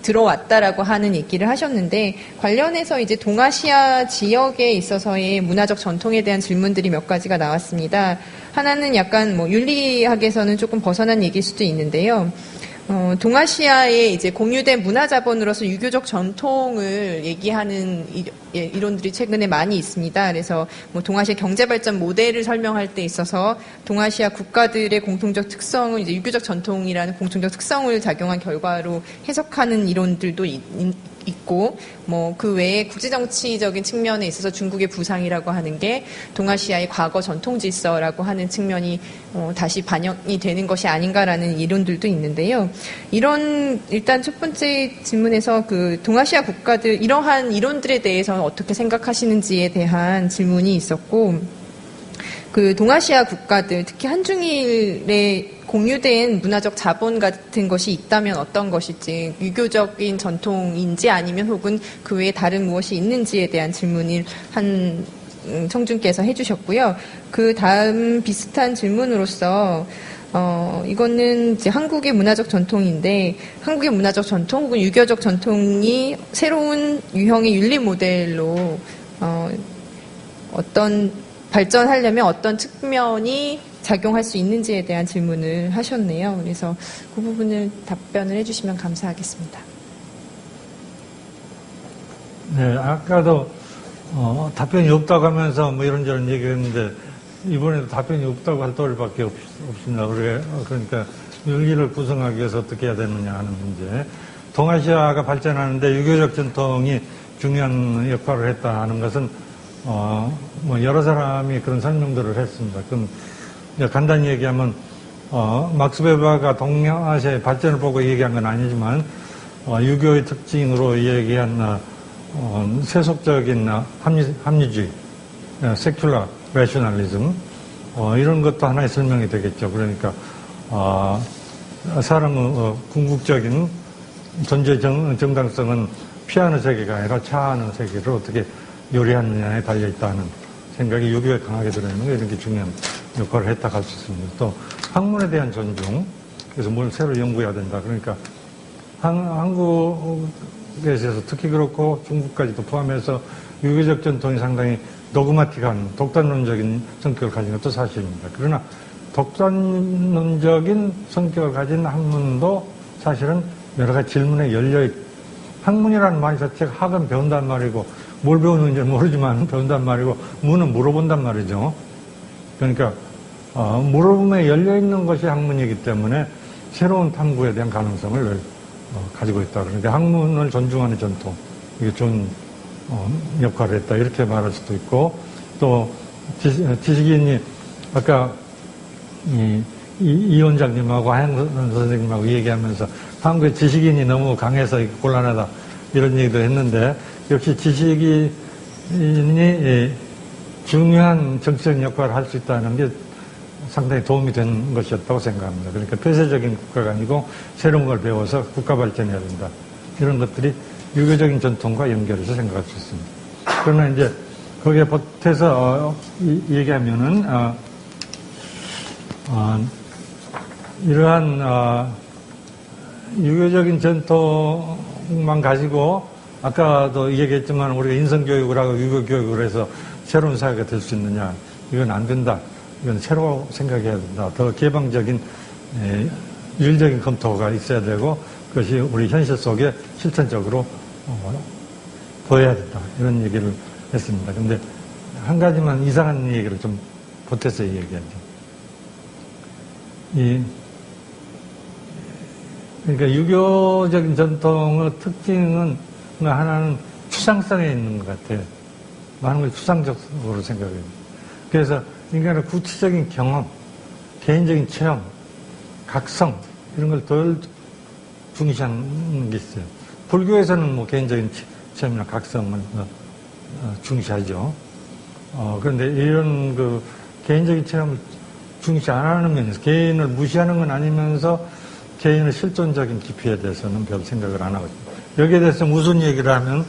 들어왔다라고 하는 얘기를 하셨는데 관련해서 이제 동아시아 지역에 있어서의 문화적 전통에 대한 질문들이 몇 가지가 나왔습니다. 하나는 약간 뭐 윤리학에서는 조금 벗어난 얘기일 수도 있는데요. 동아시아의 이제 공유된 문화 자본으로서 유교적 전통을 얘기하는 이론들이 최근에 많이 있습니다. 그래서 뭐 동아시아 경제 발전 모델을 설명할 때 있어서 동아시아 국가들의 공통적 특성을 이제 유교적 전통이라는 공통적 특성을 작용한 결과로 해석하는 이론들도 있고, 뭐 그 외에 국제정치적인 측면에 있어서 중국의 부상이라고 하는 게 동아시아의 과거 전통 질서라고 하는 측면이 다시 반영이 되는 것이 아닌가라는 이론들도 있는데요. 일단 첫 번째 질문에서 그 동아시아 국가들 이러한 이론들에 대해서는 어떻게 생각하시는지에 대한 질문이 있었고, 그 동아시아 국가들, 특히 한중일의 공유된 문화적 자본 같은 것이 있다면 어떤 것일지, 유교적인 전통인지 아니면 혹은 그 외에 다른 무엇이 있는지에 대한 질문을 한 청중께서 해주셨고요. 그 다음 비슷한 질문으로서 이거는 이제 한국의 문화적 전통인데, 한국의 문화적 전통 혹은 유교적 전통이 새로운 유형의 윤리 모델로 발전하려면 어떤 측면이 작용할 수 있는지에 대한 질문을 하셨네요. 그래서 그 부분을 답변을 해주시면 감사하겠습니다. 네, 아까도 답변이 없다고 하면서 뭐 이런저런 얘기했는데 이번에도 답변이 없다고 할 도리밖에 없습니다. 그러니까 윤리를 구성하기 위해서 어떻게 해야 되느냐 하는 문제. 동아시아가 발전하는데 유교적 전통이 중요한 역할을 했다 하는 것은 뭐 여러 사람이 그런 설명들을 했습니다. 그럼 간단히 얘기하면 막스 베버가 동아시아의 발전을 보고 얘기한 건 아니지만 유교의 특징으로 얘기한 세속적인 합리주의, 세큘러 레셔널리즘 이런 것도 하나의 설명이 되겠죠. 그러니까 사람의 궁극적인 존재 정당성은 피하는 세계가 아니라 차하는 세계를 어떻게 요리하느냐에 달려있다는 생각이 유교에 강하게 들어있는 게 이런 게 중요한 역할을 했다 할 수 있습니다. 또 학문에 대한 존중, 그래서 뭘 새로 연구해야 된다. 그러니까 한국에 있어서 특히 그렇고 중국까지도 포함해서 유교적 전통이 상당히 도그마틱한 독단론적인 성격을 가진 것도 사실입니다. 그러나 독단론적인 성격을 가진 학문도 사실은 여러 가지 질문에 열려있고, 학문이라는 말 자체가 학은 배운단 말이고 뭘 배우는지 모르지만 배운단 말이고 문은 물어본단 말이죠. 그러니까 물어봄에 열려있는 것이 학문이기 때문에 새로운 탐구에 대한 가능성을 가지고 있다. 그러니까 학문을 존중하는 전통, 이게 좋은 역할을 했다. 이렇게 말할 수도 있고, 또 지식인이 아까 이 원장님하고 하영선 선생님하고 얘기하면서 한국의 지식인이 너무 강해서 곤란하다 이런 얘기도 했는데, 역시 지식인이 중요한 정치적 역할을 할 수 있다는 게 상당히 도움이 된 것이었다고 생각합니다. 그러니까 폐쇄적인 국가가 아니고 새로운 걸 배워서 국가 발전해야 된다. 이런 것들이 유교적인 전통과 연결해서 생각할 수 있습니다. 그러나 이제 거기에 보태서 얘기하면은 이러한 유교적인 전통만 가지고 아까도 얘기했지만 우리가 인성교육을 하고 유교교육을 해서 새로운 사회가 될 수 있느냐, 이건 안 된다. 이건 새로 생각해야 된다. 더 개방적인 윤리적인 검토가 있어야 되고 그것이 우리 현실 속에 실천적으로 보여야 된다. 이런 얘기를 했습니다. 근데 한 가지만 이상한 얘기를 좀 보태서 얘기하죠. 그러니까 유교적인 전통의 특징은 하나는 추상성에 있는 것 같아요. 많은 걸 추상적으로 생각해요. 그래서 인간의 구체적인 경험, 개인적인 체험, 각성 이런 걸 덜 중시하는 게 있어요. 불교에서는 뭐 개인적인 체험이나 각성을 중시하죠. 그런데 이런 그 개인적인 체험을 중시 안 하는 면에서 개인을 무시하는 건 아니면서 개인의 실존적인 깊이에 대해서는 별 생각을 안 하거든요. 여기에 대해서 무슨 얘기를 하면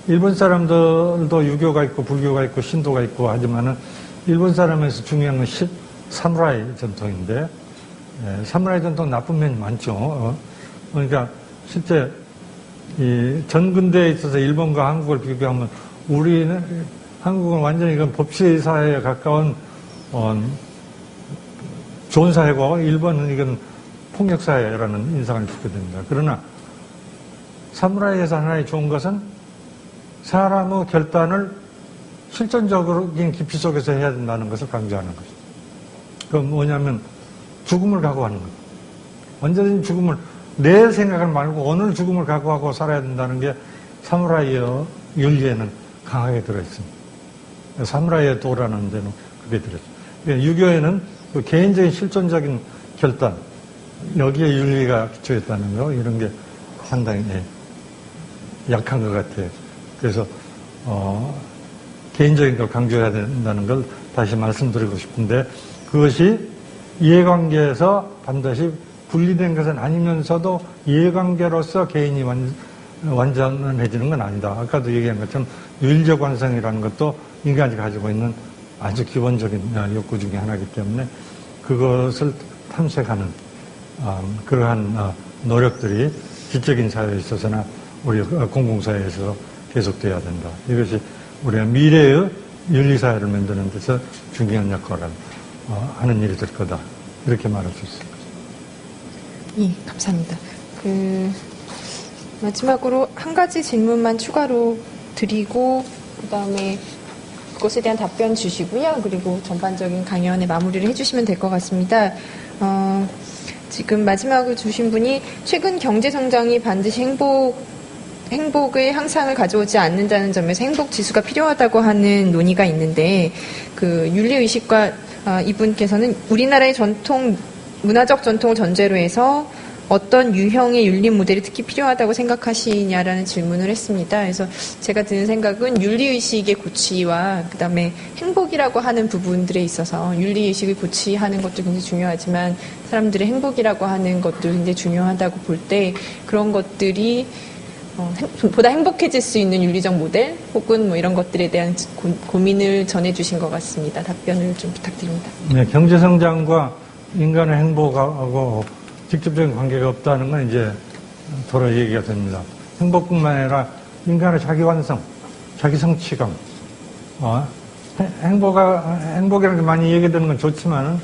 일본 사람들도 유교가 있고 불교가 있고 신도가 있고 하지만은 일본 사람에서 중요한 건 사무라이 전통인데 사무라이 전통 나쁜 면이 많죠. 그러니까 실제 이 전근대에 있어서 일본과 한국을 비교하면 한국은 완전히 이건 법치 사회에 가까운 좋은 사회고 일본은 이건 폭력 사회라는 인상을 주게 됩니다. 그러나 사무라이에서 하나의 좋은 것은 사람의 결단을 실존적인 깊이 속에서 해야 된다는 것을 강조하는 것이죠. 그건 뭐냐면 죽음을 각오하는 거죠. 언제든지 죽음을, 내 생각을 말고 오늘 죽음을 각오하고 살아야 된다는 게 사무라이의 윤리에는 강하게 들어있습니다. 사무라이의 도라는 데는 그게 들어있죠. 유교에는 그 개인적인 실존적인 결단, 여기에 윤리가 기초했다는 거, 이런 게 상당히 약한 것 같아요. 그래서 개인적인 걸 강조해야 된다는 걸 다시 말씀드리고 싶은데, 그것이 이해관계에서 반드시 분리된 것은 아니면서도 이해관계로서 개인이 완전해지는 건 아니다. 아까도 얘기한 것처럼 윤리적 완성이라는 것도 인간이 가지고 있는 아주 기본적인 욕구 중에 하나이기 때문에 그것을 탐색하는 그러한 노력들이 지적인 사회에 있어서나 우리 공공사회에서 계속돼야 된다. 이것이 우리가 미래의 윤리사회를 만드는 데서 중요한 역할을 하는 일이 될 거다. 이렇게 말할 수 있습니다. 예, 감사합니다. 마지막으로 한 가지 질문만 추가로 드리고, 그 다음에 그것에 대한 답변 주시고요. 그리고 전반적인 강연의 마무리를 해주시면 될 것 같습니다. 지금 마지막으로 주신 분이 최근 경제성장이 반드시 행복의 향상을 가져오지 않는다는 점에서 행복 지수가 필요하다고 하는 논의가 있는데, 그 윤리의식과 이분께서는 우리나라의 문화적 전통을 전제로 해서 어떤 유형의 윤리 모델이 특히 필요하다고 생각하시냐라는 질문을 했습니다. 그래서 제가 드는 생각은 윤리의식의 고취와 그다음에 행복이라고 하는 부분들에 있어서 윤리의식을 고취하는 것도 굉장히 중요하지만 사람들의 행복이라고 하는 것도 굉장히 중요하다고 볼 때 그런 것들이 보다 행복해질 수 있는 윤리적 모델 혹은 뭐 이런 것들에 대한 고민을 전해주신 것 같습니다. 답변을 좀 부탁드립니다. 네, 경제성장과 인간의 행복하고 직접적인 관계가 없다는 건 이제 도로 얘기가 됩니다. 행복뿐만 아니라 인간의 자기 완성, 자기 성취감. 행복이라는 게 많이 얘기되는 건 좋지만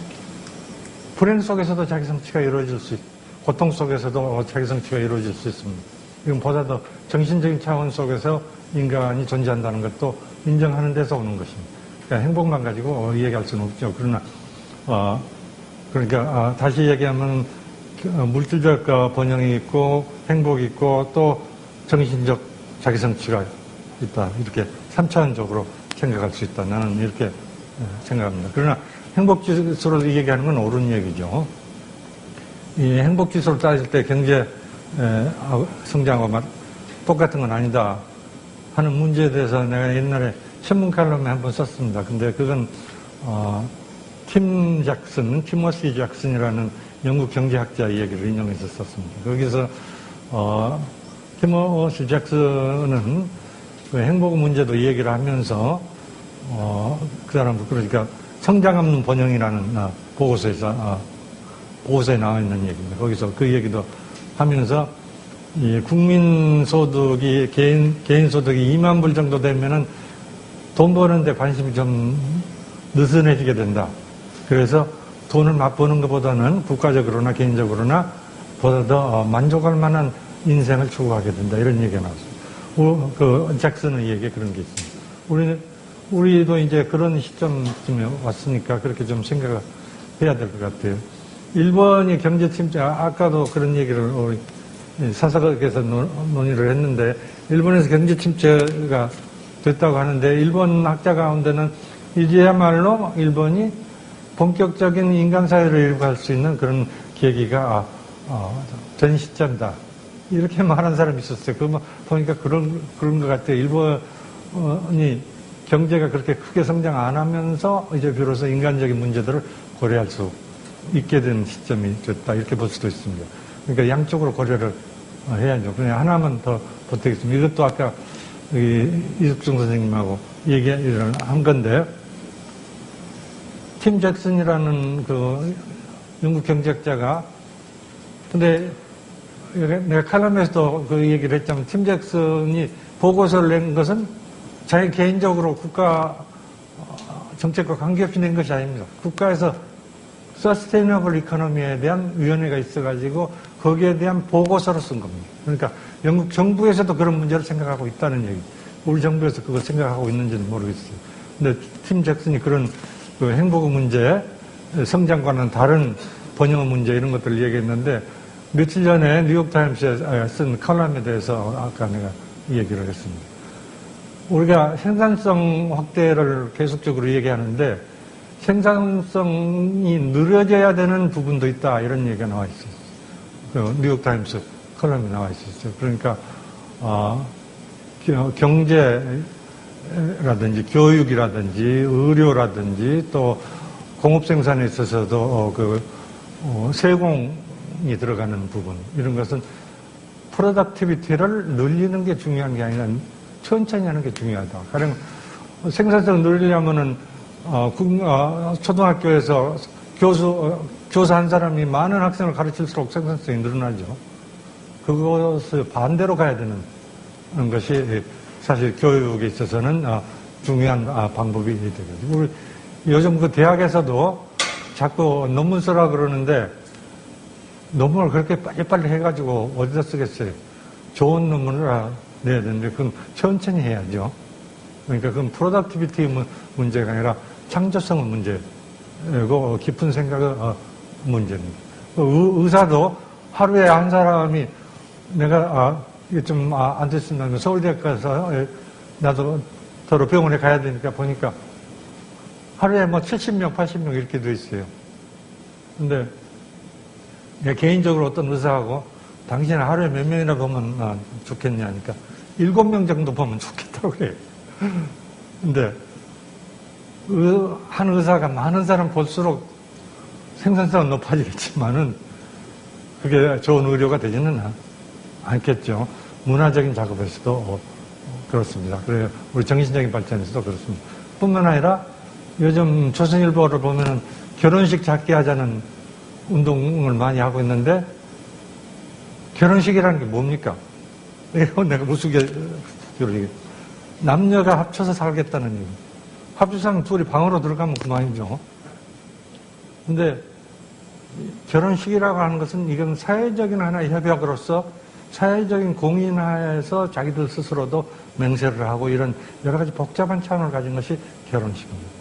불행 속에서도 자기 성취가 이루어질 수 있고 고통 속에서도 자기 성취가 이루어질 수 있습니다. 이건 보다도 정신적인 차원 속에서 인간이 존재한다는 것도 인정하는 데서 오는 것입니다. 그러니까 행복만 가지고 얘기할 수는 없죠. 그러나 그러니까 다시 얘기하면 물질적 번영이 있고 행복이 있고 또 정신적 자기 성취가 있다. 이렇게 3차원적으로 생각할 수 있다. 나는 이렇게 생각합니다. 그러나 행복지수로 얘기하는 건 옳은 얘기죠. 이 행복지수를 따질 때 경제 성장하고 똑같은 건 아니다 하는 문제에 대해서 내가 옛날에 신문 칼럼에 한번 썼습니다. 근데 그건 티모시 잭슨이라는 영국 경제학자 이야기를 인용해서 썼습니다. 거기서 티모시 잭슨은 그 행복 문제도 얘기를 하면서 그 사람 그러니까 성장 없는 번영이라는 보고서에 나와 있는 얘기입니다. 거기서 그 얘기도 하면서 이 국민 소득이 개인 소득이 2만 불 정도 되면은 돈 버는데 관심이 좀 느슨해지게 된다. 그래서 돈을 맛보는 것보다는 국가적으로나 개인적으로나 보다 더 만족할 만한 인생을 추구하게 된다. 이런 얘기가 나왔습니다. 그 잭슨의 얘기에 그런 게 있습니다. 우리도 이제 그런 시점쯤에 왔으니까 그렇게 좀 생각을 해야 될 것 같아요. 일본이 경제 침체, 아까도 그런 얘기를 사석에서 논의를 했는데, 일본에서 경제 침체가 됐다고 하는데, 일본 학자 가운데는 이제야말로 일본이 본격적인 인간사회를 이루갈 수 있는 그런 계기가 된 시점이다. 이렇게 말한 사람이 있었어요. 그거 보니까 그런 것 같아요. 일본이 경제가 그렇게 크게 성장 안 하면서 이제 비로소 인간적인 문제들을 고려할 수 있게 된 시점이 됐다. 이렇게 볼 수도 있습니다. 그러니까 양쪽으로 고려를 해야죠. 그냥 하나만 더 보태겠습니다. 이것도 아까 이숙중 선생님하고 얘기를 한 건데, 팀 잭슨이라는 그 영국 경제학자가, 근데 내가 칼럼에서도 그 얘기를 했지만 팀 잭슨이 보고서를 낸 것은 자기 개인적으로 국가 정책과 관계없이 낸 것이 아닙니다. 국가에서 서스테이너블 이코노미에 대한 위원회가 있어가지고 거기에 대한 보고서를 쓴 겁니다. 그러니까 영국 정부에서도 그런 문제를 생각하고 있다는 얘기. 우리 정부에서 그걸 생각하고 있는지는 모르겠어요. 근데 팀 잭슨이 그런 그 행복 문제, 성장과는 다른 번영 문제 이런 것들을 얘기했는데 며칠 전에 뉴욕타임스에 쓴 칼럼에 대해서 아까 내가 얘기를 했습니다. 우리가 생산성 확대를 계속적으로 얘기하는데 생산성이 느려져야 되는 부분도 있다 이런 얘기가 나와 있어요. 그 뉴욕타임스 칼럼에 나와 있었어요. 그러니까 경제라든지 교육이라든지 의료라든지 또 공업 생산에 있어서도 세공이 들어가는 부분 이런 것은 프로덕티비티를 늘리는 게 중요한 게 아니라 천천히 하는 게 중요하다. 가령 생산성을 늘리려면은 초등학교에서 교사 한 사람이 많은 학생을 가르칠수록 생산성이 늘어나죠. 그것을 반대로 가야 되는 것이 사실 교육에 있어서는 중요한 방법이 되거든요. 우리 요즘 그 대학에서도 자꾸 논문 쓰라 그러는데 논문을 그렇게 빨리빨리 해가지고 어디다 쓰겠어요? 좋은 논문을 내야 되는데 그건 천천히 해야죠. 그러니까 그건 프로덕티비티 문제가 아니라 창조성 문제고 깊은 생각의 문제입니다. 의사도 하루에 한 사람이 내가 이게 좀 안 됐으면 서울대학 가서 나도 더러 병원에 가야 되니까 보니까 하루에 뭐 70명, 80명 이렇게 돼 있어요. 근데 내가 개인적으로 어떤 의사하고 당신은 하루에 몇 명이나 보면 좋겠냐 하니까 7명 정도 보면 좋겠다고 그래요. 근데 한 의사가 많은 사람 볼수록 생산성은 높아지겠지만은 그게 좋은 의료가 되지는 않겠죠. 문화적인 작업에서도 그렇습니다. 그래요. 우리 정신적인 발전에서도 그렇습니다. 뿐만 아니라 요즘 조선일보를 보면은 결혼식 작게 하자는 운동을 많이 하고 있는데 결혼식이라는 게 뭡니까? 이거 내가 우스갯소리로 얘기해. 남녀가 합쳐서 살겠다는 얘기. 합주상 둘이 방으로 들어가면 그만이죠. 근데 결혼식이라고 하는 것은 이건 사회적인 하나의 협약으로서 사회적인 공인하에서 자기들 스스로도 맹세를 하고 이런 여러 가지 복잡한 차원을 가진 것이 결혼식입니다.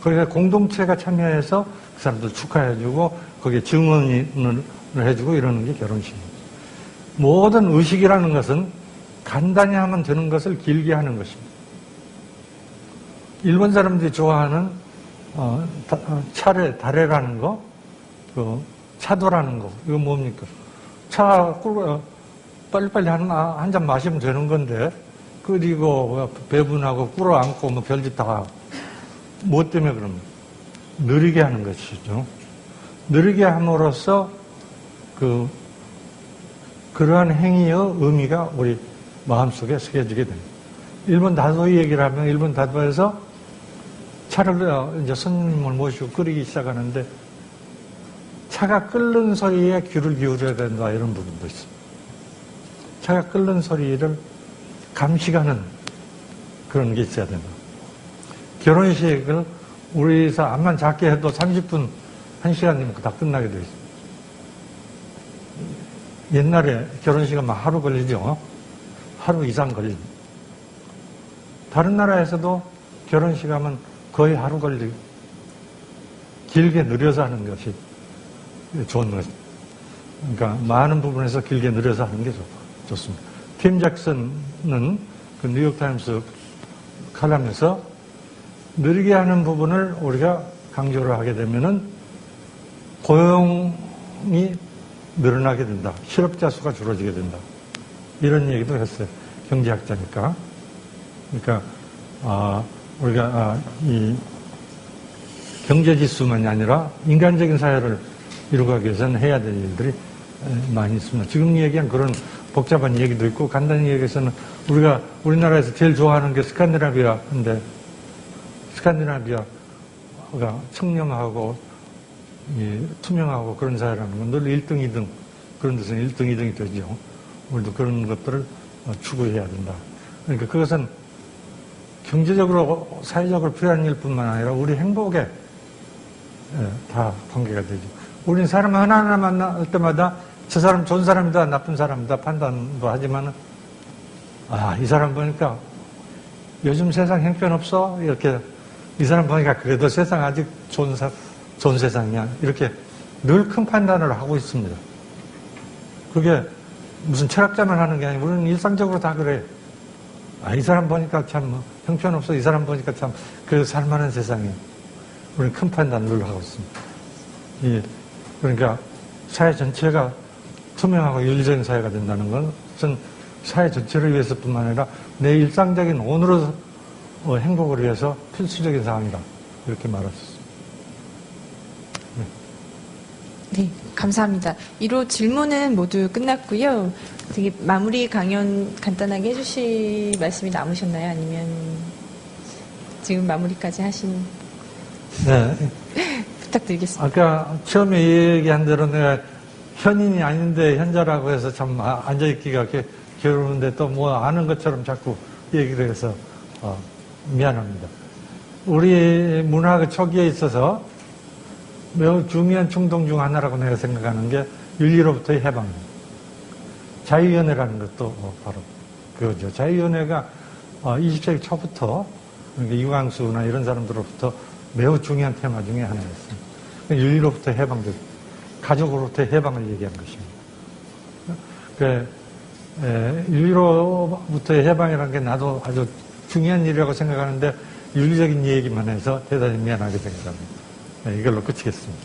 거기에 공동체가 참여해서 그 사람들 축하해주고 거기에 증언을 해주고 이러는 게 결혼식입니다. 모든 의식이라는 것은 간단히 하면 되는 것을 길게 하는 것입니다. 일본 사람들이 좋아하는 다레라는 거, 차도라는 거, 이거 뭡니까? 차 빨리빨리 한 잔 마시면 되는 건데, 끓이고 배분하고 꿇어안고 뭐 별짓 다 하고. 뭐 때문에 그럽니까? 느리게 하는 것이죠. 느리게 함으로써 그러한 행위의 의미가 우리 마음속에 새겨지게 됩니다. 일본 다도의 얘기를 하면 일본 다도에서 차를 이제 손님을 모시고 끓이기 시작하는데 차가 끓는 소리에 귀를 기울여야 된다 이런 부분도 있습니다. 차가 끓는 소리를 감식하는 그런 게 있어야 된다. 결혼식을 우리에서 암만 작게 해도 30분, 1시간이면 다 끝나게 되어 있습니다. 옛날에 결혼식은 막 하루 걸리죠. 하루 이상 걸립니다. 다른 나라에서도 결혼식 하면 거의 하루 걸리고 길게 느려서 하는 것이 좋은 것입니다. 그러니까 많은 부분에서 길게 느려서 하는 게 좋습니다. 팀 잭슨은 그 뉴욕타임스 칼럼에서 느리게 하는 부분을 우리가 강조를 하게 되면은 고용이 늘어나게 된다. 실업자 수가 줄어지게 된다. 이런 얘기도 했어요. 경제학자니까. 그러니까 우리가 이 경제지수만이 아니라 인간적인 사회를 이루기 위해서는 해야 될 일들이 많이 있습니다. 지금 얘기한 그런 복잡한 얘기도 있고 간단히 얘기해서는 우리나라에서 제일 좋아하는 게 스칸디나비아인데 스칸디나비아가 청렴하고 투명하고 그런 사회라는 건 늘 1등, 2등 그런 데서는 1등, 2등이 되죠. 우리도 그런 것들을 추구해야 된다. 그러니까 그것은 경제적으로, 사회적으로 필요한 일뿐만 아니라 우리 행복에 다 관계가 되죠. 우리는 사람 하나하나 만날 때마다 저 사람 좋은 사람이다, 나쁜 사람이다 판단도 하지만, 이 사람 보니까 요즘 세상 형편없어? 이렇게, 이 사람 보니까 그래도 세상 아직 좋은 세상이야. 이렇게 늘 큰 판단을 하고 있습니다. 그게 무슨 철학자만 하는 게 아니고 우리는 일상적으로 다 그래. 이 사람 보니까 참 형편없어. 이 사람 보니까 참 그래도 살만한 세상이야. 우리는 큰 판단을 늘 하고 있습니다. 그러니까 사회 전체가 투명하고 윤리적인 사회가 된다는 것은 사회 전체를 위해서뿐만 아니라 내 일상적인 오늘의 행복을 위해서 필수적인 사항이다. 이렇게 말했습니다. 네, 감사합니다. 이로 질문은 모두 끝났고요. 되게 마무리 강연 간단하게 해주실 말씀이 남으셨나요? 아니면 지금 마무리까지 하신? 네. 부탁드리겠습니다. 아까 처음에 얘기한 대로 내가 현인이 아닌데 현자라고 해서 참 앉아있기가 괴로운데 또 뭐 아는 것처럼 자꾸 얘기를 해서 미안합니다. 우리 문학의 초기에 있어서 매우 중요한 충동 중 하나라고 내가 생각하는 게 윤리로부터의 해방입니다. 자유연애라는 것도 바로 그거죠. 자유연애가 20세기 초부터 그러니까 이광수나 이런 사람들로부터 매우 중요한 테마 중에 하나였습니다. 윤리로부터 해방되고 가족으로부터 해방을 얘기한 것입니다. 윤리로부터의 해방이라는 게 나도 아주 중요한 일이라고 생각하는데 윤리적인 얘기만 해서 대단히 미안하게 생각합니다. 이걸로 끝이겠습니다.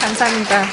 감사합니다.